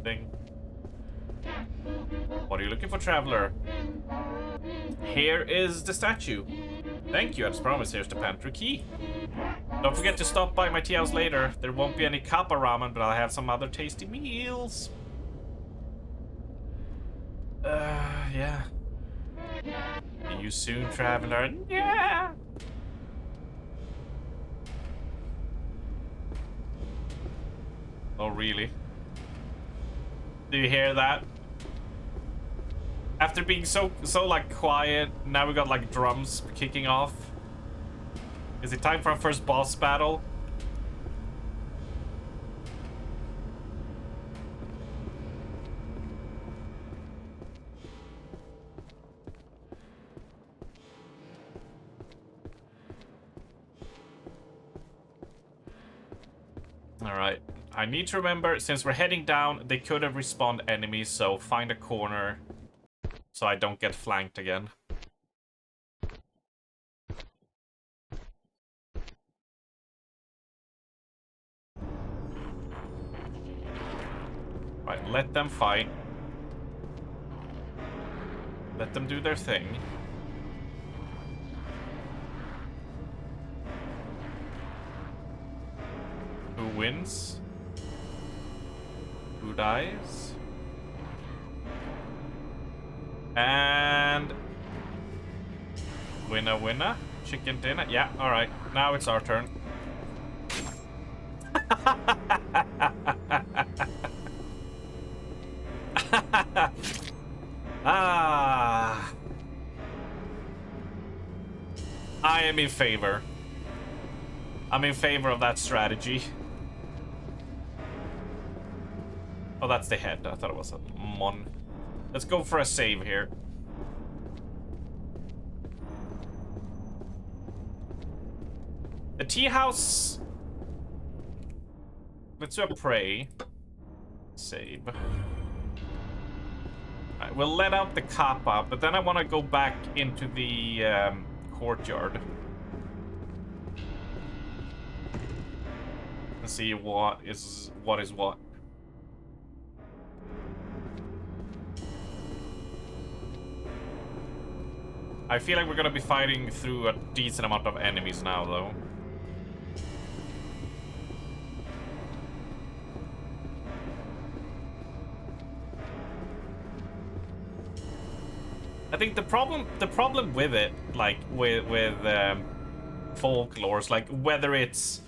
thing. What are you looking for, traveler? Here is the statue. Thank you, as promised, here's the pantry key. Don't forget to stop by my tea house later. There won't be any kappa ramen, but I'll have some other tasty meals. Yeah. See you soon, traveler. Yeah. Oh, really? Do you hear that? After being so like quiet, now we got like drums kicking off. Is it time for our first boss battle? All right. I need to remember, since we're heading down, they could have respawned enemies, so find a corner so I don't get flanked again. Right, let them fight. Let them do their thing. Who wins? Who dies? And winner, winner, chicken dinner. Yeah, all right. Now it's our turn. Ah, I am in favor. I'm in favor of that strategy. Oh, that's the head. I thought it was a mon. Let's go for a save here. The tea house. Let's do a pray. Save. Alright, we'll let out the kappa, but then I want to go back into the courtyard. And see what is what. I feel like we're gonna be fighting through a decent amount of enemies now, though. I think the problem with it, like with folklore, like whether it's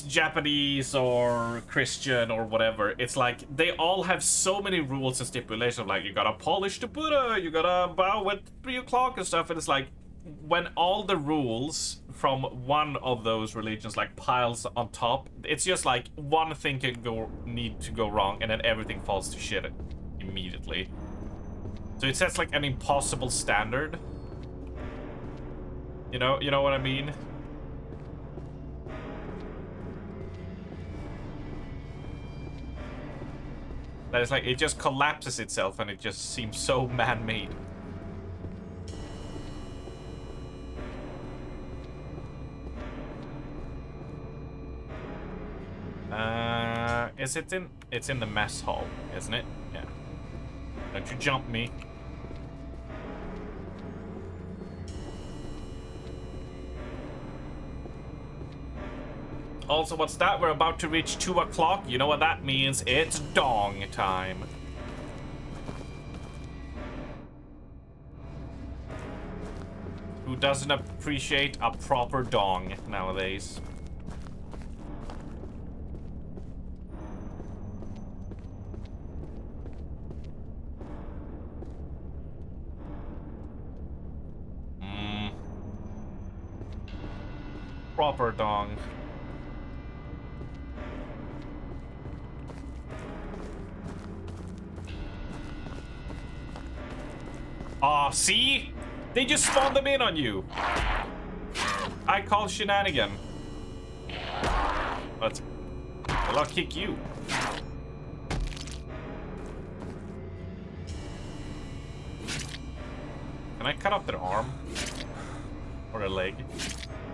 Japanese or Christian or whatever, it's like they all have so many rules and stipulations. Like, you gotta polish the Buddha, you gotta bow at 3 o'clock and stuff. And it's like, when all the rules from one of those religions like piles on top, it's just like one thing can need to go wrong, and then everything falls to shit immediately. So it sets like an impossible standard. You know what I mean? That is like, it just collapses itself and it just seems so man-made. It's in the mess hall, isn't it? Yeah. Don't you jump me. Also, what's that? We're about to reach 2 o'clock. You know what that means? It's dong time. Who doesn't appreciate a proper dong nowadays? Proper dong. Aw, see? They just spawned them in on you. I call shenanigan. But well, I'll kick you. Can I cut off their arm? Or a leg?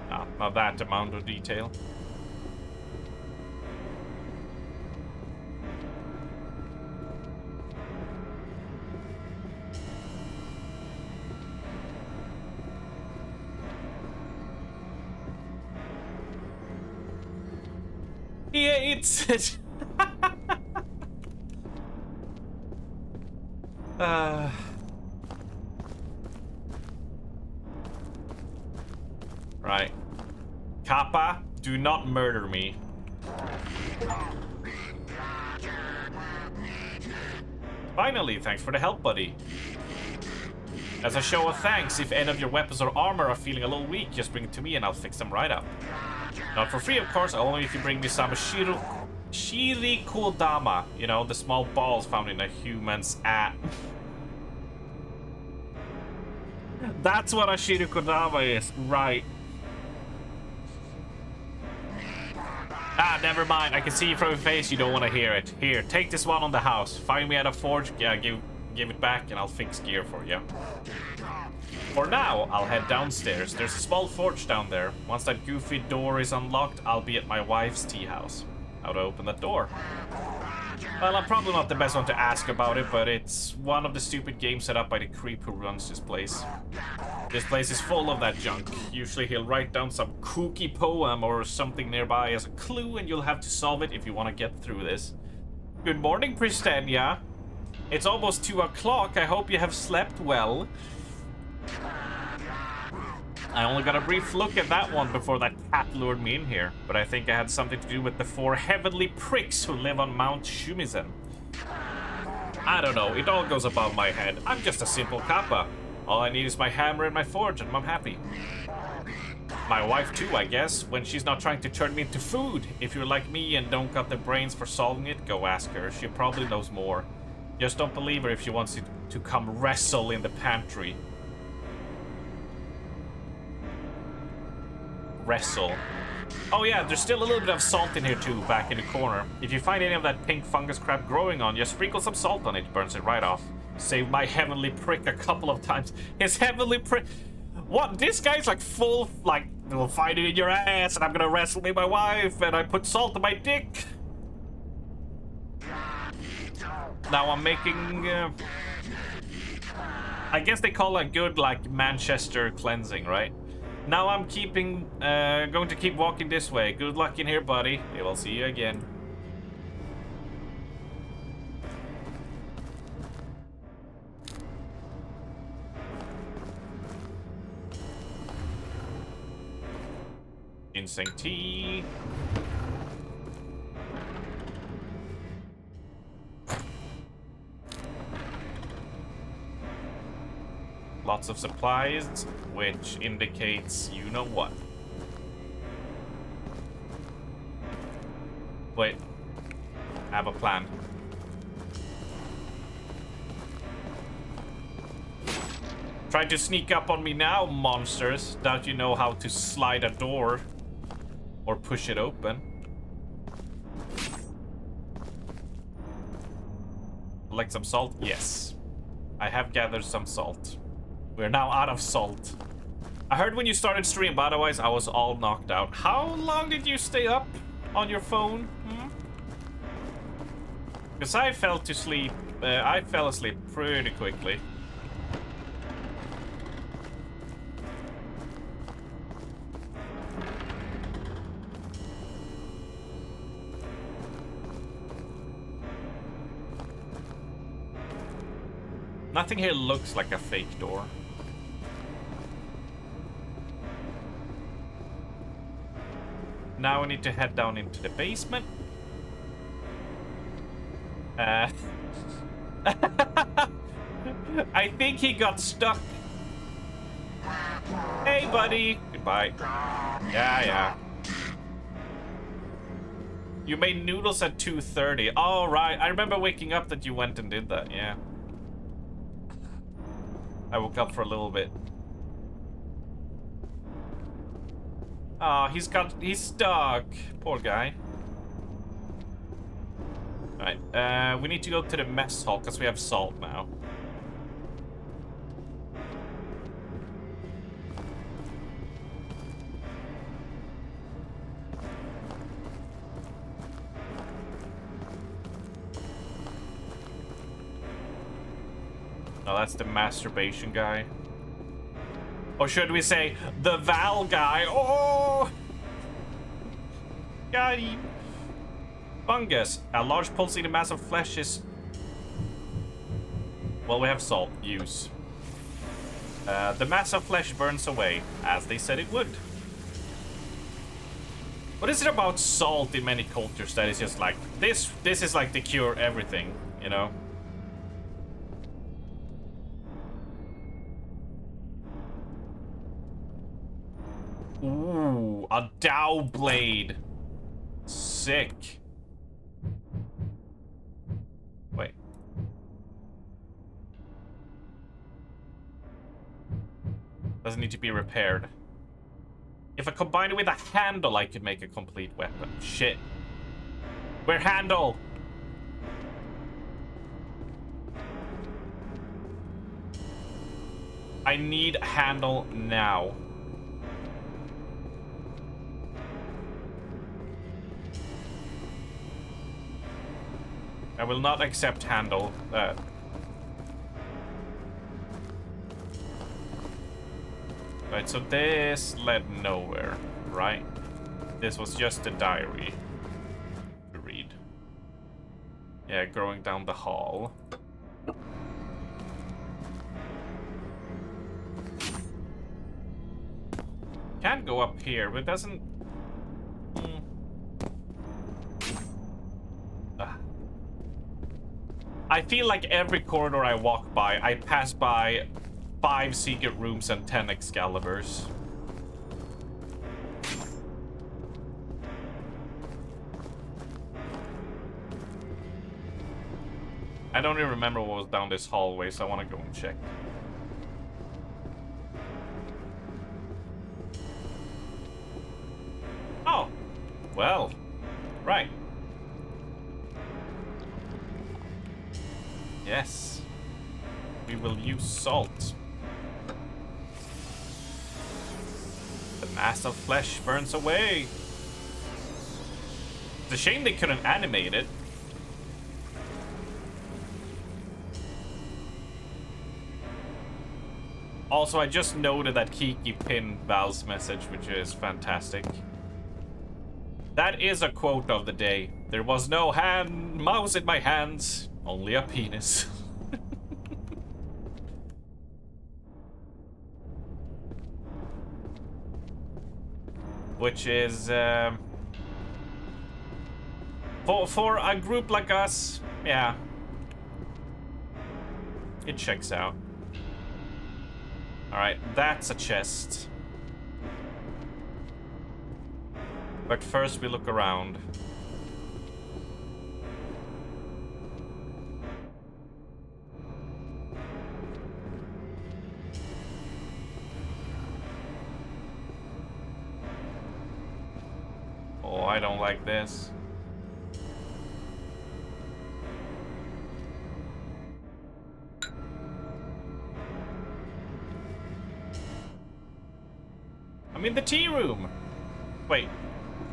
No, not that amount of detail. Yeah, it's right. Kappa, do not murder me. Finally, thanks for the help, buddy. As a show of thanks, if any of your weapons or armor are feeling a little weak, just bring it to me and I'll fix them right up. Not for free, of course, only if you bring me some shirikodama. You know, the small balls found in a human's ass. That's what a shirikodama is, right. Ah, never mind. I can see from your face you don't want to hear it. Here, take this one on the house. Find me at a forge. Yeah, give it back and I'll fix gear for you. For now, I'll head downstairs. There's a small forge down there. Once that goofy door is unlocked, I'll be at my wife's tea house. How to open that door? Well, I'm probably not the best one to ask about it, but it's one of the stupid games set up by the creep who runs this place. This place is full of that junk. Usually he'll write down some kooky poem or something nearby as a clue, and you'll have to solve it if you want to get through this. Good morning, Pristania. It's almost 2 o'clock. I hope you have slept well. I only got a brief look at that one before that cat lured me in here, but I think I had something to do with the 4 heavenly pricks who live on Mount Shumizen. I don't know, it all goes above my head. I'm just a simple kappa. All I need is my hammer and my forge and I'm happy. My wife too, I guess, when she's not trying to turn me into food. If you're like me and don't got the brains for solving it, go ask her. She probably knows more. Just don't believe her if she wants you to come wrestle in the pantry. wrestle. Oh yeah, there's still a little bit of salt in here too, back in the corner. If you find any of that pink fungus crap growing on, just sprinkle some salt on it, burns it right off. Saved my heavenly prick a couple of times. His heavenly prick... What? This guy's like full, like, we'll find it in your ass, and I'm gonna wrestle with my wife, and I put salt on my dick. Now I'm making... I guess they call it good, like, Manchester cleansing, right? Now I'm going to keep walking this way. Good luck in here, buddy. We will see you again. Ginseng tea. Lots of supplies, which indicates you know what. Wait. I have a plan. Try to sneak up on me now, monsters. Doubt you know how to slide a door. Or push it open. Like some salt? Yes. I have gathered some salt. We're now out of salt. I heard when you started stream, but otherwise I was all knocked out. How long did you stay up on your phone? Because I fell asleep pretty quickly. Nothing here looks like a fake door. Now we need to head down into the basement. I think he got stuck. Hey, buddy. Goodbye. Yeah. You made noodles at 2:30. Oh, right. I remember waking up that you went and did that. Yeah. I woke up for a little bit. Oh, he's stuck. Poor guy. Alright, we need to go to the mess hall because we have salt now. Oh, that's the masturbation guy. Or should we say, the Val guy? Oh! Got him. Fungus. A large pulsating mass of flesh is... Well, we have salt. Use. The mass of flesh burns away, as they said it would. What is it about salt in many cultures that is just like... This is like the cure everything, you know? Ooh, a Dow blade. Sick. Wait. Doesn't need to be repaired. If I combine it with a handle, I could make a complete weapon. Shit. Where handle? I need a handle now. I will not accept handle. Right, so this led nowhere, right? This was just a diary to read. Yeah, going down the hall. Can go up here, but it doesn't... I feel like every corridor I walk by, I pass by 5 secret rooms and 10 Excaliburs. I don't even remember what was down this hallway, so I want to go and check. Well, right. Yes. We will use salt. The mass of flesh burns away. It's a shame they couldn't animate it. Also, I just noted that Kiki pinned Val's message, which is fantastic. That is a quote of the day. There was no mouse in my hands, only a penis. Which is, for a group like us, yeah. It checks out. Alright, that's a chest. But first we look around. Oh, I don't like this. I'm in the tea room. Wait.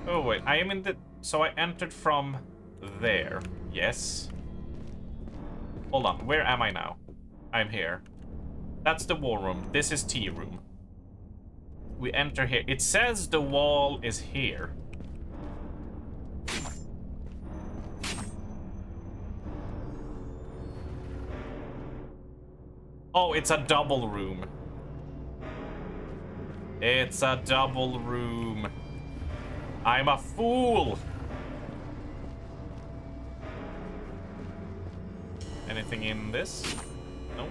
Oh, wait. I am in the... So I entered from there. Yes. Hold on. Where am I now? I'm here. That's the war room. This is tea room. We enter here. It says the wall is here. Oh, it's a double room. It's a double room. I'm a fool. Anything in this? Nope.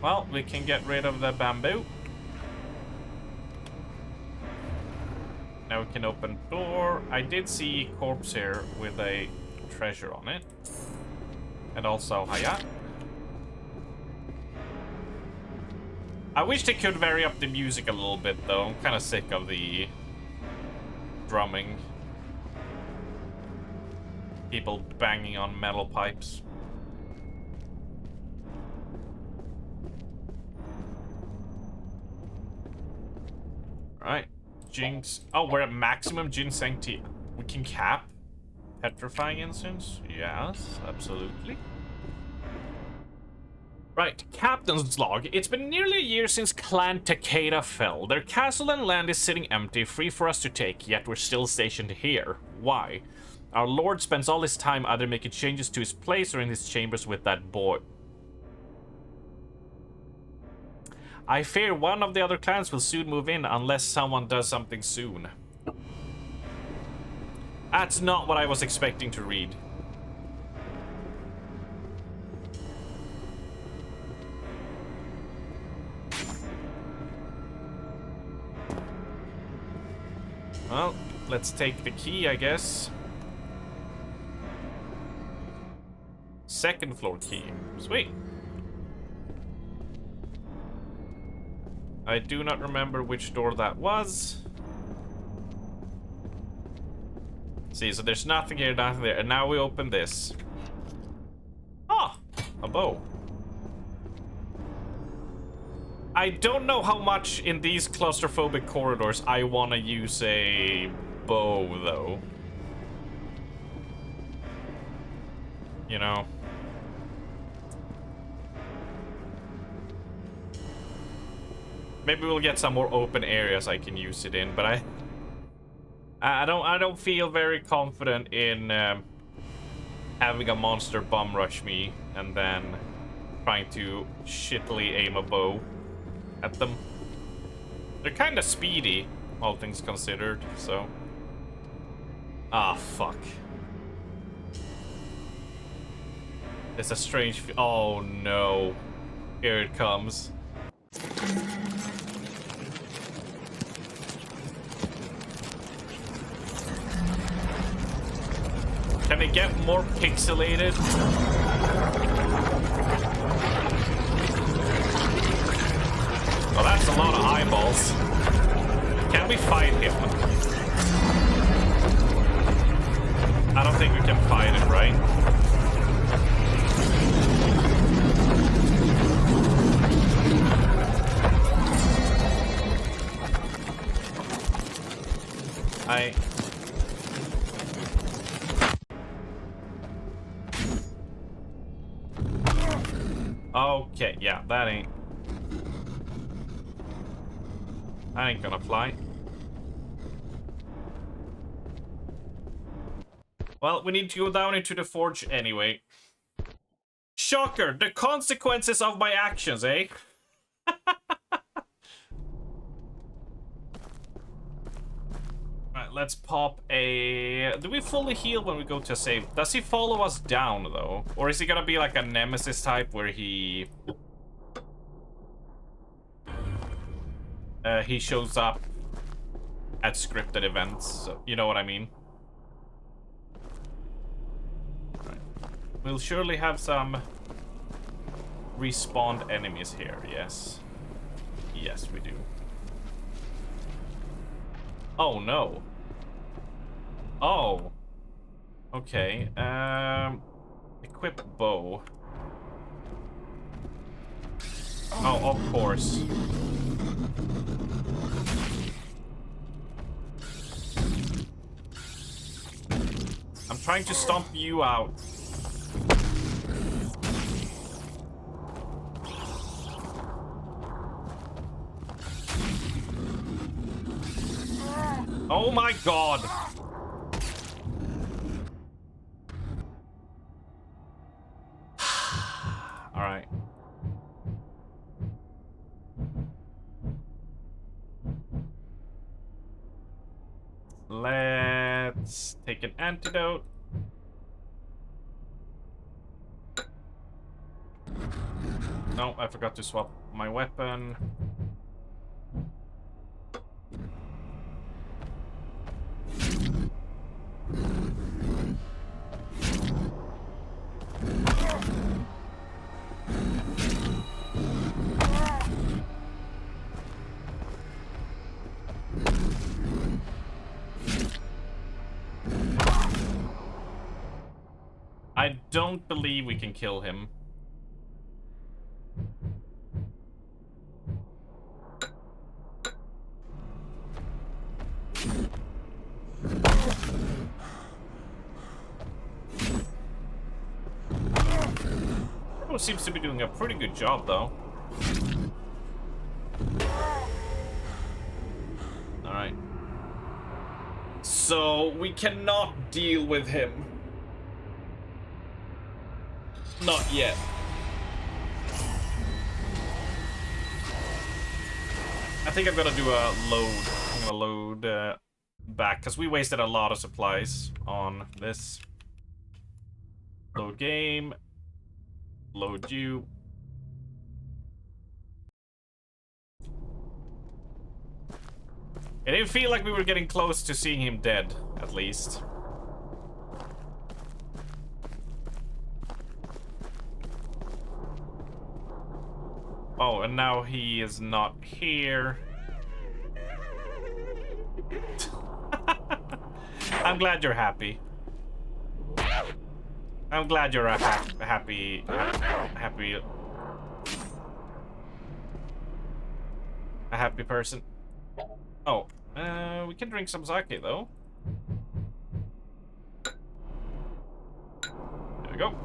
Well, we can get rid of the bamboo. Now we can open door. I did see corpse here with a treasure on it. And also, hiya. I wish they could vary up the music a little bit, though. I'm kind of sick of the drumming. People banging on metal pipes. Alright. Jinx. Oh, we're at maximum ginseng tea. We can cap petrifying incense? Yes, absolutely. Right, Captain's log. It's been nearly a year since Clan Takeda fell. Their castle and land is sitting empty, free for us to take, yet we're still stationed here. Why? Our lord spends all his time either making changes to his place or in his chambers with that boy. I fear one of the other clans will soon move in unless someone does something soon. That's not what I was expecting to read. Well, let's take the key, I guess. Second floor key. Sweet. I do not remember which door that was. See, so there's nothing here, nothing there. And now we open this. Ah, a bow. I don't know how much in these claustrophobic corridors I want to use a bow, though. You know. Maybe we'll get some more open areas I can use it in, but I don't feel very confident in having a monster bum rush me and then trying to shittily aim a bow at them. They're kind of speedy, all things considered, so. Ah, fuck. It's a strange. Oh no. Here it comes. Can it get more pixelated? Oh, that's a lot of eyeballs. Can we fight him? I don't think we can fight him, right? Okay, yeah, that ain't gonna fly. Well, we need to go down into the forge anyway. Shocker! The consequences of my actions, eh? Alright, let's pop a... Do we fully heal when we go to save? Does he follow us down, though? Or is he gonna be like a nemesis type where he shows up at scripted events? So, you know what I mean? Right. We'll surely have some respawned enemies here, yes. Yes, we do. Oh, no. Oh. Okay, equip bow. Oh, of course. I'm trying to stomp you out. Oh my god! Alright. Let's take an antidote. No, I forgot to swap my weapon. I don't believe we can kill him. Oh, seems to be doing a pretty good job, though. Alright. So, we cannot deal with him. Not yet. I think I'm gonna do a load. I'm gonna load back, because we wasted a lot of supplies on this. Load game. Load you. It didn't feel like we were getting close to seeing him dead, at least. Oh, and now he is not here. I'm glad you're happy. I'm glad you're a happy. A happy person. Oh, we can drink some sake though. There we go.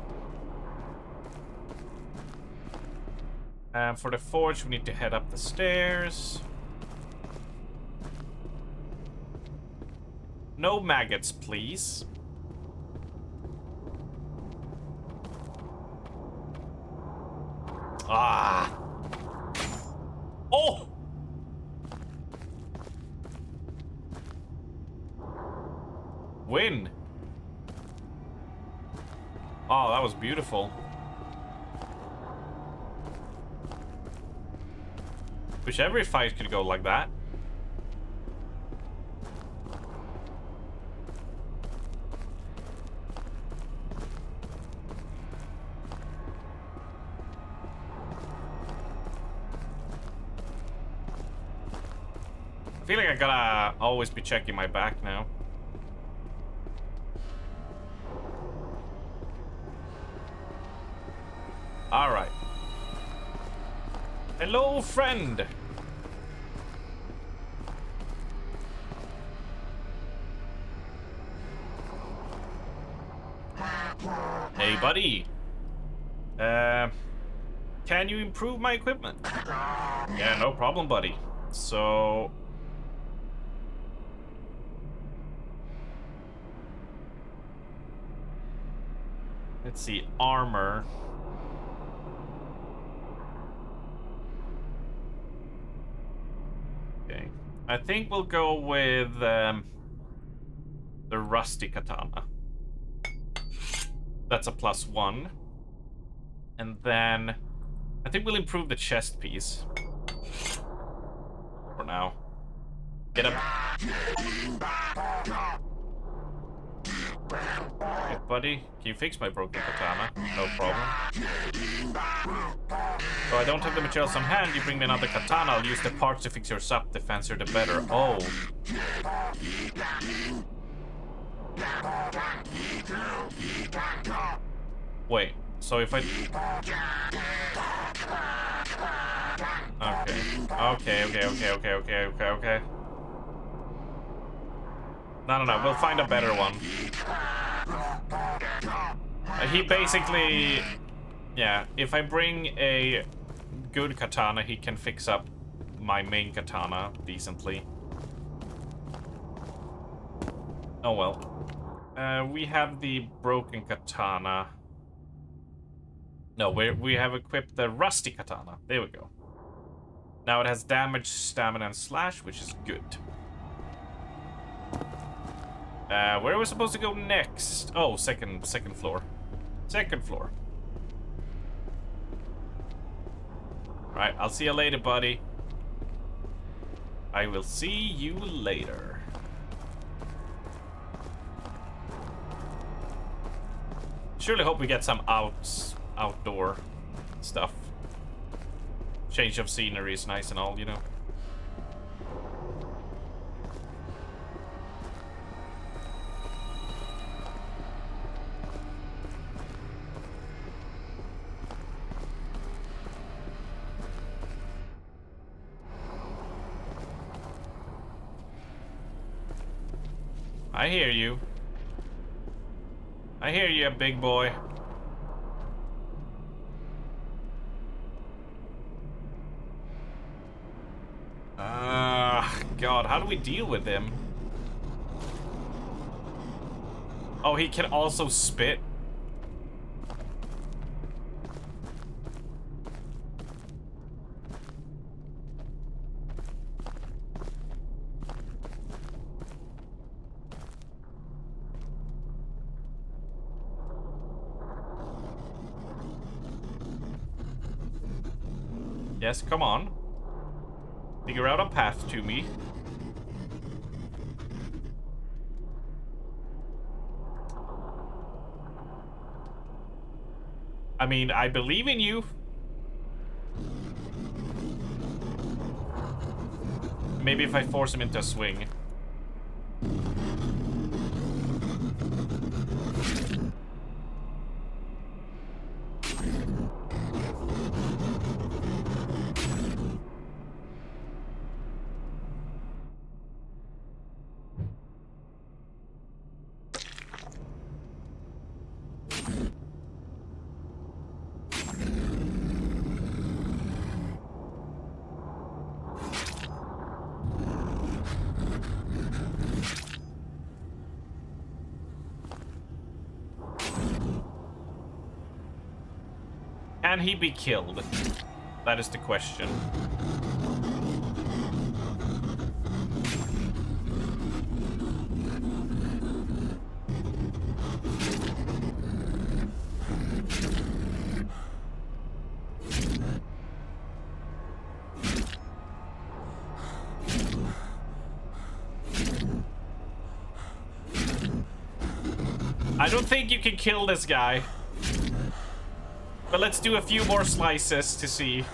For the forge, we need to head up the stairs. No maggots, please. Ah! Oh! Win! Oh, that was beautiful. Wish every fight could go like that. I feel like I gotta always be checking my back now. Alright. Hello, friend! Hey, buddy. Can you improve my equipment? Yeah, no problem, buddy. So... let's see, armor. Okay. I think we'll go with the rusty katana. That's a +1. And then I think we'll improve the chest piece. For now. Get up. Hey, buddy, can you fix my broken katana? No problem. So I don't have the materials on hand, you bring me another katana, I'll use the parts to fix your sub, the fancier the better. Oh. Wait, so if I... Okay. No, we'll find a better one. He basically... yeah, if I bring a good katana, he can fix up my main katana decently. Oh well. We have the broken katana. No, we have equipped the rusty katana. There we go. Now it has damage, stamina, and slash, which is good. Where are we supposed to go next? Oh, second floor. Second floor. Right, I'll see you later, buddy. I will see you later. Surely hope we get some outdoor stuff. Change of scenery is nice and all, you know. I hear you. I hear you, big boy. God, how do we deal with him? Oh, he can also spit. Yes, come on. Figure out a path to me. I mean, I believe in you. Maybe if I force him into a swing. Can he be killed? That is the question. I don't think you can kill this guy. But let's do a few more slices to see.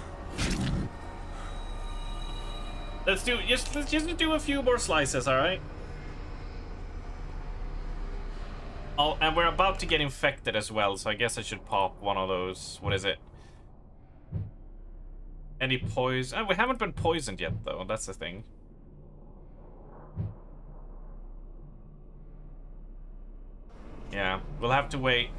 Let's just do a few more slices, all right? Oh, and we're about to get infected as well, so I guess I should pop one of those. What is it? Any poison? We haven't been poisoned yet, though. That's the thing. Yeah, we'll have to wait.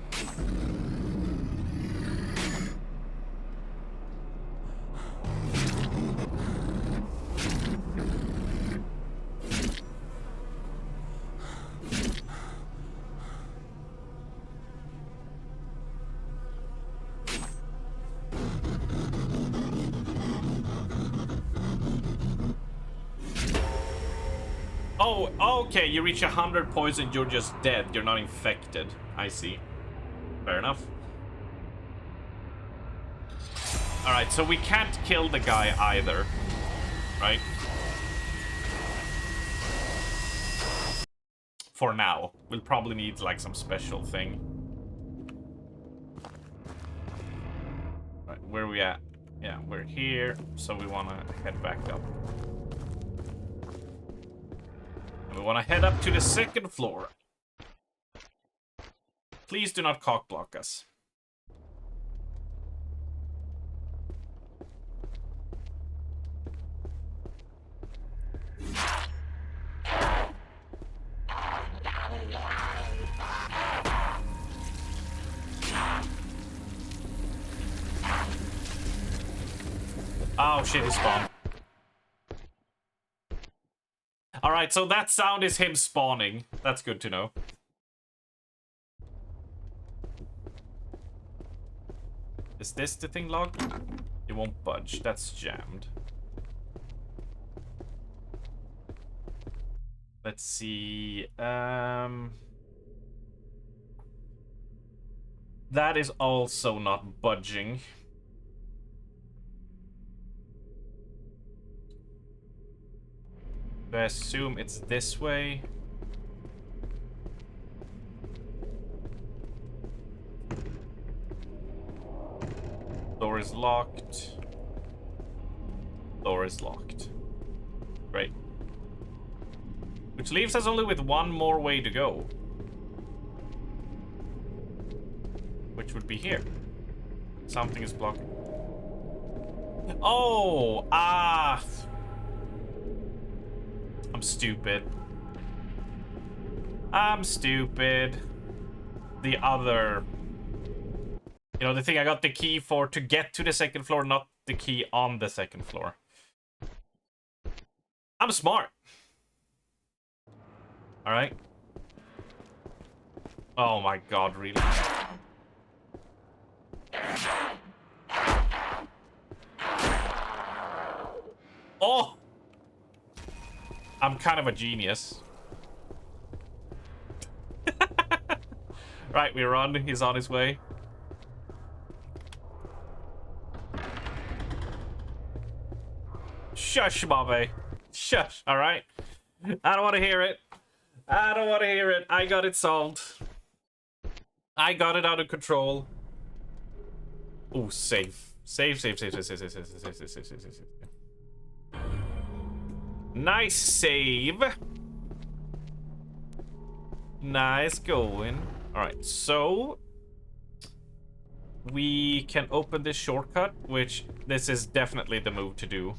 Oh, okay, you reach 100 poison, you're just dead. You're not infected. I see. Fair enough. Alright, so we can't kill the guy either. Right? For now. We'll probably need, like, some special thing. Right, where are we at? Yeah, we're here, so we want to head back up. And we want to head up to the second floor. Please do not cock block us. Oh shit, he spawned. Alright, so that sound is him spawning. That's good to know. Is this the thing locked? It won't budge. That's jammed. Let's see. That is also not budging. I assume it's this way. Door is locked. Door is locked. Great. Which leaves us only with one more way to go. Which would be here. Something is blocking. Oh! Ah! I'm stupid. I'm stupid. The other... You know, the thing I got the key for to get to the second floor, not the key on the second floor. I'm smart. Alright. Oh my god, really? Oh! I'm kind of a genius. Right, we run. He's on his way. Shush, Bobby. Shush, alright? I don't want to hear it. I don't want to hear it. I got it solved. I got it out of control. Oh, save. Save. Nice save. Nice going. Alright, so we can open this shortcut, which this is definitely the move to do.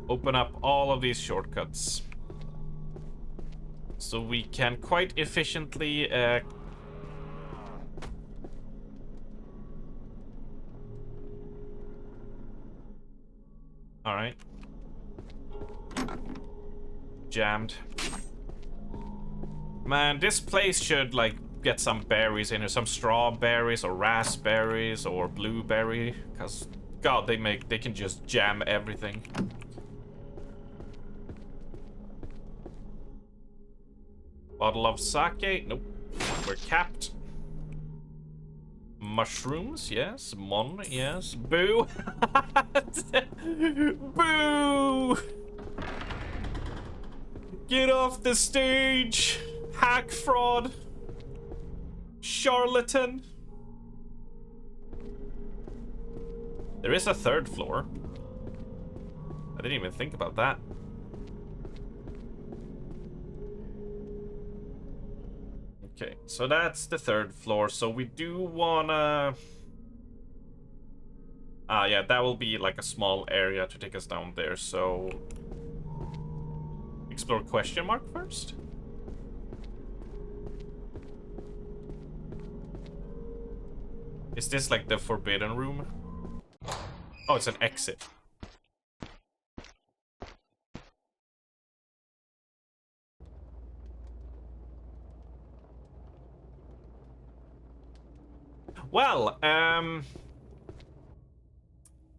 Open up all of these shortcuts. So we can quite efficiently alright. Jammed. Man, this place should, like, get some berries in here. Some strawberries or raspberries or blueberry. Because, God, they can just jam everything. Bottle of sake. Nope. We're capped. Mushrooms, yes. Mon, yes. Boo. Boo. Get off the stage. Hack fraud. Charlatan. There is a third floor. I didn't even think about that. Okay, so that's the third floor. So we do wanna... yeah, that will be like a small area to take us down there, so... Explore question mark first? Is this like the forbidden room? Oh, it's an exit. Well,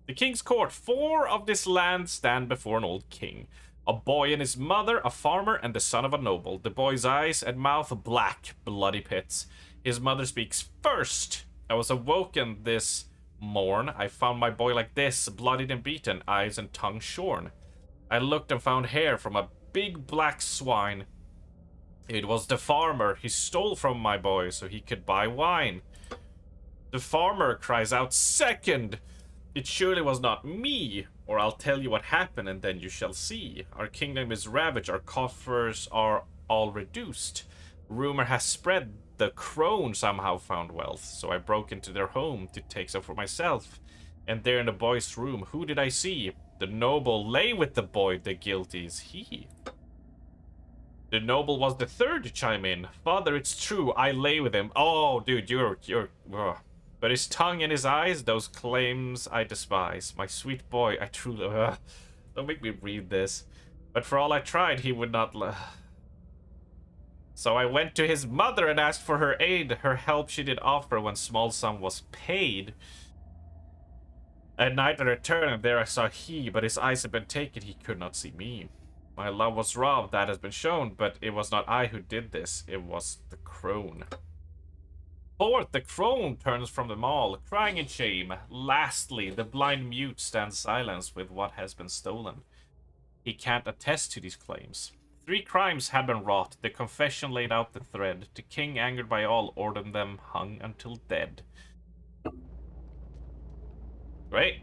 the king's court. 4 of this land stand before an old king. A boy and his mother, a farmer, and the son of a noble. The boy's eyes and mouth black, bloody pits. His mother speaks first. I was awoken this morn. I found my boy like this, bloodied and beaten, eyes and tongue shorn. I looked and found hair from a big black swine. It was the farmer. He stole from my boy so he could buy wine. The farmer cries out, second! It surely was not me, or I'll tell you what happened and then you shall see. Our kingdom is ravaged, our coffers are all reduced. Rumor has spread, the crone somehow found wealth, so I broke into their home to take some for myself. And there in the boy's room, who did I see? The noble lay with the boy, the guilty is he. The noble was the third to chime in. Father, it's true, I lay with him. Oh, dude, you're... But his tongue and his eyes, those claims I despise. My sweet boy, I truly... don't make me read this. But for all I tried, he would not... So I went to his mother and asked for her aid. Her help she did offer when small sum was paid. At night I returned, and there I saw he, but his eyes had been taken, he could not see me. My love was robbed, that has been shown, but it was not I who did this, it was the crone. Fourth, the crone turns from them all, crying in shame. Lastly, the blind mute stands silent with what has been stolen. He can't attest to these claims. 3 crimes had been wrought, the confession laid out the thread. The king, angered by all, ordered them hung until dead. Great.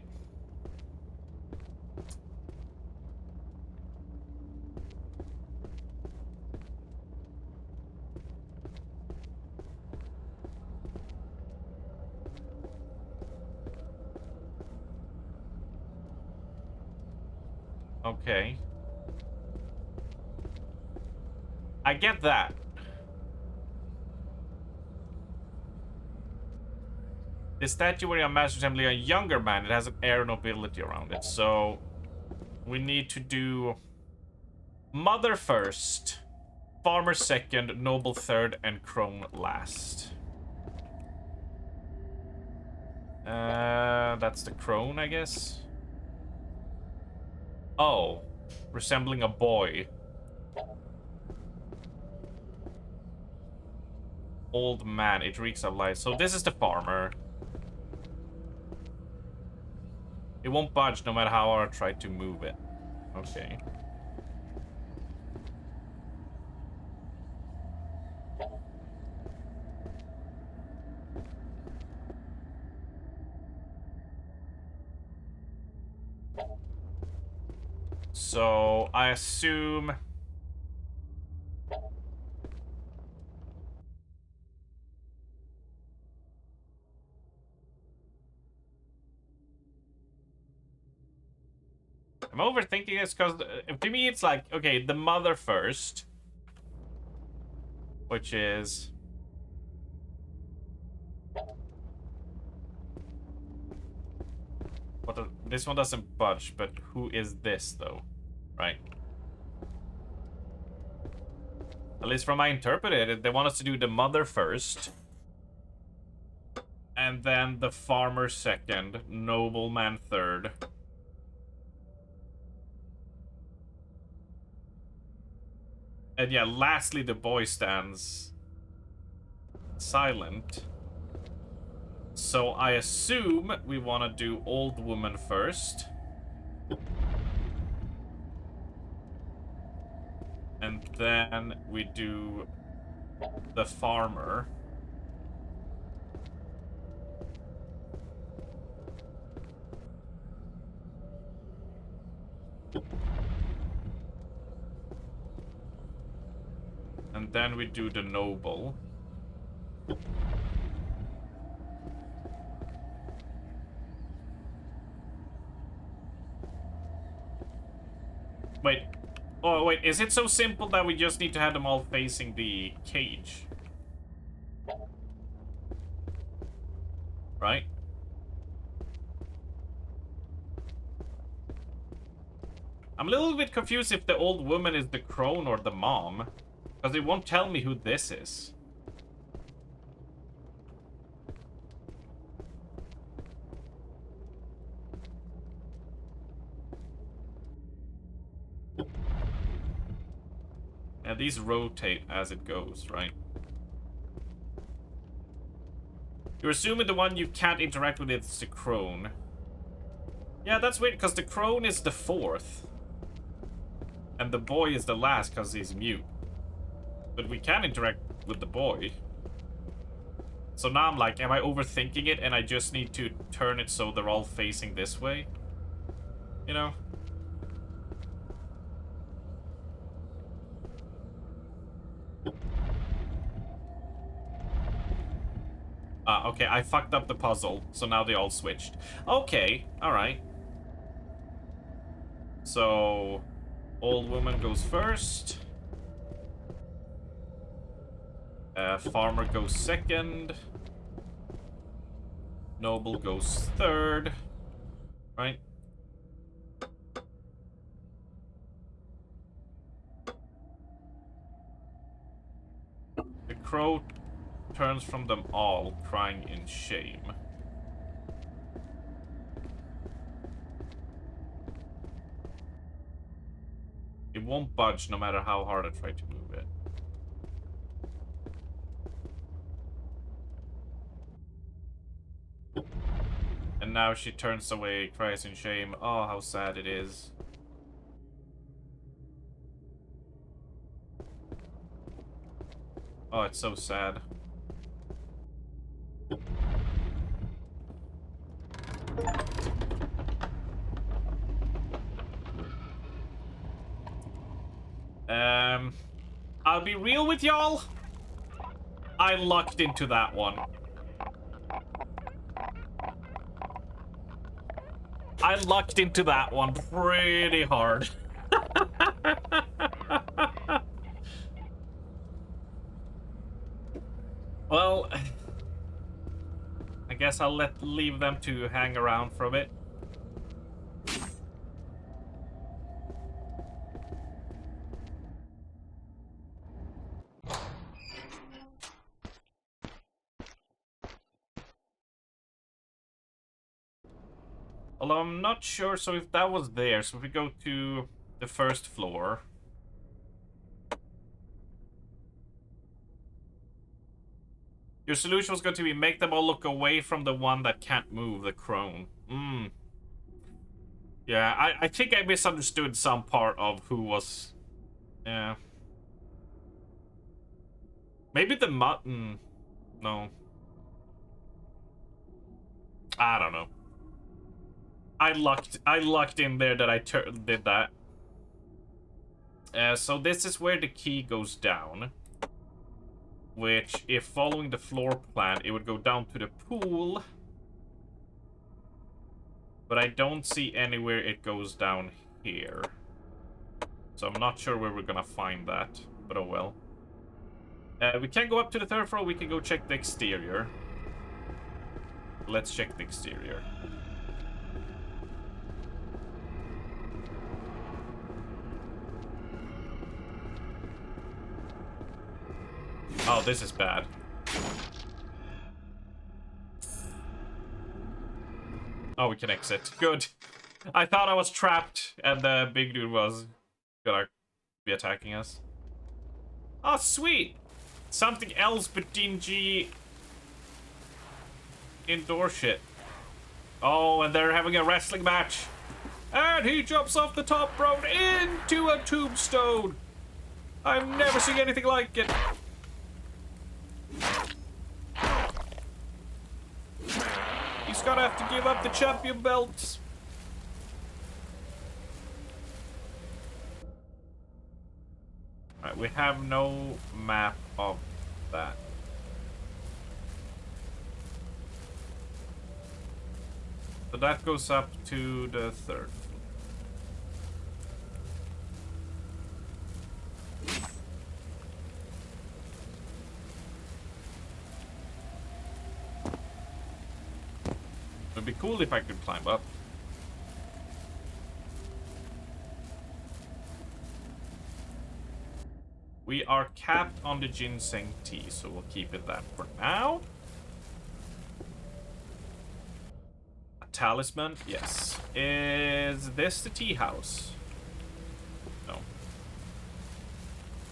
Okay. I get that. The statuary on Master Assembly, a younger man, it has an air of nobility around it, so we need to do mother first, farmer second, noble third, and crone last. That's the crone, I guess. Oh, resembling a boy. Old man, it reeks of life. So this is the farmer. It won't budge no matter how I try to move it. Okay. So I assume... I'm overthinking this because to me it's like, okay, the mother first, which is this one doesn't budge, but who is this though, right? At least from I interpreted it, they want us to do the mother first, and then the farmer second, nobleman third. And yeah, lastly, the boy stands silent. So I assume we want to do old woman first. And then we do the farmer. And then we do the noble. Wait. Oh, wait. Is it so simple that we just need to have them all facing the cage? Right? I'm a little bit confused if the old woman is the crone or the mom. Because it won't tell me who this is. Yeah, these rotate as it goes, right? You're assuming the one you can't interact with is the crone. Yeah, that's weird, because the crone is the 4th. And the boy is the last, because he's mute. But we can interact with the boy. So now I'm like, am I overthinking it, and I just need to turn it so they're all facing this way? You know? Ah, okay, I fucked up the puzzle, so now they all switched. Okay, alright. So, old woman goes first. Farmer goes second. Noble goes third. Right? The crow turns from them all, crying in shame. It won't budge no matter how hard I try to move it. And now she turns away, cries in shame. Oh, how sad it is. Oh, it's so sad. I'll be real with y'all. I lucked into that one. I lucked into that one pretty hard. Well, I guess I'll leave them to hang around for a bit. Although I'm not sure, so if that was there, so if we go to the first floor. Your solution was going to be make them all look away from the one that can't move, the crone. Yeah, I think I misunderstood some part of who was... Yeah. Maybe the mutton... No. I don't know. I lucked in there that I did that. So this is where the key goes down. Which, if following the floor plan, it would go down to the pool. But I don't see anywhere it goes down here. So I'm not sure where we're gonna find that. But oh well. We can go up to the 3rd floor, we can go check the exterior. Let's check the exterior. Oh, this is bad. Oh, we can exit. Good. I thought I was trapped and the big dude was gonna be attacking us. Oh, sweet! Something else but dingy indoor shit. Oh, and they're having a wrestling match. And he jumps off the top rope into a tombstone. I've never seen anything like it. He's gonna have to give up the champion belts. we have no map of that. So that goes up to the 3rd floor. It would be cool if I could climb up. We are capped on the ginseng tea, so we'll keep it that for now. A talisman, yes. Is this the tea house? No.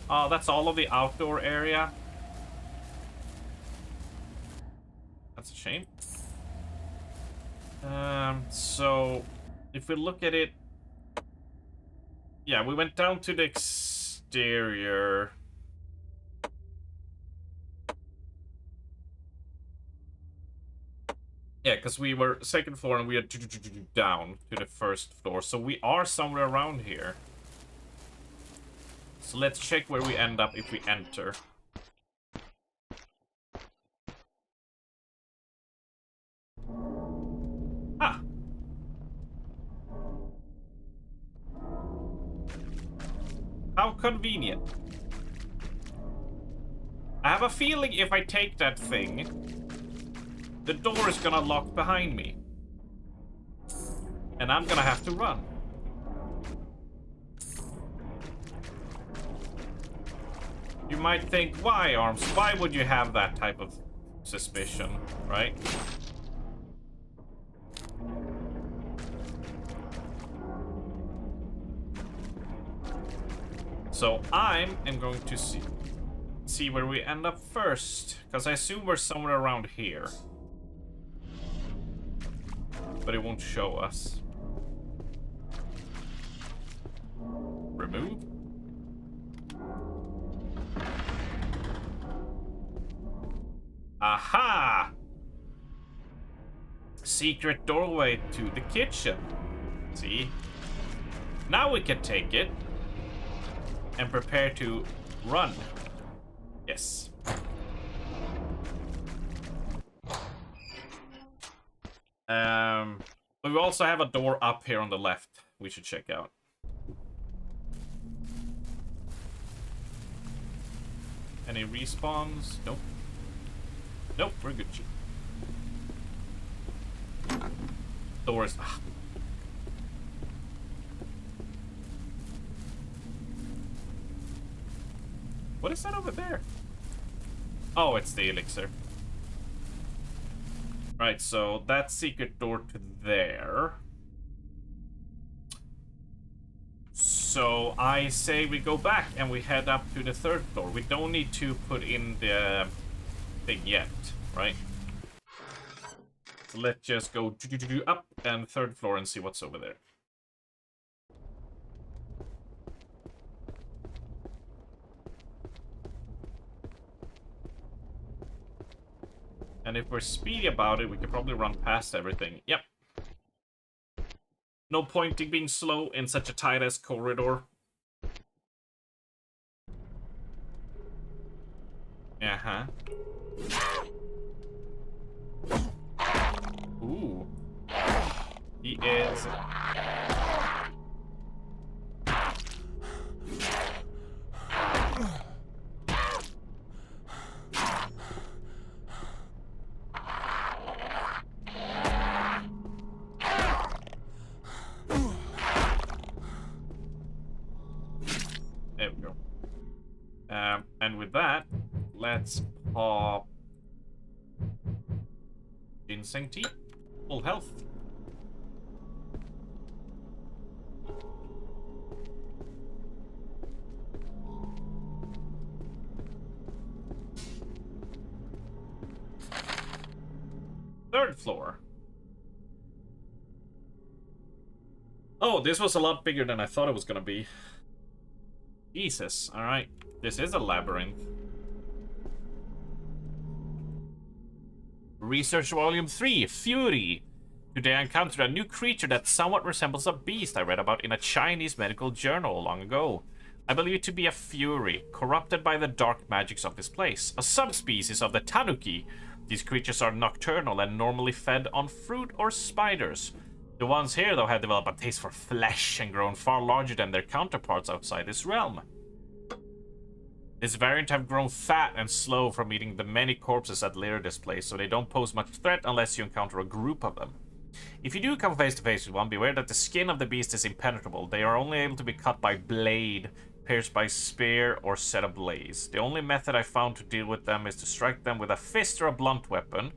Oh, that's all of the outdoor area. That's a shame. So if we look at it, yeah, we went down to the exterior. Yeah, because we were 2nd floor and we had to down to the 1st floor. So we are somewhere around here. So let's check where we end up if we enter. Ah. How convenient. I have a feeling if I take that thing, the door is gonna lock behind me. And I'm gonna have to run. You might think, why, Arms? Why would you have that type of suspicion, right? So I am going to see where we end up first, because I assume we're somewhere around here. But it won't show us. Remove. Aha! Secret doorway to the kitchen. See? Now we can take it and prepare to run. Yes. But we also have a door up here on the left we should check out. Any respawns? Nope. Nope, we're good. Doors. Ah. What is that over there? Oh, it's the elixir. Right, so that secret door to there. So I say we go back and we head up to the 3rd floor. We don't need to put in the thing yet, right? So let's just go up and 3rd floor and see what's over there. And if we're speedy about it, we can probably run past everything. Yep. No point in being slow in such a tight-ass corridor. Uh-huh. Ooh. He is... There we go. And with that, let's pop ginseng tea. Full health. Third floor. Oh, this was a lot bigger than I thought it was gonna be. Jesus, alright. This is a labyrinth. Research Volume 3, Fury. Today I encountered a new creature that somewhat resembles a beast I read about in a Chinese medical journal long ago. I believe it to be a fury, corrupted by the dark magics of this place. A subspecies of the tanuki. These creatures are nocturnal and normally fed on fruit or spiders. The ones here, though, have developed a taste for flesh and grown far larger than their counterparts outside this realm. This variant have grown fat and slow from eating the many corpses that litter this place, so they don't pose much threat unless you encounter a group of them. If you do come face to face with one, beware that the skin of the beast is impenetrable. They are only able to be cut by blade, pierced by spear, or set ablaze. The only method I found to deal with them is to strike them with a fist or a blunt weapon.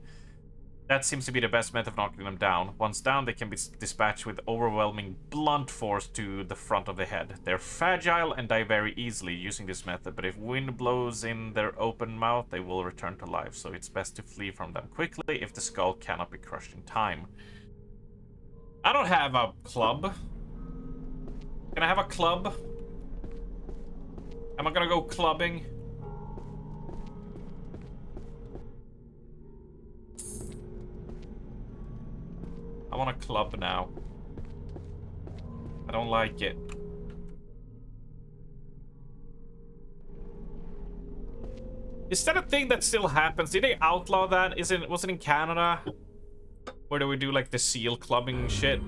That seems to be the best method of knocking them down. Once down, they can be dispatched with overwhelming blunt force to the front of the head. They're fragile and die very easily using this method, but if wind blows in their open mouth, they will return to life, so it's best to flee from them quickly if the skull cannot be crushed in time. I don't have a club. Can I have a club? Am I gonna go clubbing? I want a club now. I don't like it. Is that a thing that still happens? Did they outlaw that? Was it in Canada? Where do we do like the seal clubbing shit?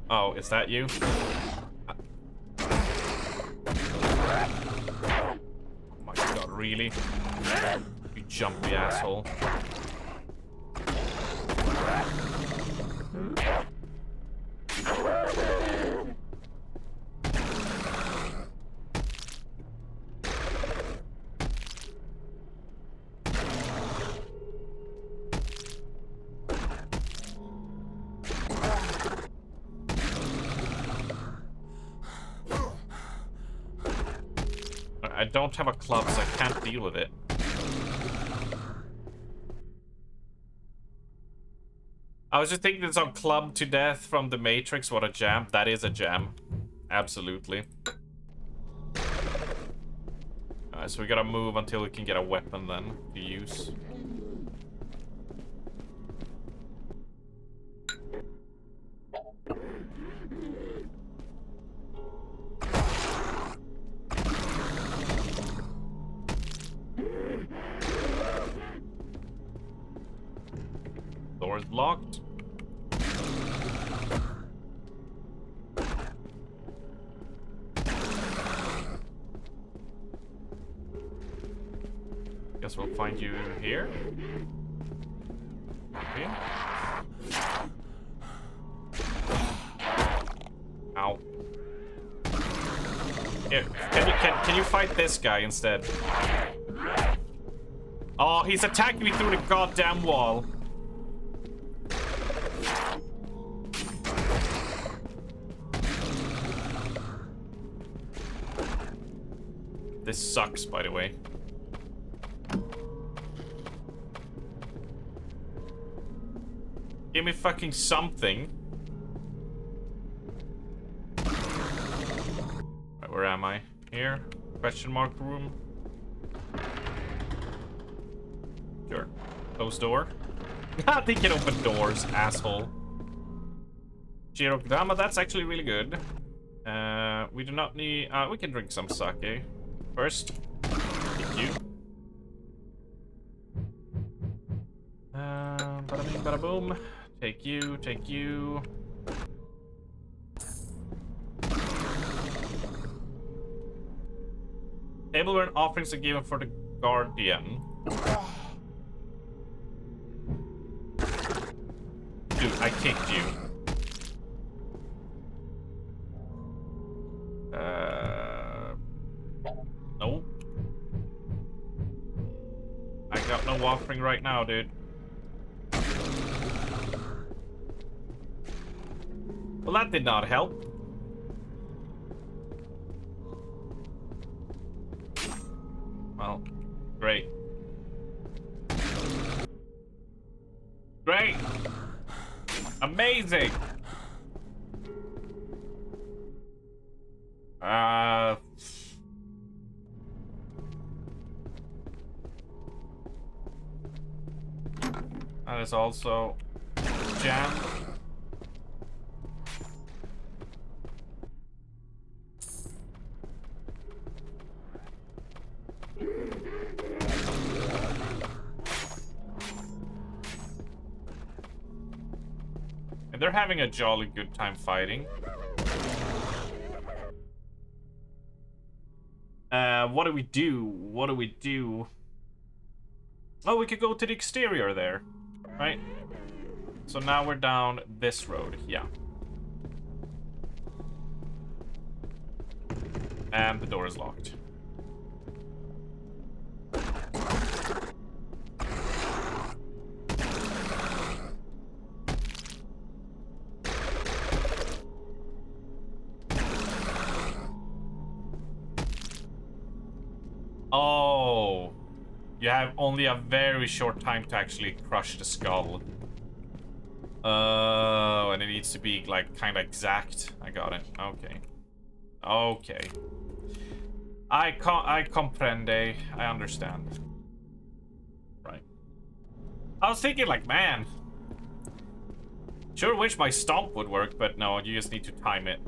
Oh, is that you? Oh my god, really? You jumpy asshole. I don't have a club, so I can't deal with it. I was just thinking it's on Club to Death from The Matrix. What a jam. That is a jam. Absolutely. Alright, so we gotta move until we can get a weapon then to use. Door is locked. Guess we'll find you here. Okay. Ow. Here, can you fight this guy instead? Oh, he's attacking me through the goddamn wall. This sucks, by the way. Give me fucking something. Right, where am I? Here? Question mark room? Sure. Close door. They can open doors, asshole. Jirokudama, that's actually really good. We do not need... we can drink some sake. First, thank you. Bada bing, bada boom. Take you, take you. Table where offerings are given for the guardian. Dude, I kicked you. No. I got no offering right now, dude. Well, that did not help. Well, great. Great! Amazing! is also jammed. And they're having a jolly good time fighting. What do we do? What do we do? Oh, we could go to the exterior there, right? So now we're down this road, yeah. And the door is locked. Oh, you have only a very short time to actually crush the skull. Oh, and it needs to be like kind of exact. I got it. Okay. Okay. I comprende. I understand. Right. I was thinking like, man, sure wish my stomp would work, but no, you just need to time it.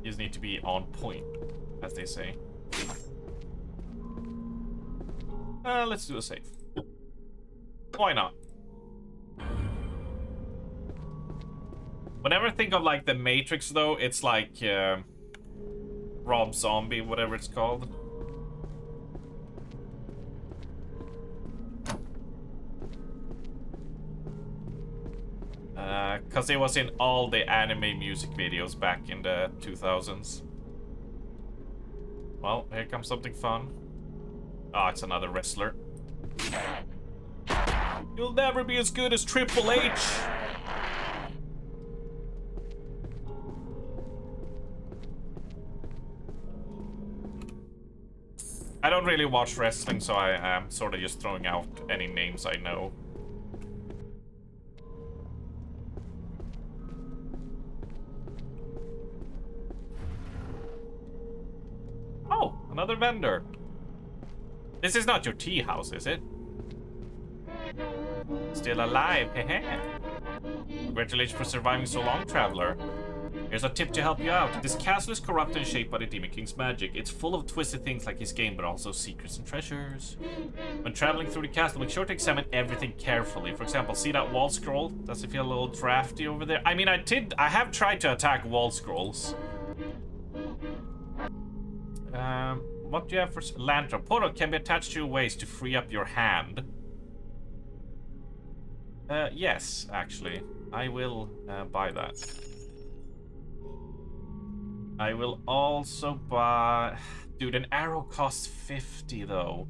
You just need to be on point, as they say. Let's do a save. Why not? Whenever I think of like the Matrix though, it's like Rob Zombie, whatever it's called. Cause it was in all the anime music videos back in the 2000s. Well, here comes something fun. Ah, oh, it's another wrestler. You'll never be as good as Triple H. I don't really watch wrestling, so I am sort of just throwing out any names I know. Oh, another vendor. This is not your tea house, is it? Still alive, hehe. Congratulations for surviving so long, traveler. Here's a tip to help you out. This castle is corrupt and shaped by the Demon King's magic. It's full of twisted things like his game, but also secrets and treasures. When traveling through the castle, make sure to examine everything carefully. For example, see that wall scroll? Does it feel a little drafty over there? I mean, I have tried to attack wall scrolls. What do you have for lantern? Portal can be attached to your waist to free up your hand. Yes, actually. I will buy that. I will also buy... Dude, an arrow costs 50 though.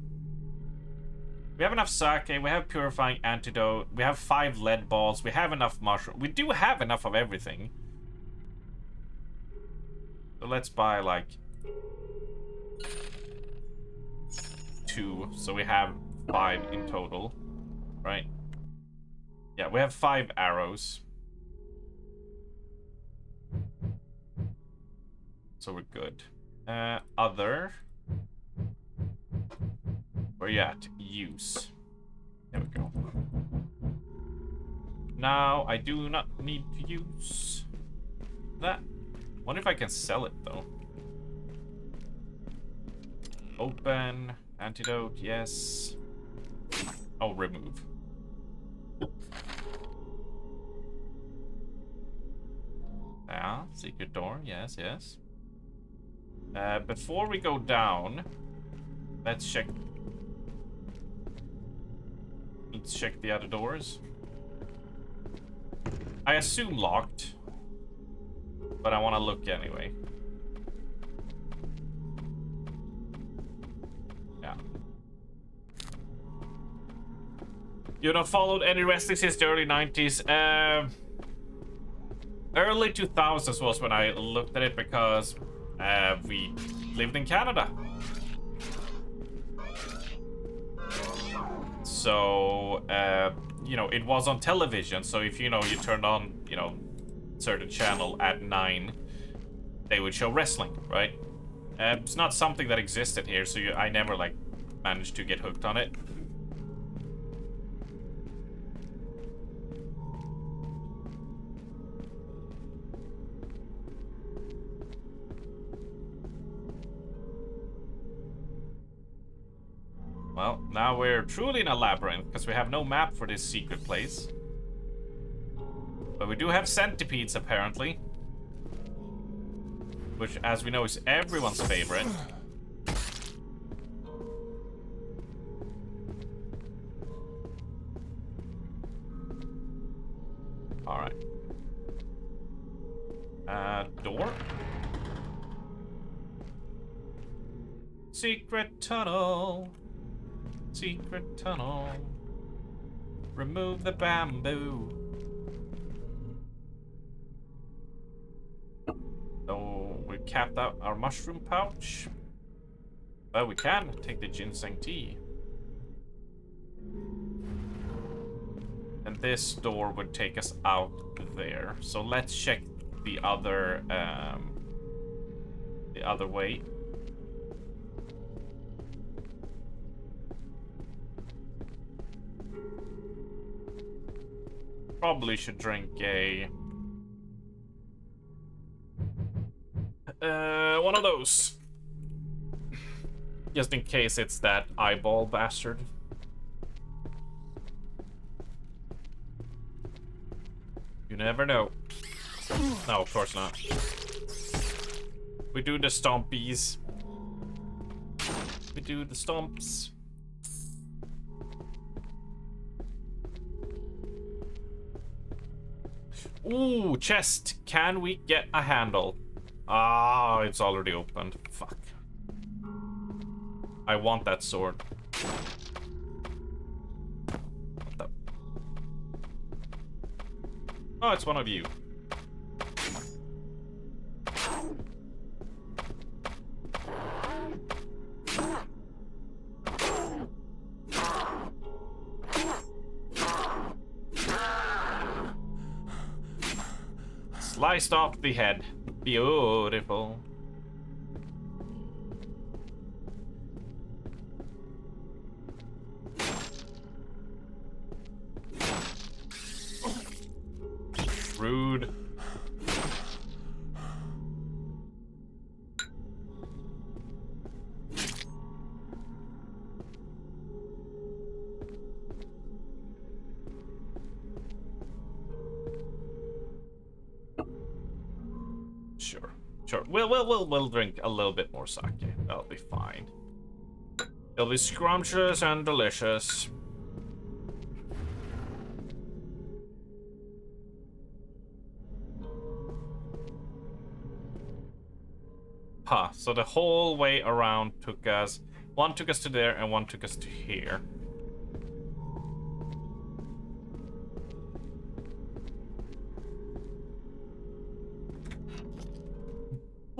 We have enough sake, we have purifying antidote, we have 5 lead balls, we have enough mushroom. We do have enough of everything. So let's buy like 2, so we have 5 in total, right? Yeah, we have 5 arrows. So we're good. Other. Where you at? Use. There we go. Now, I do not need to use that. Wonder if I can sell it, though. Open. Antidote, yes. Oh, remove. Yeah, secret door, yes, yes. Before we go down, let's check. Let's check the other doors. I assume locked, but I want to look anyway. Yeah. You not followed any wrestling since the early 90s? Early 2000s was when I looked at it because we lived in Canada. So, you know, it was on television. So if, you know, you turned on, you know, certain channel at 9, they would show wrestling, right? It's not something that existed here, so I never, like, managed to get hooked on it. Well, now we're truly in a labyrinth because we have no map for this secret place. But we do have centipedes, apparently. Which, as we know, is everyone's favorite. Alright. Door? Secret tunnel. Secret tunnel. Remove the bamboo. So we capped out our mushroom pouch. But we can take the ginseng tea. And this door would take us out there. So let's check the other way. Probably should drink a one of those. Just in case it's that eyeball bastard. You never know. No, of course not. We do the stompies. We do the stomps. Ooh, chest. Can we get a handle? Ah, it's already opened. Fuck. I want that sword. What the? Oh, it's one of you. Sliced off the head. Beautiful. Rude. Sure. We'll drink a little bit more sake. That'll be fine. It'll be scrumptious and delicious. Huh, so the whole way around took us... One took us to there and one took us to here.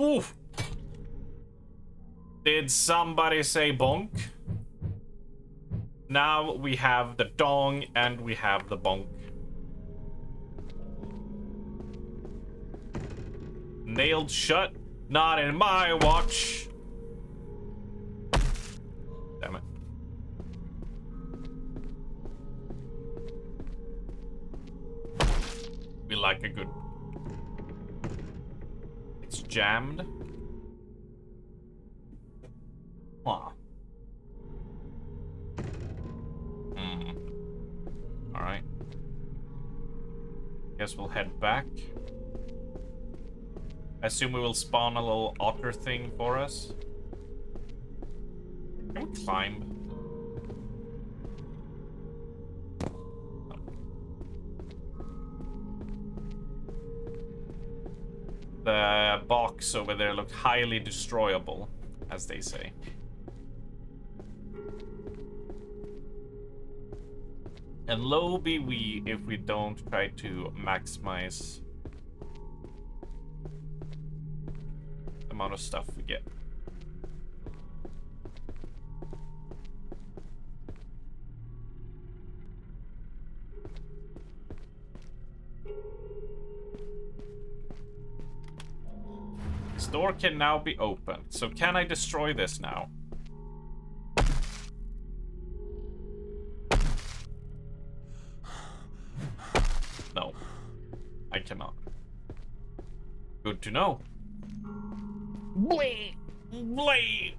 Oof! Did somebody say bonk? Now we have the dong and we have the bonk. Nailed shut? Not in my watch. Damn it. We like a good... It's jammed. Huh. Alright. Guess we'll head back. I assume we will spawn a little otter thing for us. Can we climb? The box over there looked highly destroyable, as they say. And low be we if we don't try to maximize the amount of stuff we get. This door can now be opened. So can I destroy this now? No. I cannot. Good to know. Blade! Blade!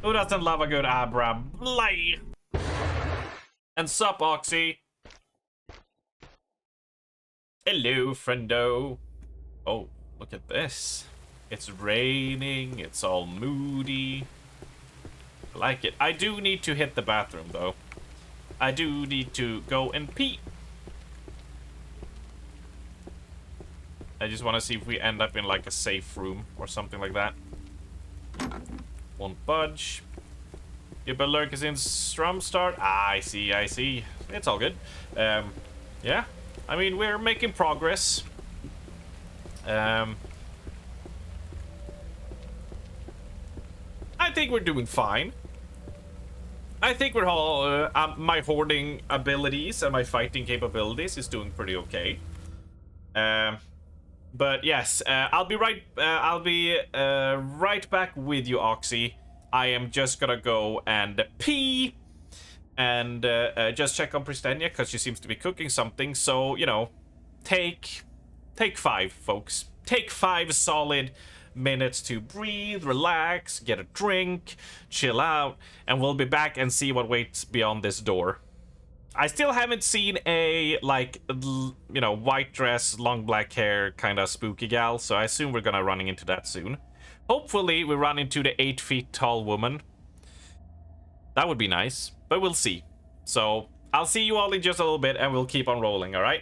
Who doesn't love a good Abra Blay? And sup, Oxy? Hello, friendo. Oh, look at this. It's raining, it's all moody. I like it. I do need to hit the bathroom, though. I do need to go and pee. I just want to see if we end up in, like, a safe room or something like that. Won't budge. Your lurk is in Strum Start. Ah, I see, I see. It's all good. Yeah. I mean, we're making progress. I think we're doing fine. I think we're all... my hoarding abilities and my fighting capabilities is doing pretty okay. But yes, I'll be right back with you, Oxy. I am just gonna go and pee and just check on Pristenia because she seems to be cooking something. So, you know, take 5, folks. Take 5 solid minutes to breathe, relax, get a drink, chill out, and we'll be back and see what waits beyond this door. I still haven't seen a, like, you know, white dress, long black hair kind of spooky gal, so I assume we're gonna running into that soon. Hopefully we run into the 8 feet tall woman. That would be nice, but we'll see. So I'll see you all in just a little bit and we'll keep on rolling, all right?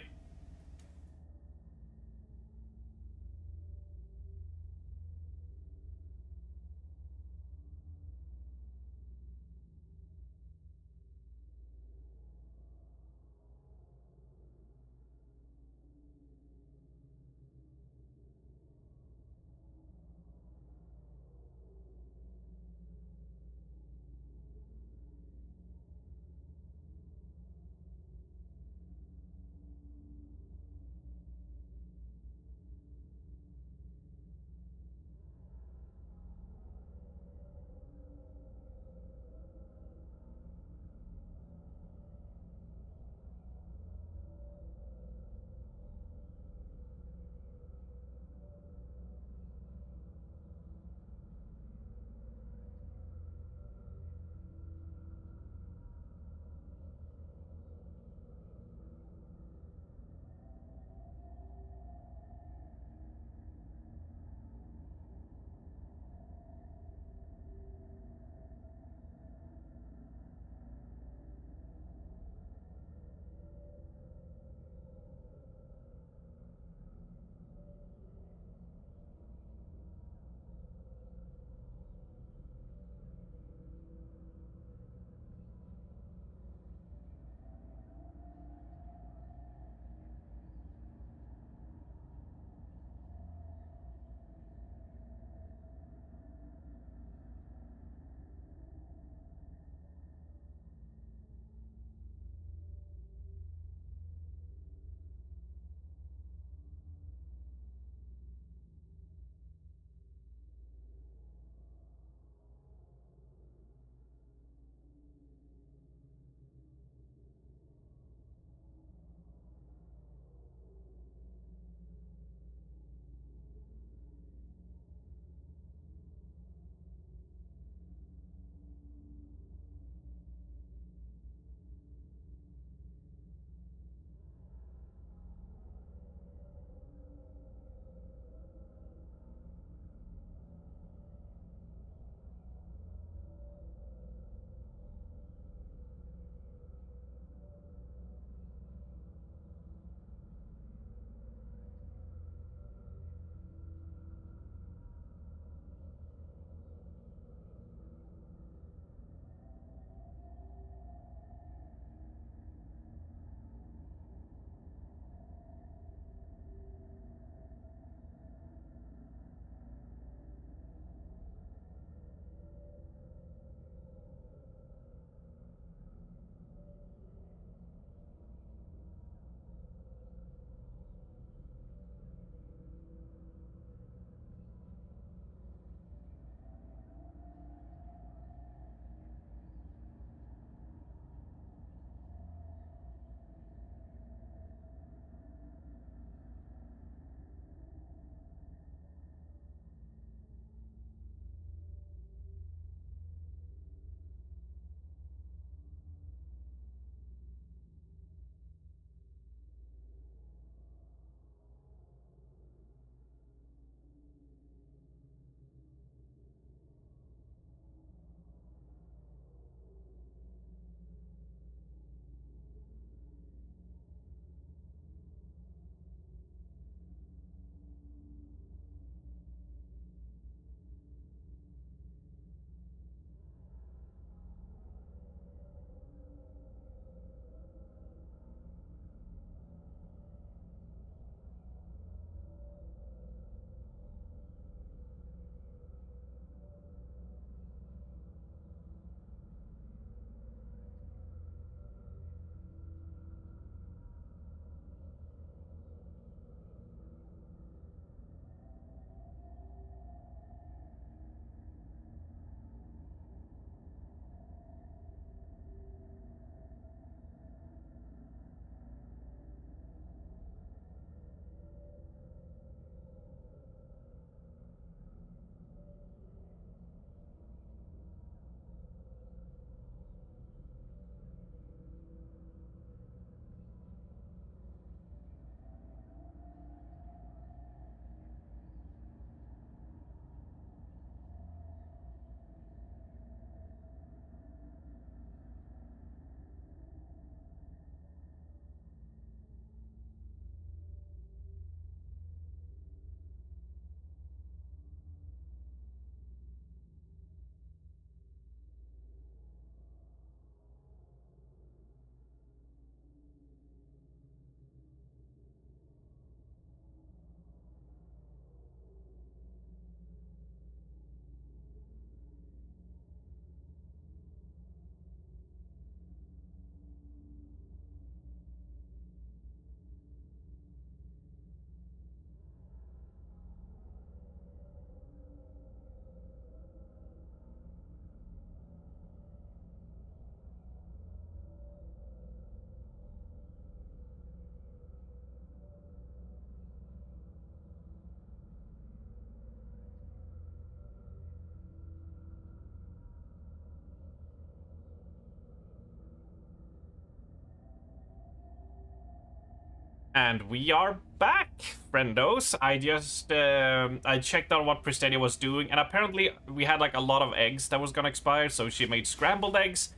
And we are back, friendos. I just I checked out what Pristedia was doing, and apparently we had like a lot of eggs that was gonna expire, so she made scrambled eggs,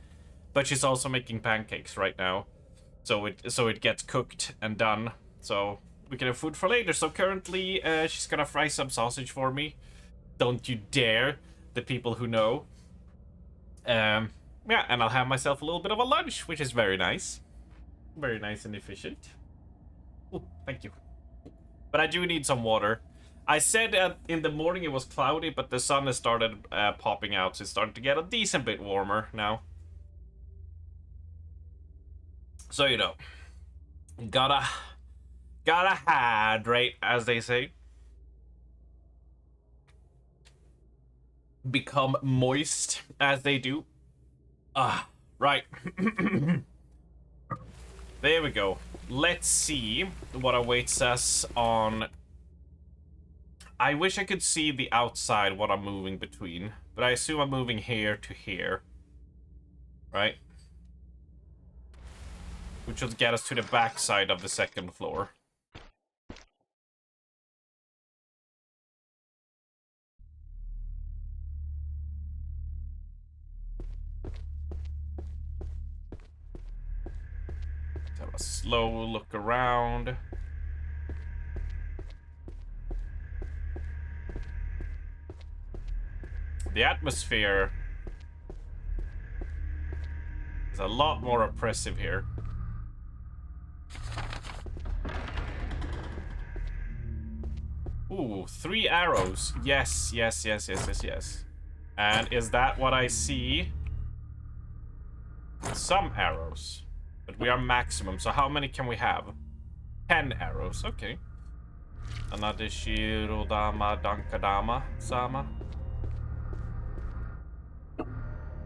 but she's also making pancakes right now. So it gets cooked and done. So we can have food for later. So currently she's gonna fry some sausage for me. Don't you dare, the people who know. Yeah, and I'll have myself a little bit of a lunch, which is very nice. Very nice and efficient. Oh, thank you. But I do need some water. I said in the morning it was cloudy, but the sun has started popping out, so it's starting to get a decent bit warmer now. So, you know, gotta hydrate, as they say. Become moist, as they do. Right. There we go. Let's see what awaits us on... I wish I could see the outside, what I'm moving between. But I assume I'm moving here to here. Right? Which will get us to the back side of the second floor. Have a slow look around. The atmosphere is a lot more oppressive here. Ooh, 3 arrows. Yes. And is that what I see? Some arrows. But we are maximum, so how many can we have? 10 arrows, okay. Anadeshiro dama dankadama sama.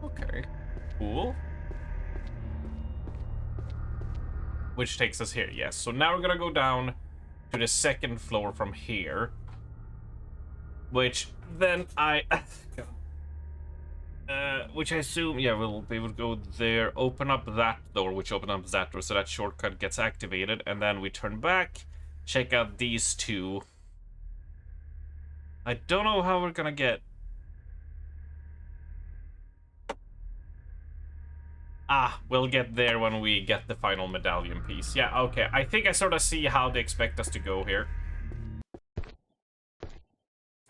Okay, cool. Which takes us here, yes. So now we're gonna go down to the second floor from here. Which then which I assume, yeah, we would go there, open up that door, which opens up that door, so that shortcut gets activated, and then we turn back, check out these two. I don't know how we're gonna get... we'll get there when we get the final medallion piece. Yeah, okay, I think I sort of see how they expect us to go here.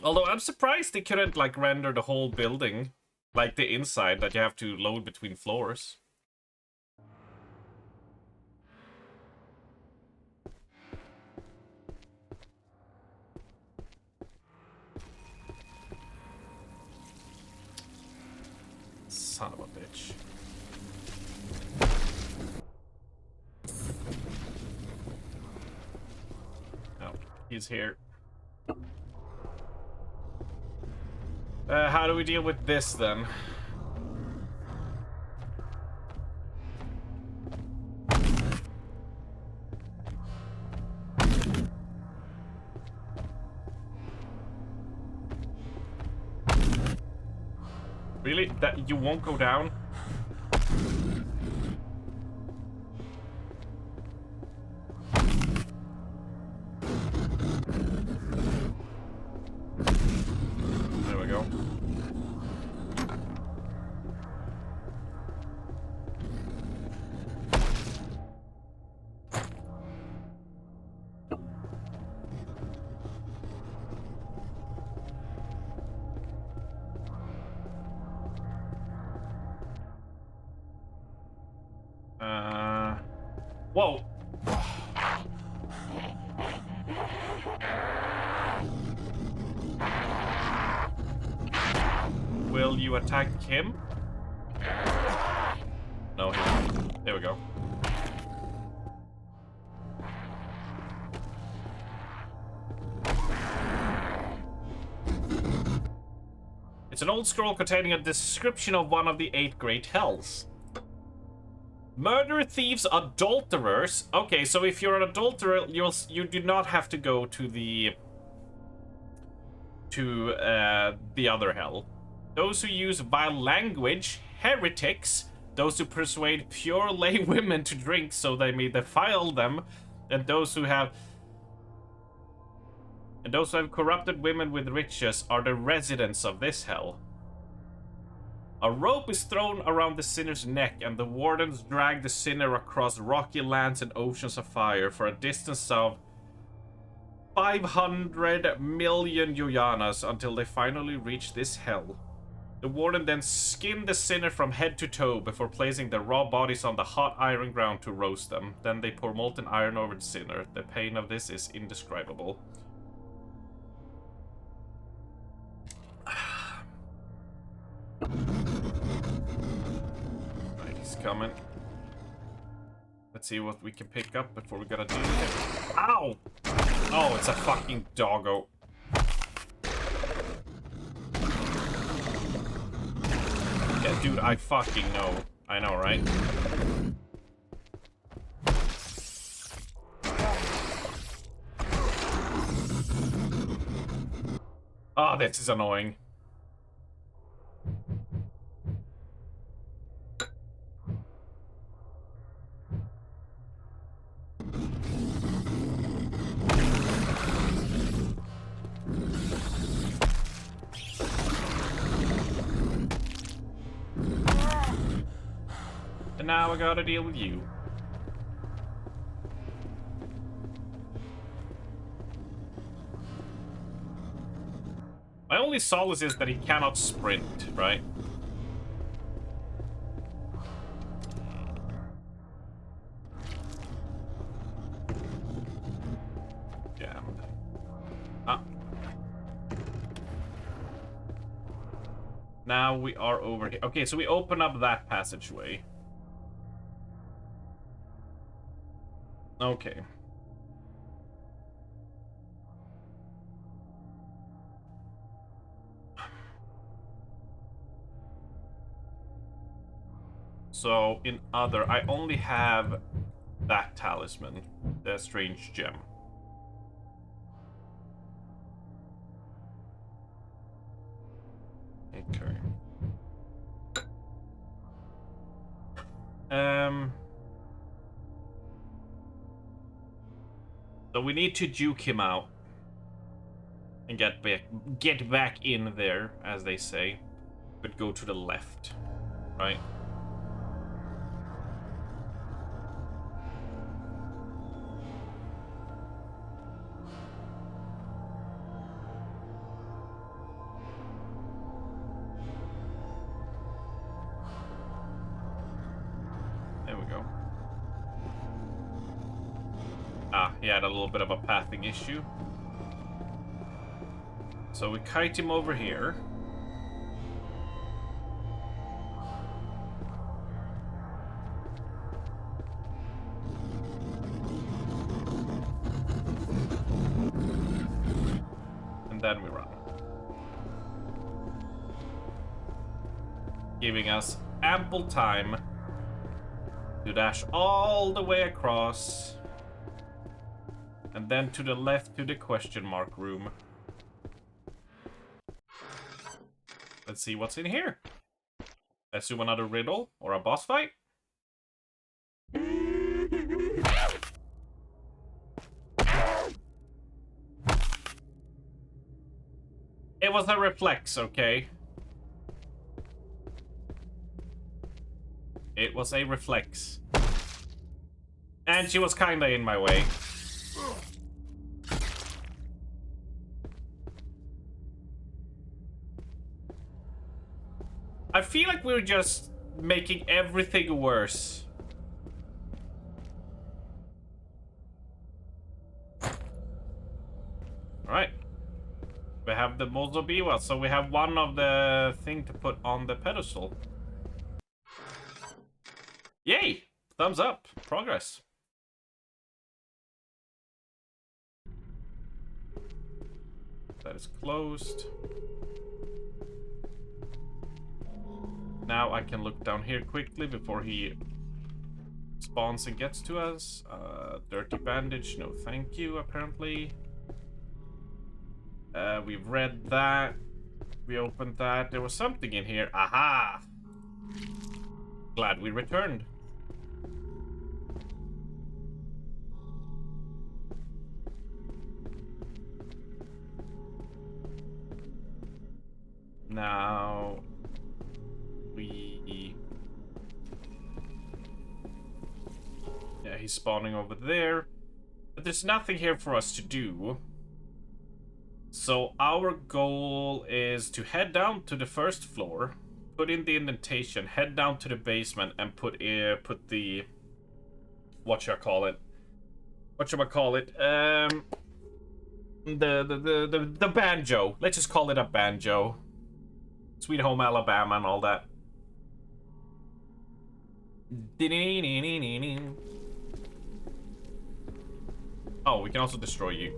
Although I'm surprised they couldn't, like, render the whole building. Like the inside, that you have to load between floors. Son of a bitch. Oh, he's here. How do we deal with this, then? Really? That you won't go down? There we go. Whoa. Will you attack him? No, he won't. There we go. It's an old scroll containing a description of one of the 8 great hells. Murder, thieves, adulterers. Okay, so if you're an adulterer, you do not have to go to the other hell. Those who use vile language, heretics, those who persuade pure lay women to drink so they may defile them, And those who have corrupted women with riches are the residents of this hell. A rope is thrown around the sinner's neck, and the wardens drag the sinner across rocky lands and oceans of fire for a distance of 500 million yojanas until they finally reach this hell. The warden then skinned the sinner from head to toe before placing their raw bodies on the hot iron ground to roast them. Then they pour molten iron over the sinner. The pain of this is indescribable. Right, he's coming. Let's see what we can pick up before we gotta deal with him. Ow! Oh, it's a fucking doggo. Yeah, dude, I fucking know. I know, right? Oh, this is annoying. And now I gotta deal with you. My only solace is that he cannot sprint, right? Damned. Ah. Now we are over here. Okay, so we open up that passageway. Okay. So, in other, I only have that talisman, the strange gem. Okay. So we need to juke him out and get back in there, as they say, but go to the left, right? There we go. Ah, he had a little bit of a pathing issue. So we kite him over here. And then we run. Giving us ample time to dash all the way across. And then to the left to the question mark room. Let's see what's in here. Let's do another riddle or a boss fight. It was a reflex, okay? It was a reflex. And she was kinda in my way. I feel like we're just making everything worse. Alright. We have the Mozobiwa, so we have one of the thing to put on the pedestal. Yay! Thumbs up. Progress. That is closed. Now I can look down here quickly before he spawns and gets to us. Dirty bandage, no thank you, apparently. We've read that. We opened that. There was something in here. Aha! Glad we returned. Now we... Yeah, he's spawning over there. But there's nothing here for us to do. So our goal is to head down to the first floor, put in the indentation, head down to the basement, and put the whatchamacallit. The banjo. Let's just call it a banjo. Sweet Home Alabama and all that. Oh, we can also destroy you.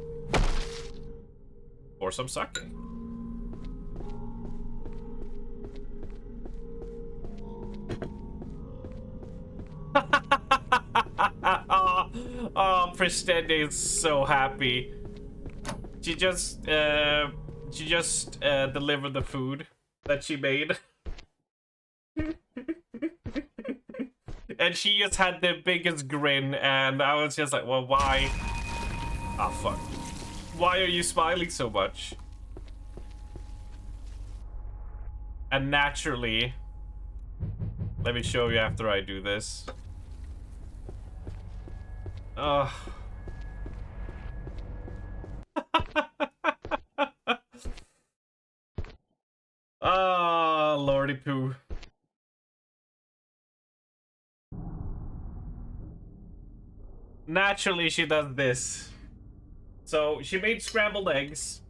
Or some sake. Oh, Pristende is so happy. She just delivered the food that she made. And she just had the biggest grin, and I was just like, well, why? Ah, fuck. Why are you smiling so much? And naturally, let me show you after I do this. Ugh. Ah, lordy poo. Naturally, she does this. So she made scrambled eggs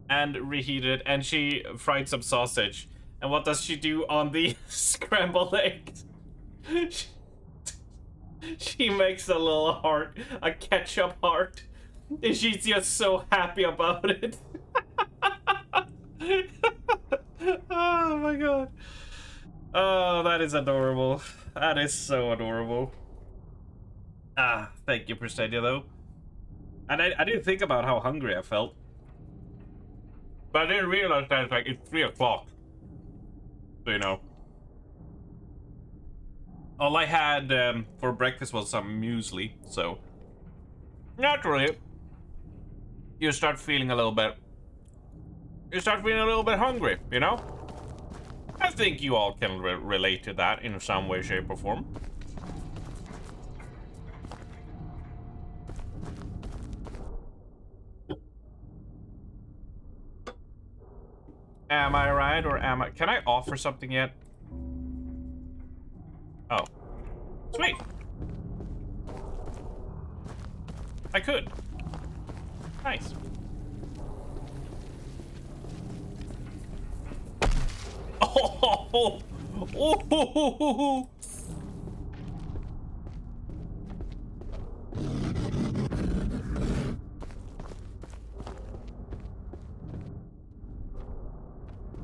and reheated, and she fried some sausage. And what does she do on the scrambled eggs? She makes a little heart, a ketchup heart, and she's just so happy about it. Oh my god. Oh, that is adorable. That is so adorable. Ah, thank you, Prestadia, though. And I didn't think about how hungry I felt. But I didn't realize that it's 3 o'clock. So, you know. All I had for breakfast was some muesli, so... Naturally, you start feeling a little bit... You start feeling a little bit hungry, you know? I think you all can relate to that in some way, shape, or form. Am I right, or am I... Can I offer something yet? Oh. Sweet. I could. Nice. Oh! Oh!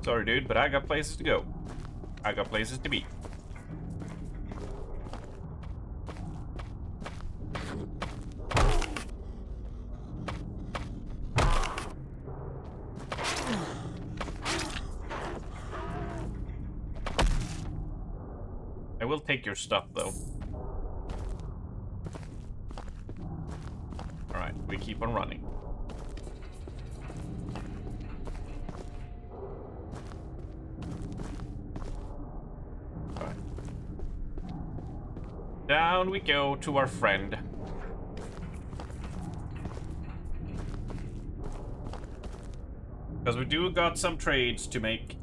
Sorry, dude, but I got places to go. I got places to be. I will take your stuff, though. Alright, we keep on running. Down we go to our friend. Because we do got some trades to make.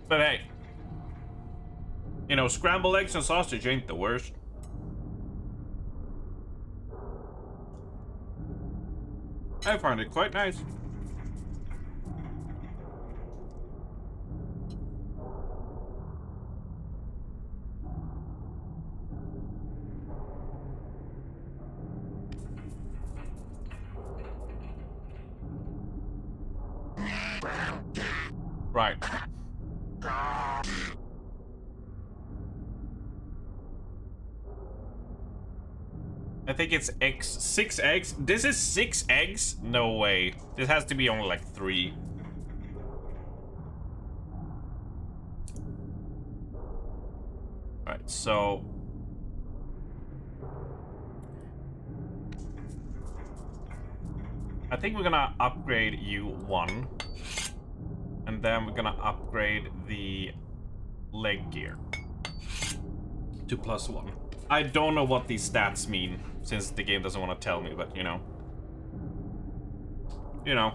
But hey, you know, scrambled eggs and sausage ain't the worst. I find it quite nice. Right. I think it's 6 eggs. This is 6 eggs? No way. This has to be only like 3. Alright, so... I think we're gonna upgrade you 1. And then we're gonna upgrade the leg gear to +1. I don't know what these stats mean, since the game doesn't want to tell me, but you know. You know.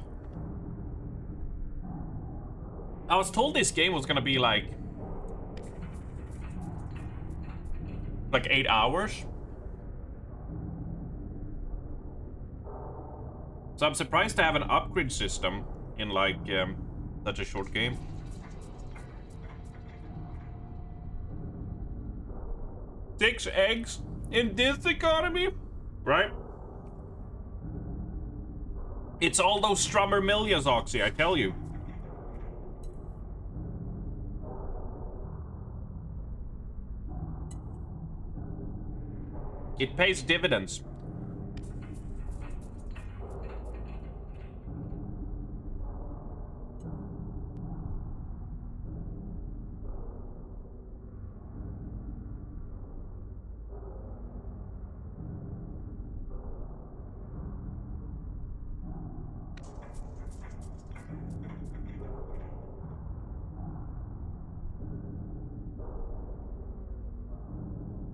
I was told this game was gonna be like 8 hours. So I'm surprised to have an upgrade system in like such a short game. Six eggs in this economy, right? It's all those Strummer millions, Oxy, I tell you. It pays dividends.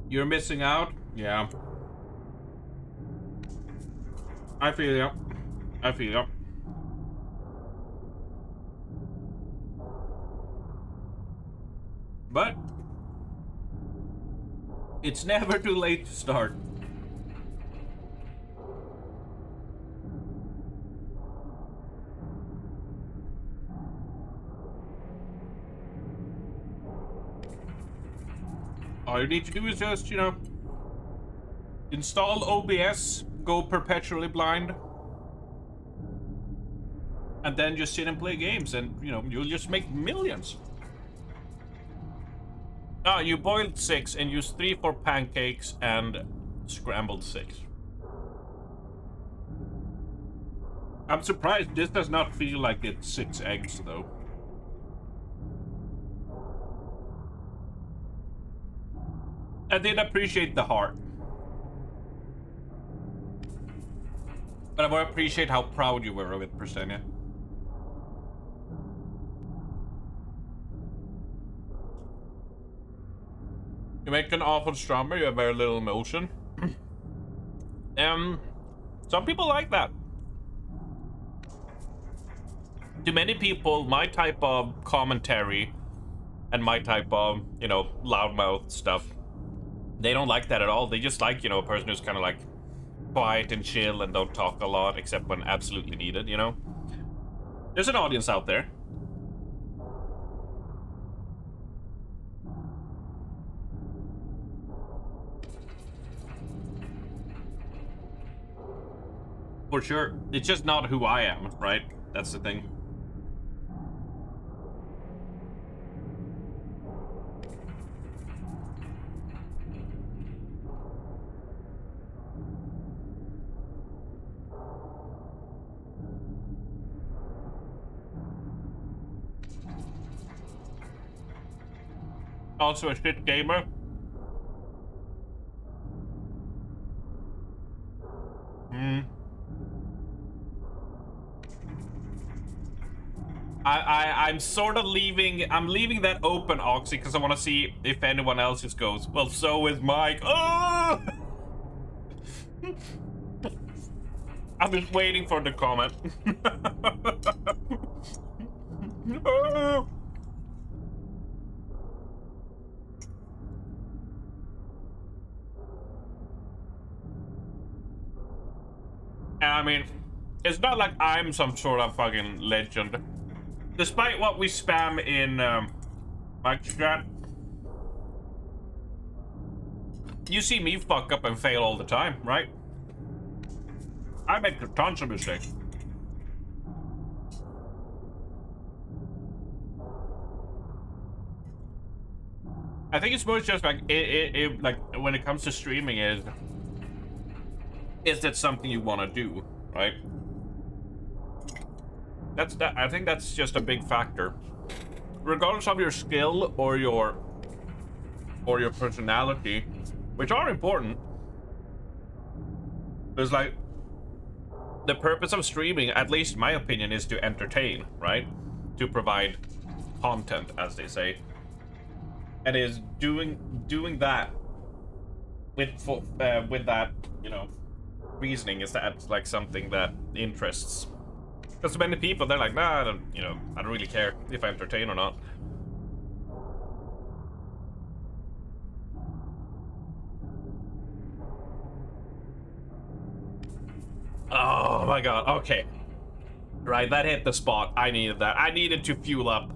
You're missing out? Yeah. I feel you. I feel you. But it's never too late to start. All you need to do is just, you know, install OBS, go perpetually blind, and then just sit and play games, and, you know, you'll just make millions. Ah, you boiled 6 and used 3 for pancakes and scrambled 6. I'm surprised this does not feel like it's 6 eggs, though. I did appreciate the heart. But I more appreciate how proud you were of it, Persenia. You make an awful strummer, you have very little emotion. Some people like that. To many people, my type of commentary and my type of, you know, loudmouth stuff, they don't like that at all. They just like, you know, a person who's kind of like quiet and chill and don't talk a lot except when absolutely needed, you know? There's an audience out there. For sure. It's just not who I am, right? That's the thing. Also a shit gamer. I'm sort of leaving. I'm leaving that open, Oxy, because I want to see if anyone else just goes, well, so is Mike. Oh! I'm just waiting for the comment. Oh! And I mean, it's not like I'm some sort of fucking legend. Despite what we spam in Mike's chat, you see me fuck up and fail all the time, right? I make tons of mistakes. I think it's more just like like when it comes to streaming, is that something you want to do, right? I think that's just a big factor. Regardless of your skill or your personality, which are important. There's like The purpose of streaming, at least my opinion, is to entertain, right? To provide content, as they say. And is doing that with that, you know, reasoning is that like something that interests. Because many people, they're like, nah, I don't, you know, I don't really care if I entertain or not. Oh my god, okay. Right, that hit the spot. I needed that. I needed to fuel up.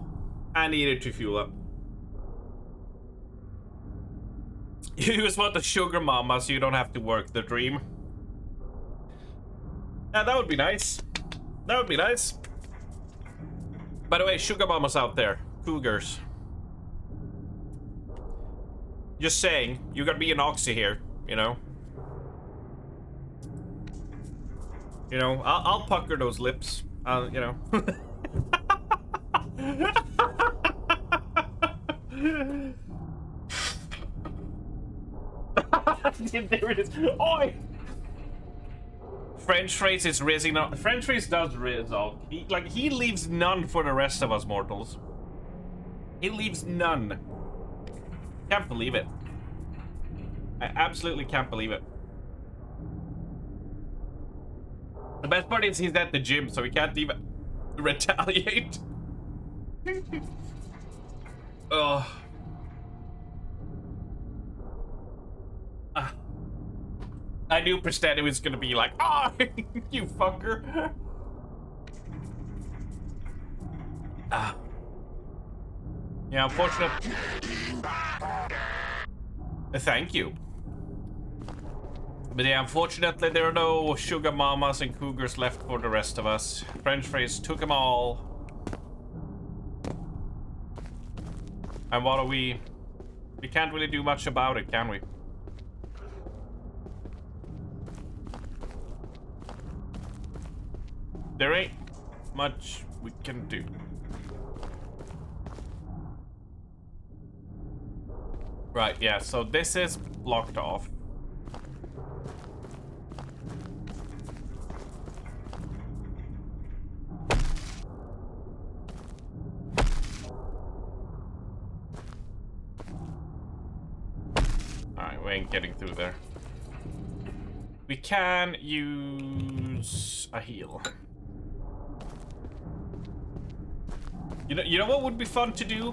You just want the sugar mama so you don't have to work the dream. Yeah, that would be nice. That would be nice. By the way, sugar mamas out there. Cougars. Just saying, you gotta be an oxy here, you know? You know, I'll pucker those lips. You know. There it is. Oi! French phrase is rizzing up. French phrase does rizz out. He leaves none for the rest of us mortals. He leaves none. Can't believe it. I absolutely can't believe it. The best part is he's at the gym, so he can't even retaliate. Ugh. I knew Prestani was gonna be like, oh, you fucker. Yeah, unfortunate. Thank you. But yeah, unfortunately, there are no sugar mamas and cougars left for the rest of us. French phrase took them all. And what are we? We can't really do much about it, can we? There ain't much we can do. Right, yeah, so this is blocked off. Alright, we ain't getting through there. We can use a heal. You know what would be fun to do?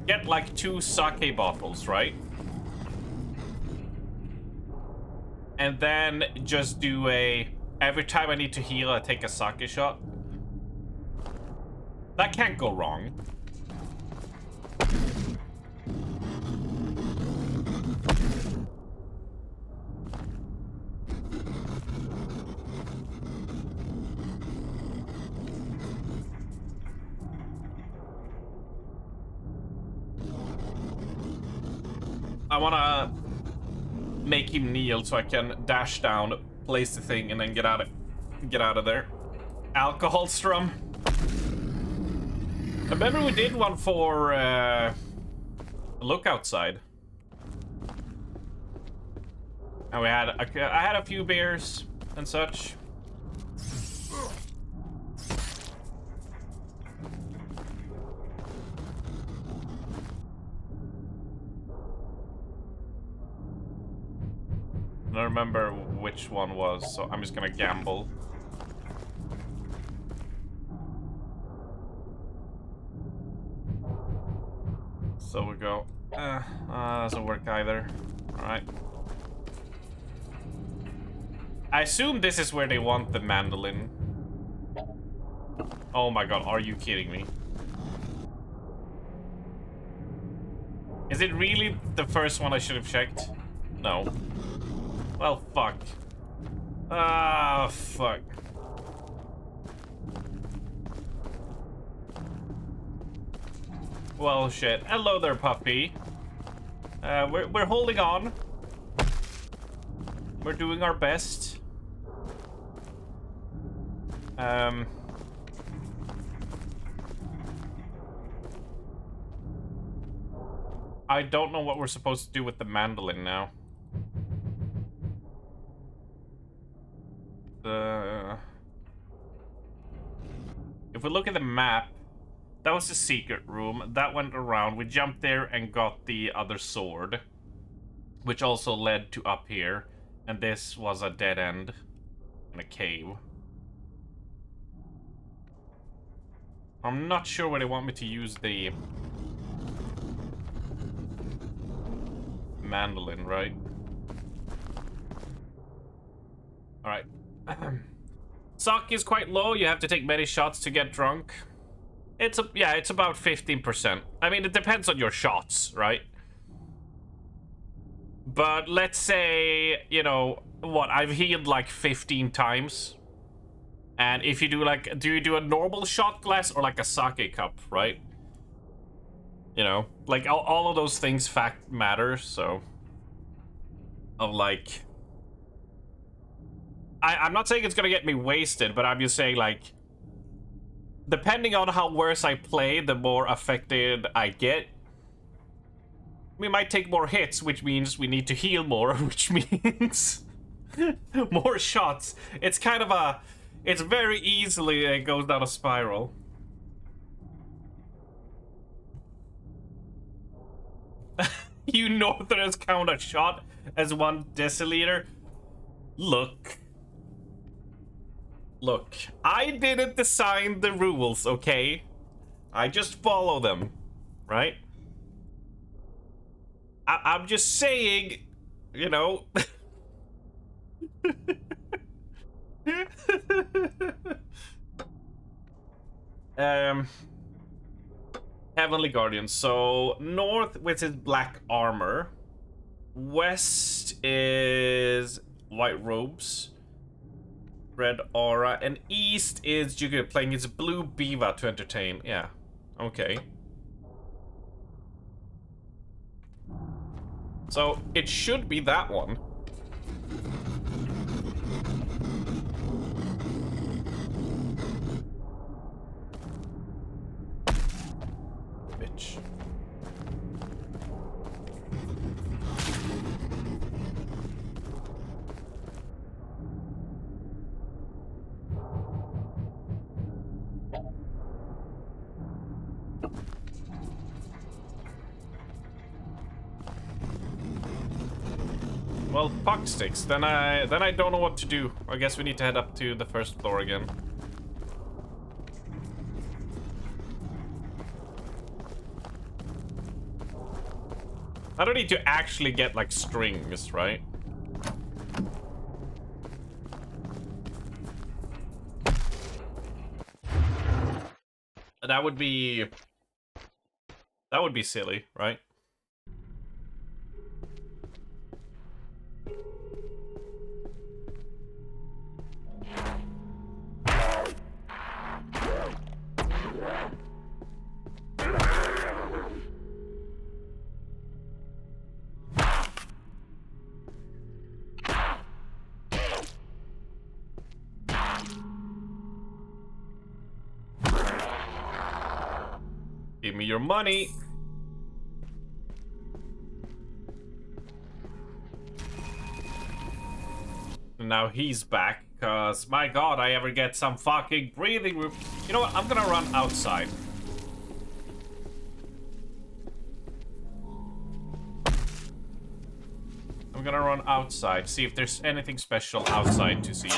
Get like 2 sake bottles, right? And then just do a... Every time I need to heal, I take a sake shot. That can't go wrong. I wanna make him kneel so I can dash down, place the thing, and then get out of there. Alcohol strum. I remember we did one for look outside, and we had I had a few beers and such. I don't remember which one was, so I'm just gonna gamble. So we go. Doesn't work either. Alright. I assume this is where they want the mandolin. Oh my god, are you kidding me? Is it really the first one I should have checked? No. Well, fuck. Ah, fuck. Well, shit. Hello there, puppy. We're holding on. We're doing our best. I don't know what we're supposed to do with the mandolin now. we look at the map, that was the secret room. That went around. We jumped there and got the other sword, which also led to up here. And this was a dead end in a cave. I'm not sure where they want me to use the mandolin, right? Alright. Sake is quite low. You have to take many shots to get drunk. It's about 15%. I mean, it depends on your shots, right? But let's say, you know, what, I've healed like 15 times. And if you do like, do you do a normal shot glass or like a sake cup, right? You know, like all of those things matter, so. Of like, I'm not saying it's gonna get me wasted, but I'm just saying like, depending on how worse I play, the more affected I get. We might take more hits, which means we need to heal more, which means more shots. It's kind of a, it's very easily it goes down a spiral. You Northerners count a shot as 1 deciliter? Look, I didn't design the rules, okay? I just follow them, right? I'm just saying, you know. Heavenly Guardian. So north, which is black armor. West is white robes, red aura, and east is Jugu playing his blue Biva to entertain. Yeah, okay. So it should be that one. Bitch. Well, fuck sticks. Then I don't know what to do. I guess we need to head up to the first floor again. I don't need to actually get like strings, right? That would be silly, right? Give me your money. And now he's back, cause my god, I ever get some fucking breathing room. You know what? I'm gonna run outside. I'm gonna run outside, see if there's anything special outside to see.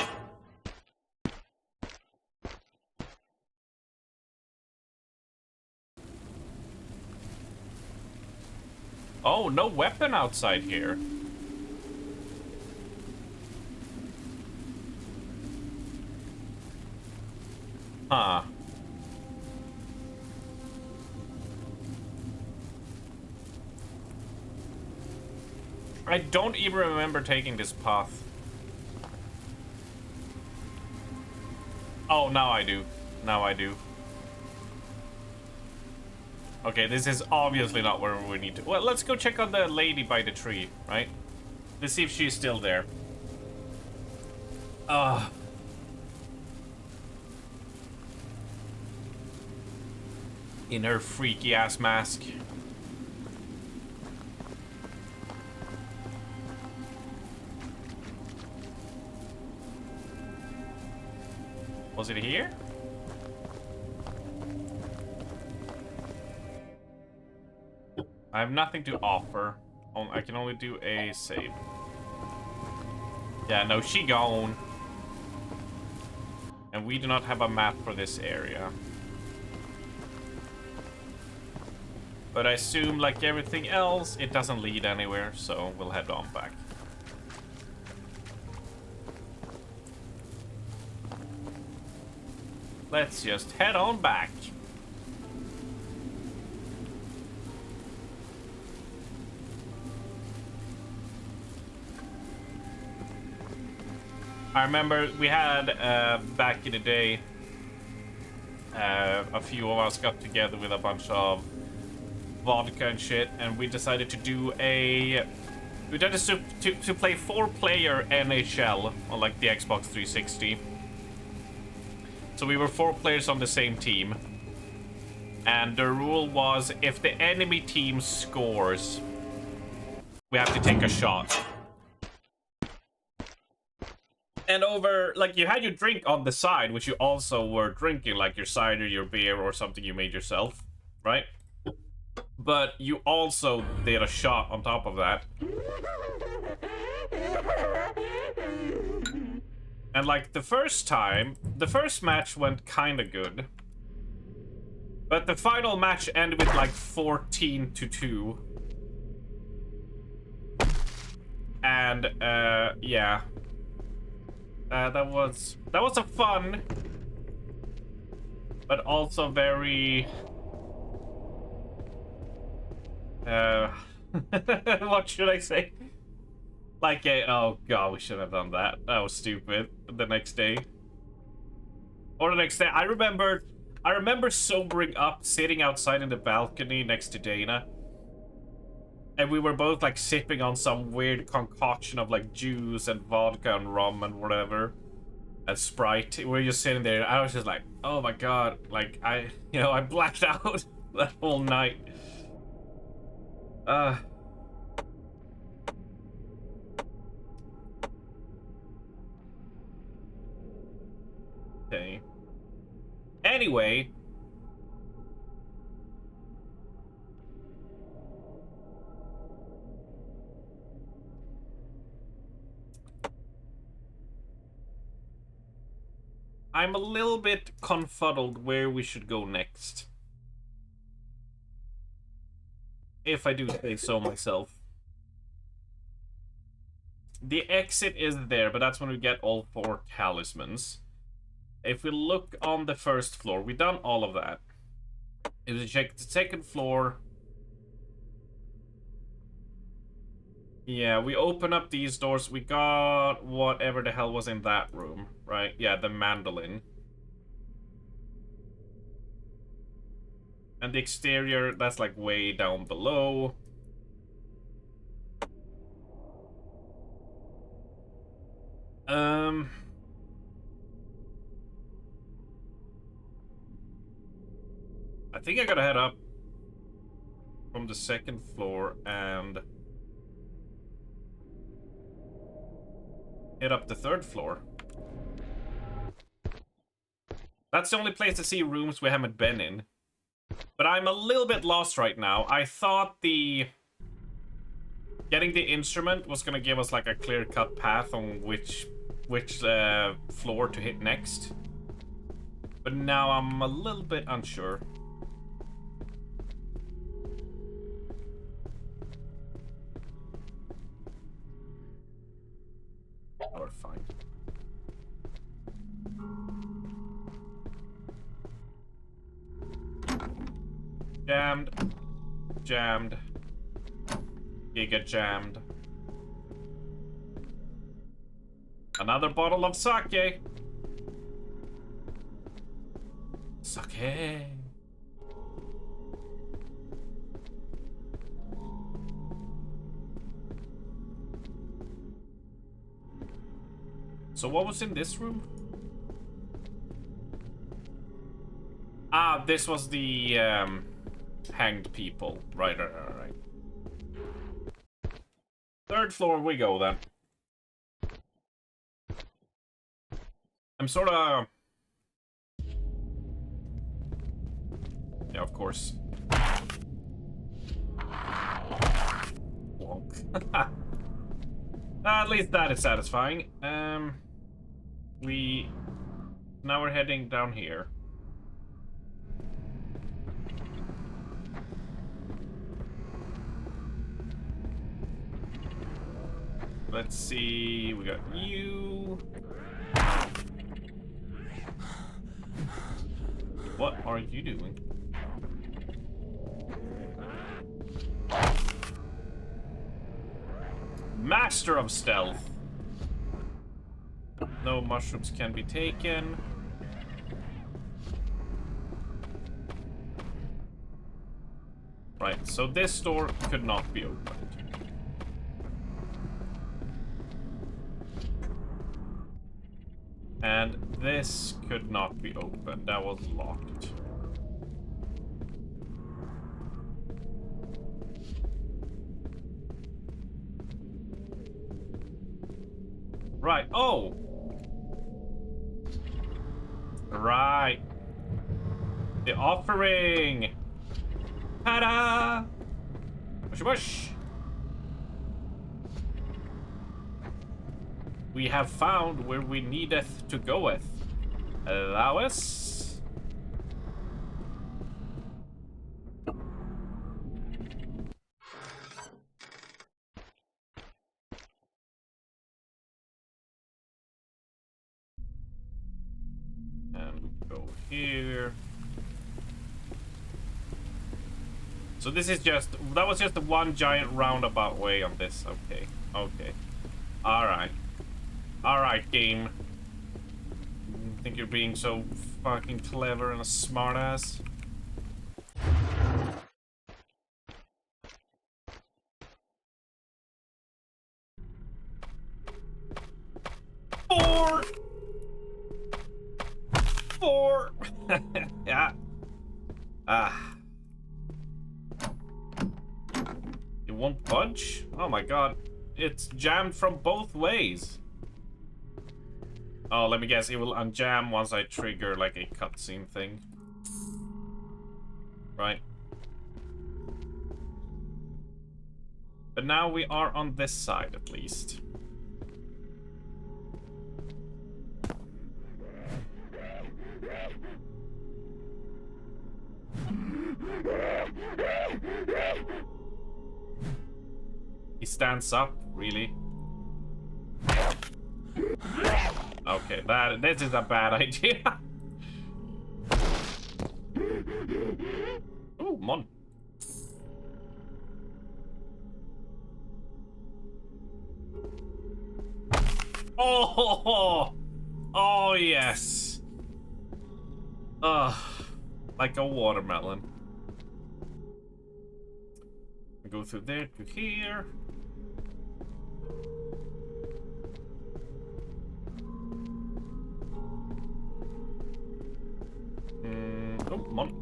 Oh, no weapon outside here. Huh. I don't even remember taking this path. Oh, now I do. Now I do. Okay, this is obviously not where we need to... Well, let's go check on the lady by the tree, right? Let's see if she's still there. In her freaky-ass mask. Was it here? I have nothing to offer. I can only do a save. Yeah, no, she gone. And we do not have a map for this area. But I assume, like everything else, it doesn't lead anywhere, so we'll head on back. Let's just head on back. I remember we had, back in the day, a few of us got together with a bunch of vodka and shit, and we decided to do a... We decided to play 4-player NHL on, like, the Xbox 360. So we were 4 players on the same team. And the rule was, if the enemy team scores, we have to take a shot. And over, like, you had your drink on the side, which you also were drinking, like your cider, your beer, or something you made yourself, right? But you also did a shot on top of that. And, like, the first match went kind of good. But the final match ended with, like, 14-2. And, yeah. That was a fun, but also very, what should I say? Like oh god, we shouldn't have done that. That was stupid. The next day. Or the next day. I remember sobering up, sitting outside in the balcony next to Dana. And we were both, like, sipping on some weird concoction of, like, juice and vodka and rum and whatever. And Sprite. We were just sitting there. I was just like, oh my god. Like, I blacked out that whole night. Okay. Anyway. I'm a little bit confuddled where we should go next. If I do say so myself. The exit is there, but that's when we get all 4 talismans. If we look on the first floor, we've done all of that. If we check the second floor... Yeah, we open up these doors. We got whatever the hell was in that room, right? Yeah, the mandolin. And the exterior, that's like way down below. I think I gotta head up from the second floor and hit up the third floor. That's the only place to see rooms we haven't been in. But I'm a little bit lost right now. I thought getting the instrument was gonna give us like a clear-cut path on which floor to hit next. But now I'm a little bit unsure. Or fine. Jammed. Jammed. Giga jammed. Another bottle of sake. Sake. So what was in this room? Ah, this was the hanged people. Right. Third floor we go then. I'm sort of... Yeah, of course. long. At least that is satisfying. Now we're heading down here. Let's see, we got you. What are you doing? Master of Stealth. No mushrooms can be taken. Right, so this door could not be opened. And this could not be opened. That was locked. Right. Oh! Right. The offering! Ta-da! Mush mush! We have found where we needeth to goeth. Allow us. And we go here. So this is just, that was just the one giant roundabout way on this. Okay, okay. Alright. Alright, game. You think you're being so fucking clever and a smartass? Four! Yeah. Ah. It won't budge? Oh my god. It's jammed from both ways. Oh, let me guess. It will unjam once I trigger like a cutscene thing. Right. But now we are on this side at least. He stands up, really? Okay, this is a bad idea. Oh, mon. Oh, oh yes. Ugh, like a watermelon. We go through there to here. Oh, mon.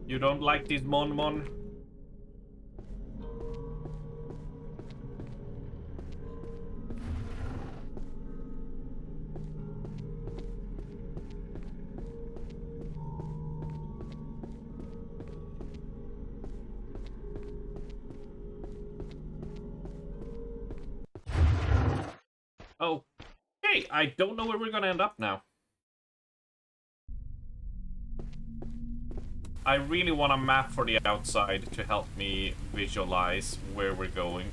You don't like these mon? Oh, hey, I don't know where we're gonna end up now. I really want a map for the outside to help me visualize where we're going.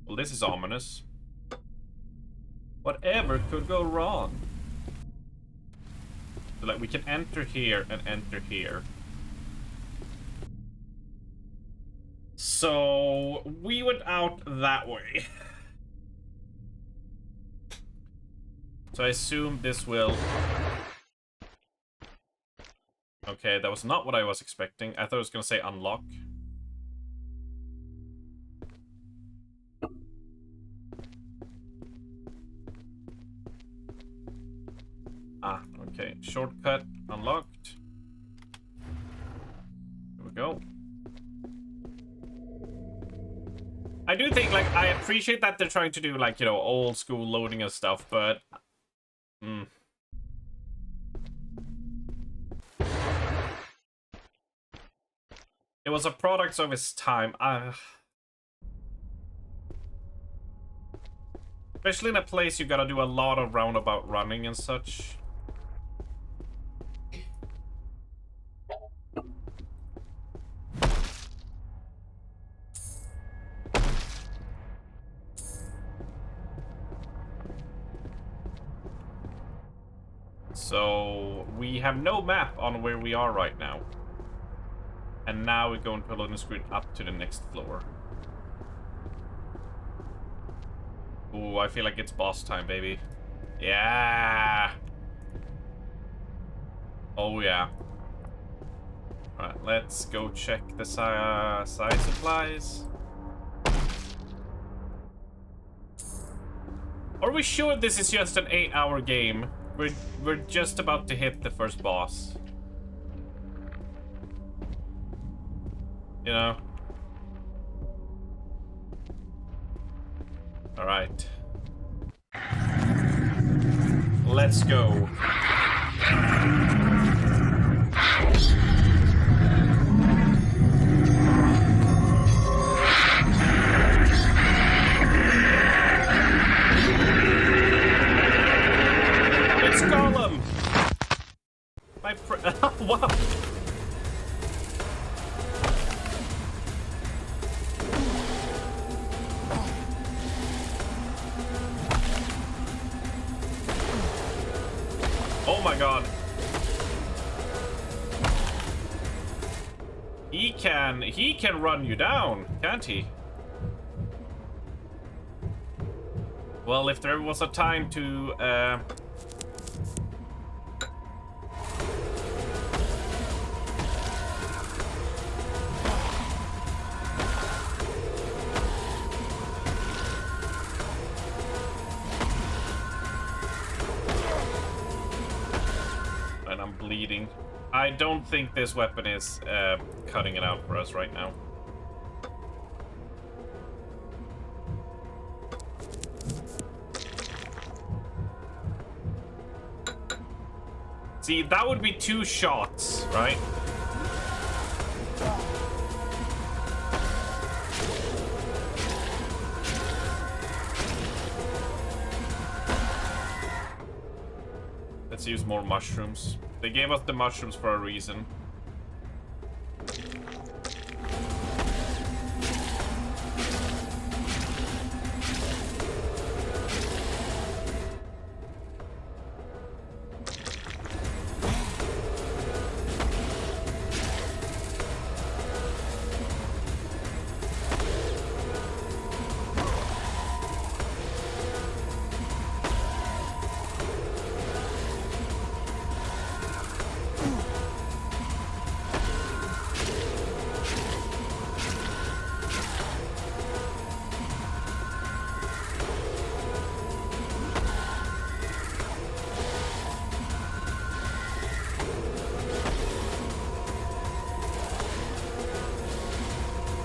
Well, this is ominous. Whatever could go wrong? So, like, we can enter here and enter here. So, we went out that way. So I assume this will... Okay, that was not what I was expecting. I thought it was gonna say unlock. Ah, okay. Shortcut unlocked. go. I do think, like, I appreciate that they're trying to do, like, you know, old school loading and stuff, but... It was a product of its time. Especially in a place you gotta do a lot of roundabout running and such. So we have no map on where we are right now. And now we're going to a loading screen up to the next floor. Ooh, I feel like it's boss time, baby. Yeah! Oh, yeah. Alright, let's go check the side supplies. Are we sure this is just an 8-hour game? We're just about to hit the first boss. You know? Alright. Let's go. It's Gollum! Wow! Oh my god. He can run you down, can't he? Well, if there was a time to and I'm bleeding. I don't think this weapon is cutting it out for us right now. See, that would be 2 shots, right? Let's use more mushrooms. They gave us the mushrooms for a reason.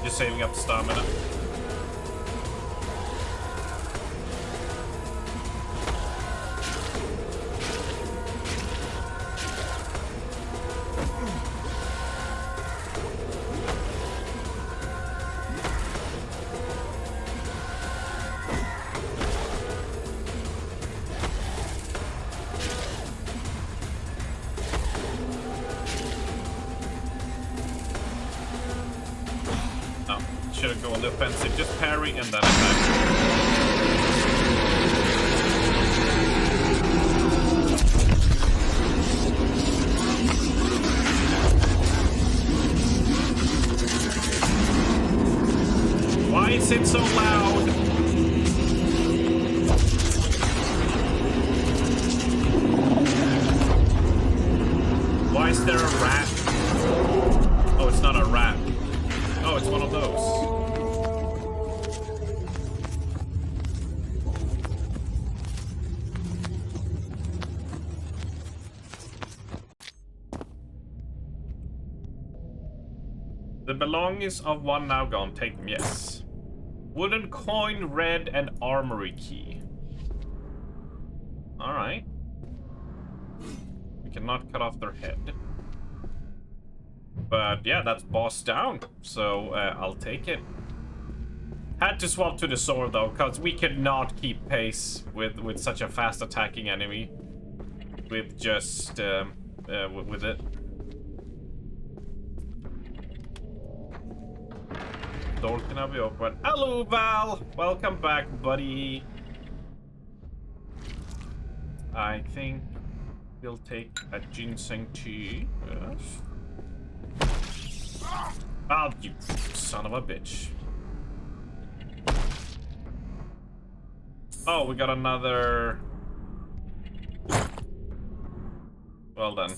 Just saving up stamina. Shouldn't go on the offensive, just parry and then attack. Why is it so loud? Why is there a rat? Oh, it's not a rat. Oh, it's one of those. belongings of one now gone. Take them, yes. Wooden coin, red, and armory key. Alright. We cannot cut off their head. But yeah, that's boss down. So I'll take it. Had to swap to the sword though, because we could not keep pace with such a fast attacking enemy. With just with it. Door cannot be opened. Hello, Val! Welcome back, buddy. I think we'll take a ginseng tea. Yes. Oh, you son of a bitch. Oh, we got another... Well done.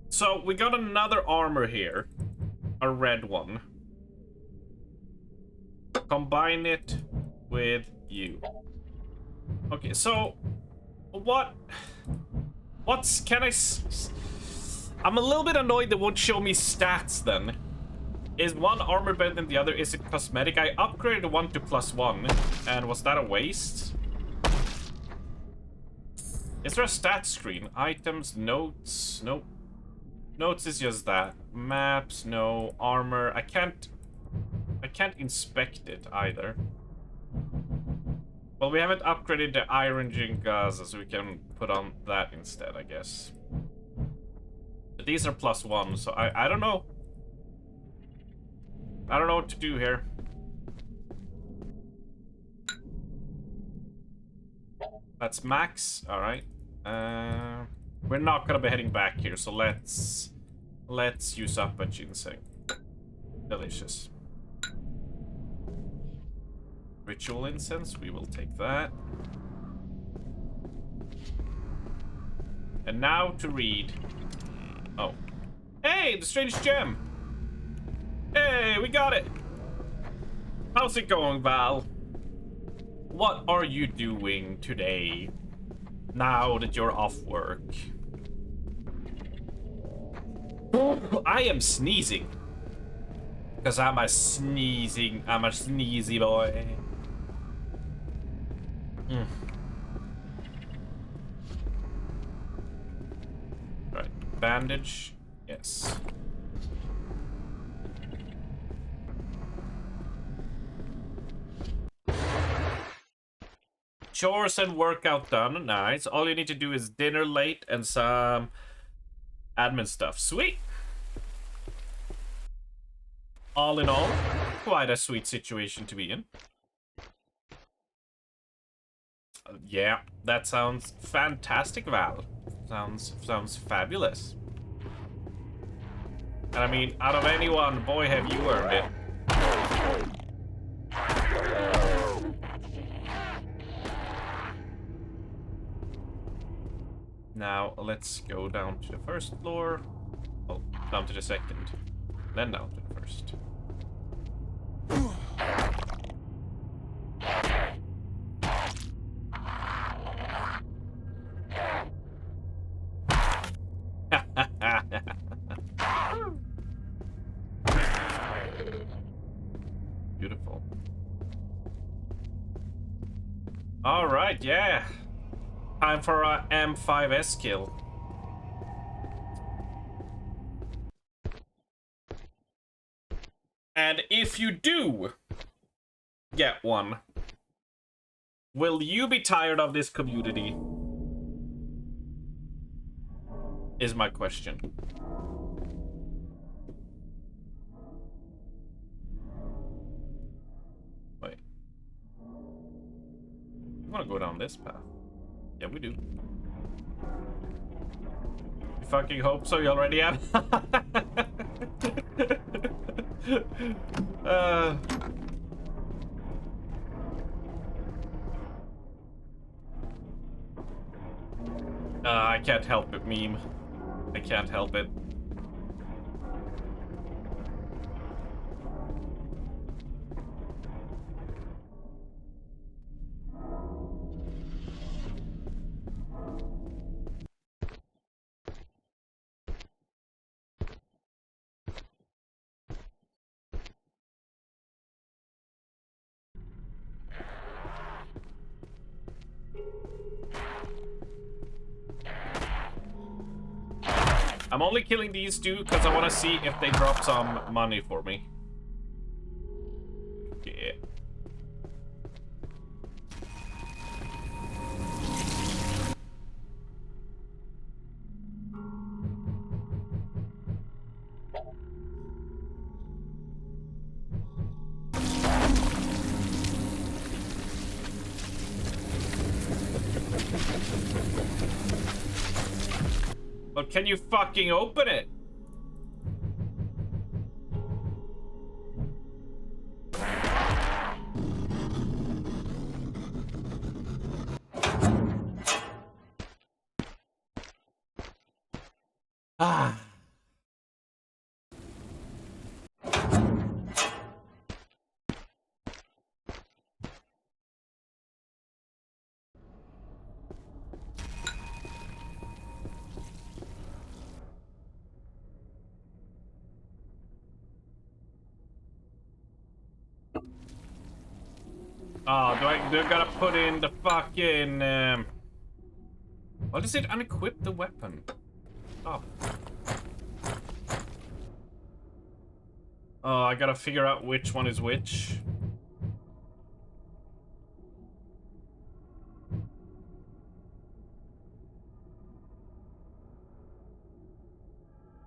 So, we got another armor here. A red one. Combine it with you. Okay, so... What's... Can I... I'm a little bit annoyed they won't show me stats then. Is one armor better than the other? Is it cosmetic? I upgraded one to +1. And was that a waste? Is there a stat screen? Items, notes, nope. Notes is just that. Maps, no. Armor, I can't inspect it either. Well, we haven't upgraded the Iron Jingaza, so we can put on that instead, I guess. But these are +1, so I don't know. I don't know what to do here. That's max. All right. We're not gonna be heading back here, so let's use up a ginseng. Delicious. Ritual incense. We will take that. And now to read. Oh. Hey, the strange gem. Hey, we got it. How's it going, Val? What are you doing today? Now that you're off work. I am sneezing. Because I'm a sneezy boy. Right, bandage. Yes. Chores and workout done. Nice. All you need to do is dinner late and some admin stuff. Sweet. All in all, quite a sweet situation to be in. Yeah, that sounds fantastic, Val. Sounds fabulous. And I mean, out of anyone, boy, have you earned it. Now, let's go down to the first floor. Well, down to the second. Then down to the first. Beautiful. All right, yeah. Time for our M5S kill. And if you do get one, will you be tired of this community? Is my question. Wait. I want to go down this path. Yeah, we do. You fucking hope so, you already have. I can't help it, meme. I can't help it. I'm only killing these two because I want to see if they drop some money for me. Yeah. But can you fucking open it? Ah. Oh, do I gotta put in the fucking what is it? Unequip the weapon. Oh. Oh, I gotta figure out which one is which.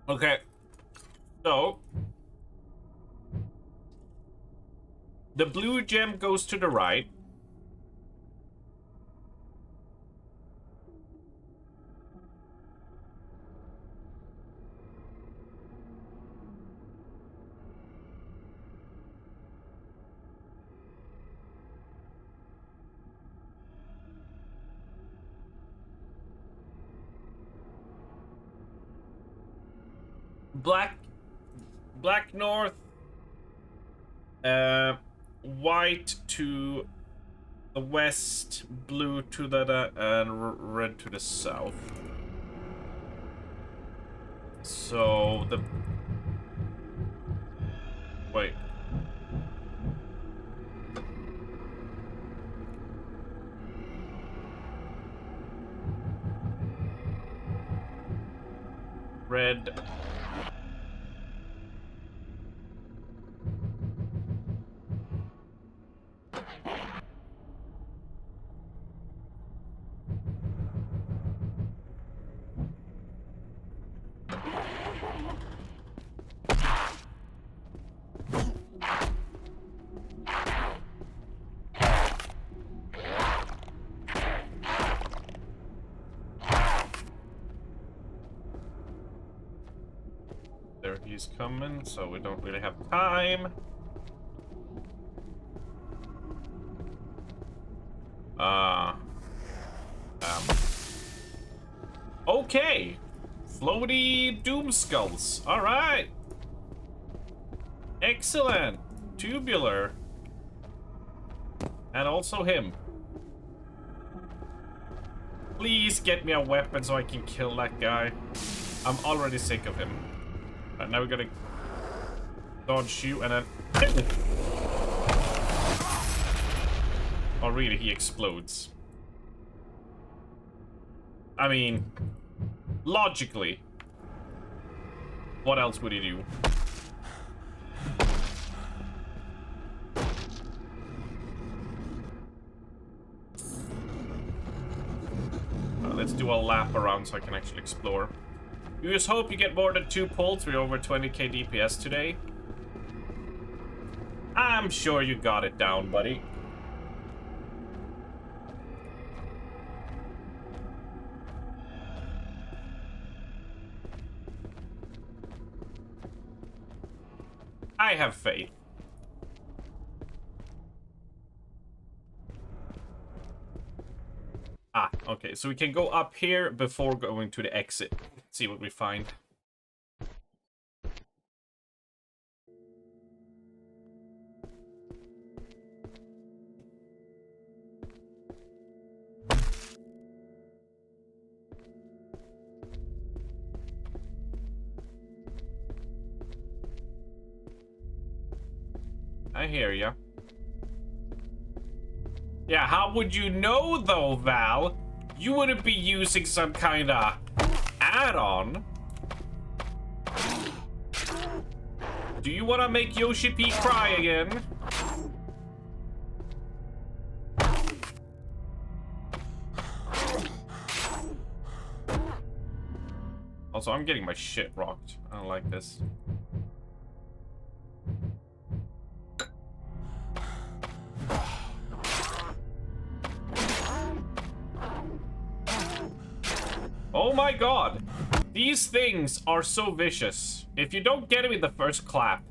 Okay. So the blue gem goes to the right. Black north. White to the west, blue to the and red to the south. So the wait. Red. There he's coming, so we don't really have time. Okay. Floaty doom skulls. All right. Excellent. Tubular. And also him. Please get me a weapon so I can kill that guy. I'm already sick of him. Right, now we gotta dodge you and then... Oh, really? He explodes. I mean, logically, what else would he do? Let's do a lap around so I can actually explore. You just hope you get more than 2 pulls. We're over 20k DPS today. I'm sure you got it down, buddy. I have faith. Ah, okay, so we can go up here before going to the exit. See what we find. I hear ya. Yeah, how would you know though, Val? You wouldn't be using some kind of add-on. Do you want to make Yoshi P cry again? Also, I'm getting my shit rocked. I don't like this. Oh my god! These things are so vicious. If you don't get it in the first clap,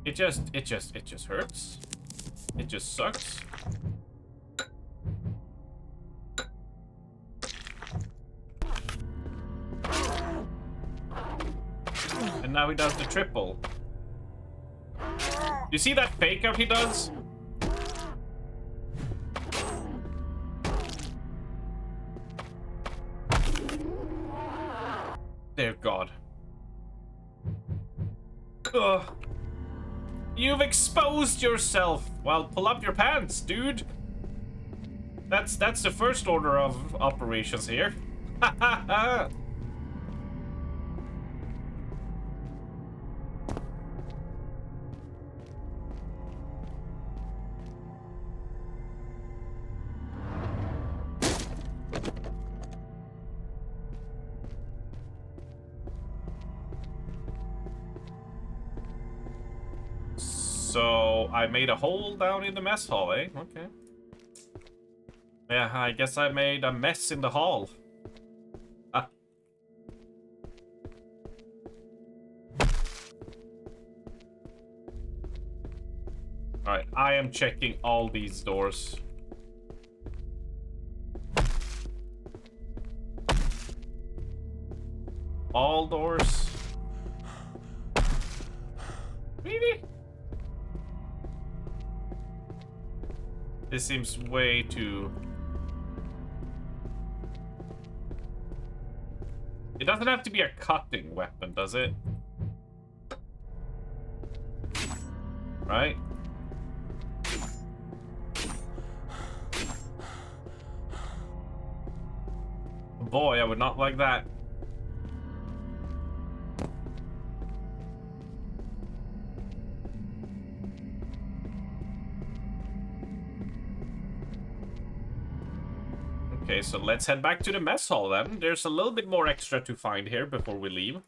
it just hurts. It just sucks. And now he does the triple. You see that fake out he does? Dear God. Ugh. You've exposed yourself. Well, pull up your pants, dude. That's the first order of operations here. Ha ha ha. So, I made a hole down in the mess hall, eh? Okay. Yeah, I guess I made a mess in the hall. Ah. Alright, I am checking all these doors. All doors. Really? This seems way too... It doesn't have to be a cutting weapon, does it? Right? Boy, I would not like that. Okay, so let's head back to the mess hall then. There's a little bit more extra to find here before we leave.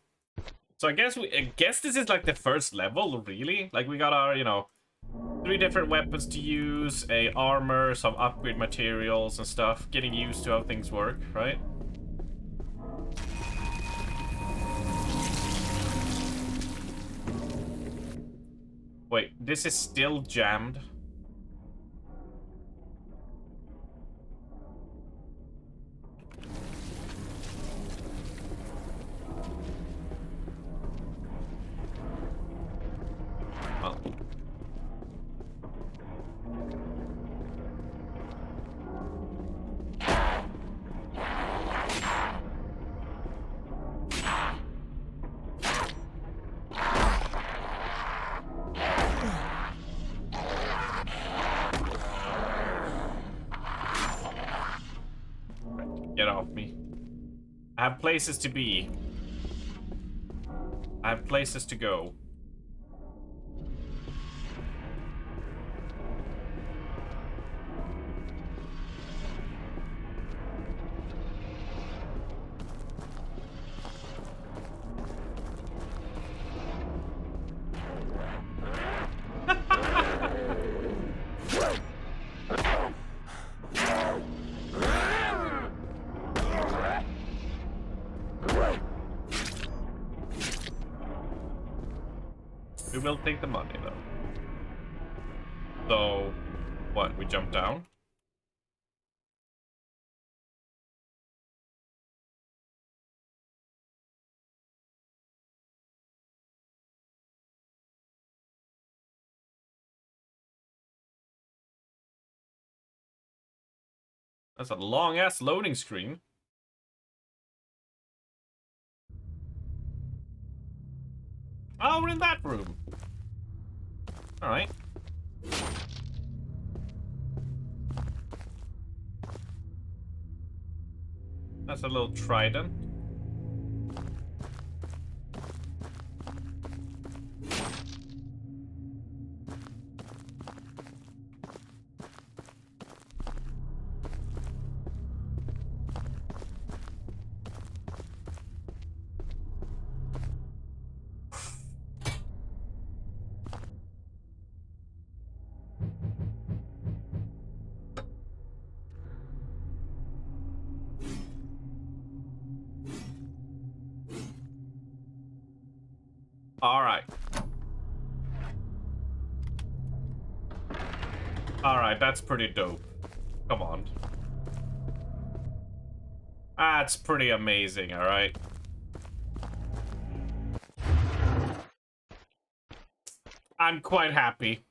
So I guess this is like the first level, really. Like we got our, you know, 3 different weapons to use, a armor, some upgrade materials and stuff. Getting used to how things work, right? Wait, this is still jammed. Get off me. I have places to be. I have places to go. We will take the money, though. So, what? We jump down? That's a long-ass loading screen. Oh, we're in that room. Alright. That's a little trident. Alright. Alright, that's pretty dope. Come on. That's pretty amazing, alright? I'm quite happy.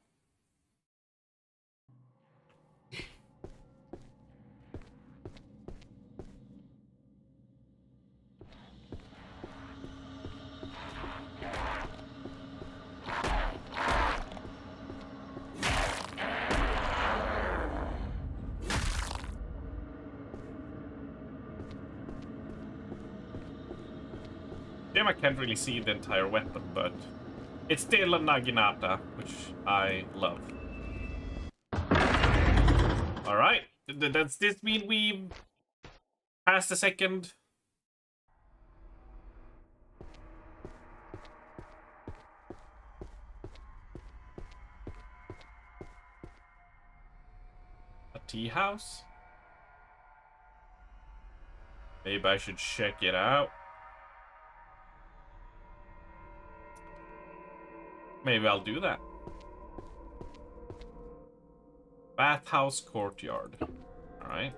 Damn, I can't really see the entire weapon, but it's still a Naginata, which I love. Alright, does this mean we passed the second? A tea house? Maybe I should check it out. Maybe I'll do that. Bathhouse courtyard. Alright.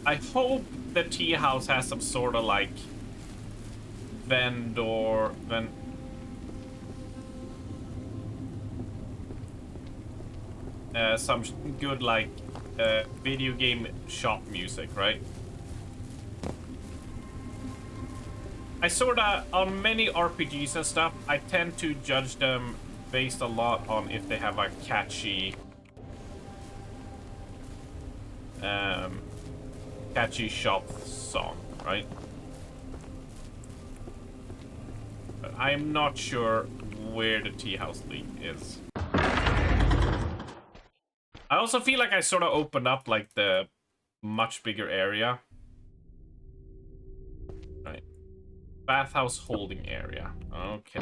I hope the tea house has some sort of like some good like video game shop music, right? I sorta, on many RPGs and stuff, I tend to judge them based a lot on if they have a catchy shop song, right? But I'm not sure where the tea house league is. I also feel like I sort of opened up like the much bigger area. Right. Bathhouse holding area. Okay.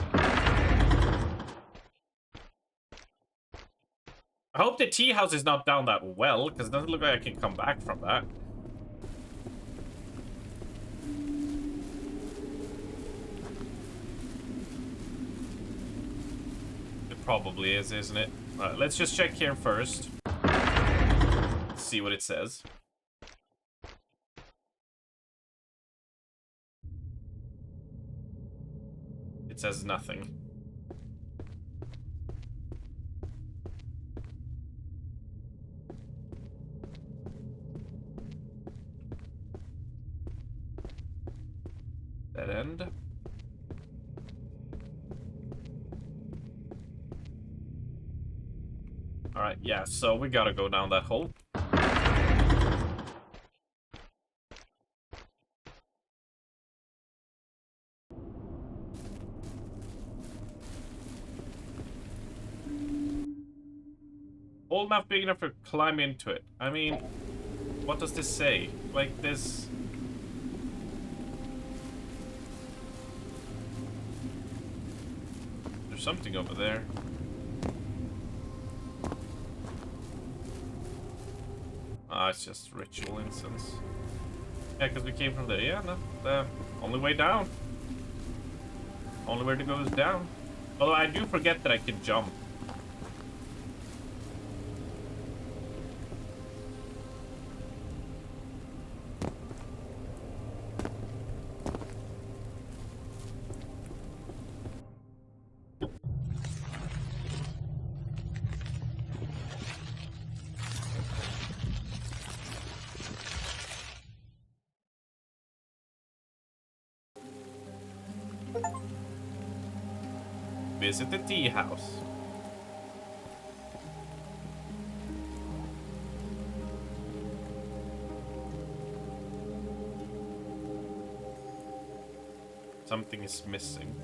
I hope the tea house is not down that well, because it doesn't look like I can come back from that. It probably is, isn't it? Alright, let's just check here first. See what it says. It says nothing. Dead end. Alright, yeah, so we gotta go down that hole. Old enough, big enough to climb into it. I mean, what does this say? Like this... There's something over there. Ah, it's just ritual incense. Yeah, because we came from there. Yeah, no, the only way down. Only way to go is down. Although I do forget that I can jump. Visit the tea house. Something is missing.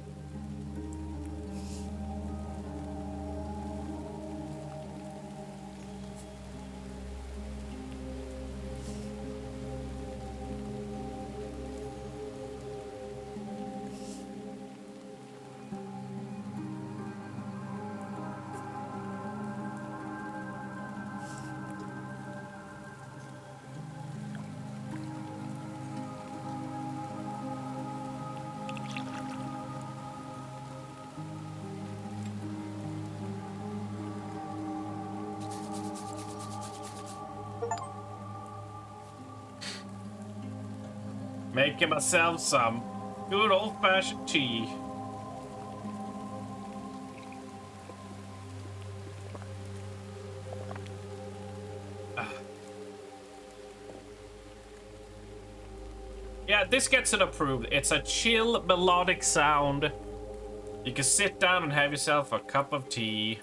Making myself some good old-fashioned tea. Yeah, this gets it approved. It's a chill, melodic sound. You can sit down and have yourself a cup of tea.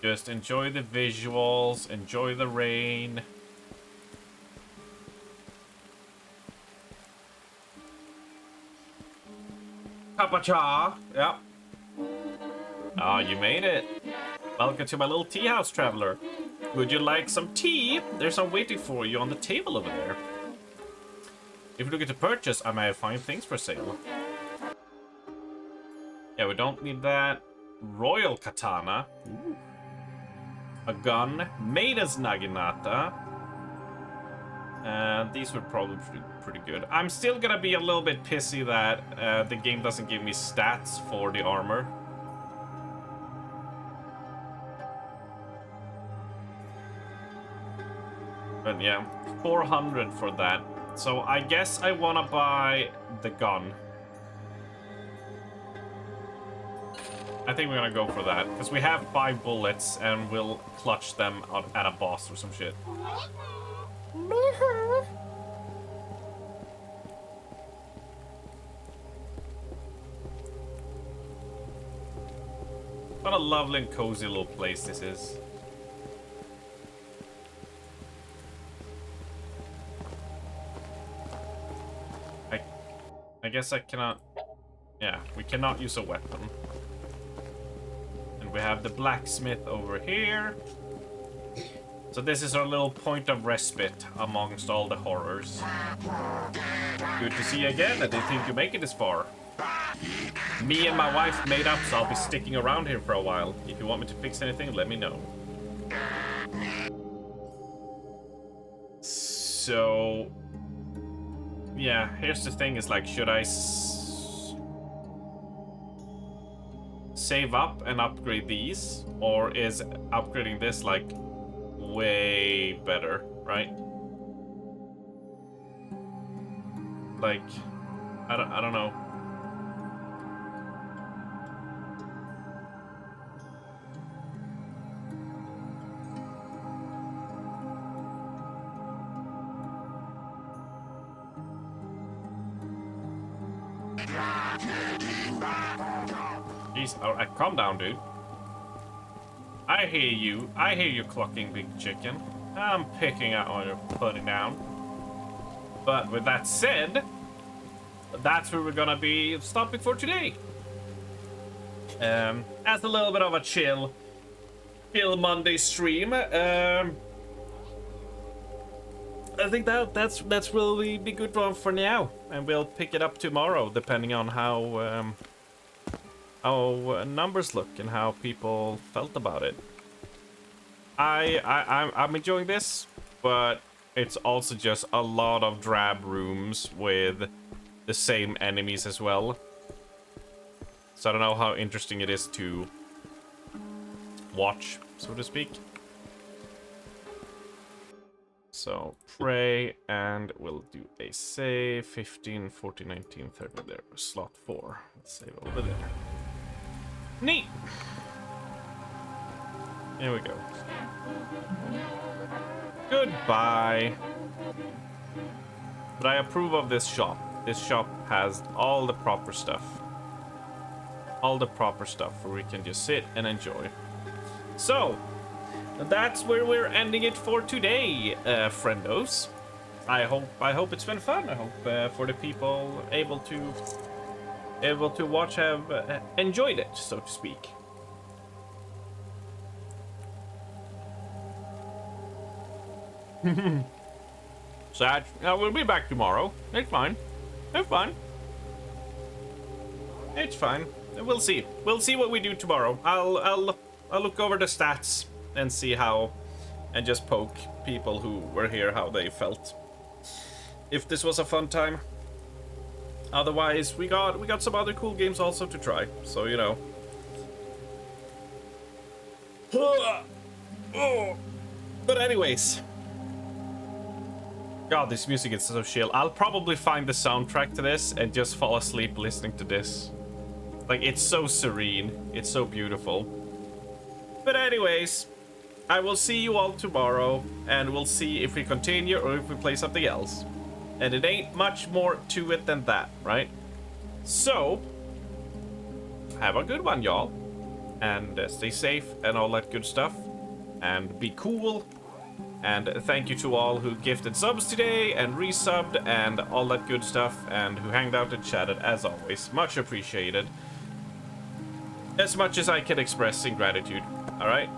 Just enjoy the visuals, enjoy the rain. Cup of cha, yep. Ah, you made it. Welcome to my little tea house, traveler. Would you like some tea? There's some waiting for you on the table over there. If you're looking to purchase, I may have fine things for sale. Yeah, we don't need that. Royal katana. Ooh. A gun. Maiden's naginata. And these would probably be pretty good. I'm still gonna be a little bit pissy that the game doesn't give me stats for the armor. But yeah, 400 for that. So I guess I want to buy the gun. I think we're gonna go for that, because we have 5 bullets and we'll clutch them at a boss or some shit. What a lovely and cozy little place this is. I guess I cannot... Yeah, we cannot use a weapon. And we have the blacksmith over here. So this is our little point of respite amongst all the horrors. Good to see you again. I didn't think you'd make it this far. Me and my wife made up, so I'll be sticking around here for a while. If you want me to fix anything, let me know. So... Yeah, here's the thing, is like, should I save up and upgrade these? Or is upgrading this, like, way better, right? Like, I don't know. Jeez, alright, calm down, dude. I hear you. I hear you clucking, big chicken. I'm picking out what you're putting down. But with that said, that's where we're gonna be stopping for today. As a little bit of a chill Monday stream. I think that's really be good for now, and we'll pick it up tomorrow, depending on how numbers look and how people felt about it. I'm enjoying this, but it's also just a lot of drab rooms with the same enemies as well. So I don't know how interesting it is to watch, so to speak. So pray, and we'll do a save. 15, 14, 19, 30 there. Slot 4. Let's save over there. Neat. Here we go. Goodbye. But I approve of this shop. This shop has all the proper stuff. All the proper stuff where we can just sit and enjoy. So, that's where we're ending it for today, friendos. I hope it's been fun. I hope for the people able to watch have enjoyed it, so to speak. So we'll be back tomorrow. It's fine. It's fine. It's fine. We'll see. We'll see what we do tomorrow. I'll look over the stats and see how, and just poke people who were here how they felt. If this was a fun time. Otherwise, we got some other cool games also to try. So, you know. But anyways, God, this music is so chill. I'll probably find the soundtrack to this and just fall asleep listening to this. Like, it's so serene. It's so beautiful. But anyways, I will see you all tomorrow, and we'll see if we continue or if we play something else. And it ain't much more to it than that, right? So, have a good one, y'all. And stay safe and all that good stuff. And be cool. And thank you to all who gifted subs today and resubbed and all that good stuff, and who hanged out and chatted as always. Much appreciated. As much as I can express in gratitude. Alright?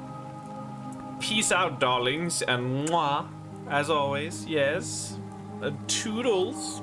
Peace out, darlings, and mwah, as always. Yes. Toodles.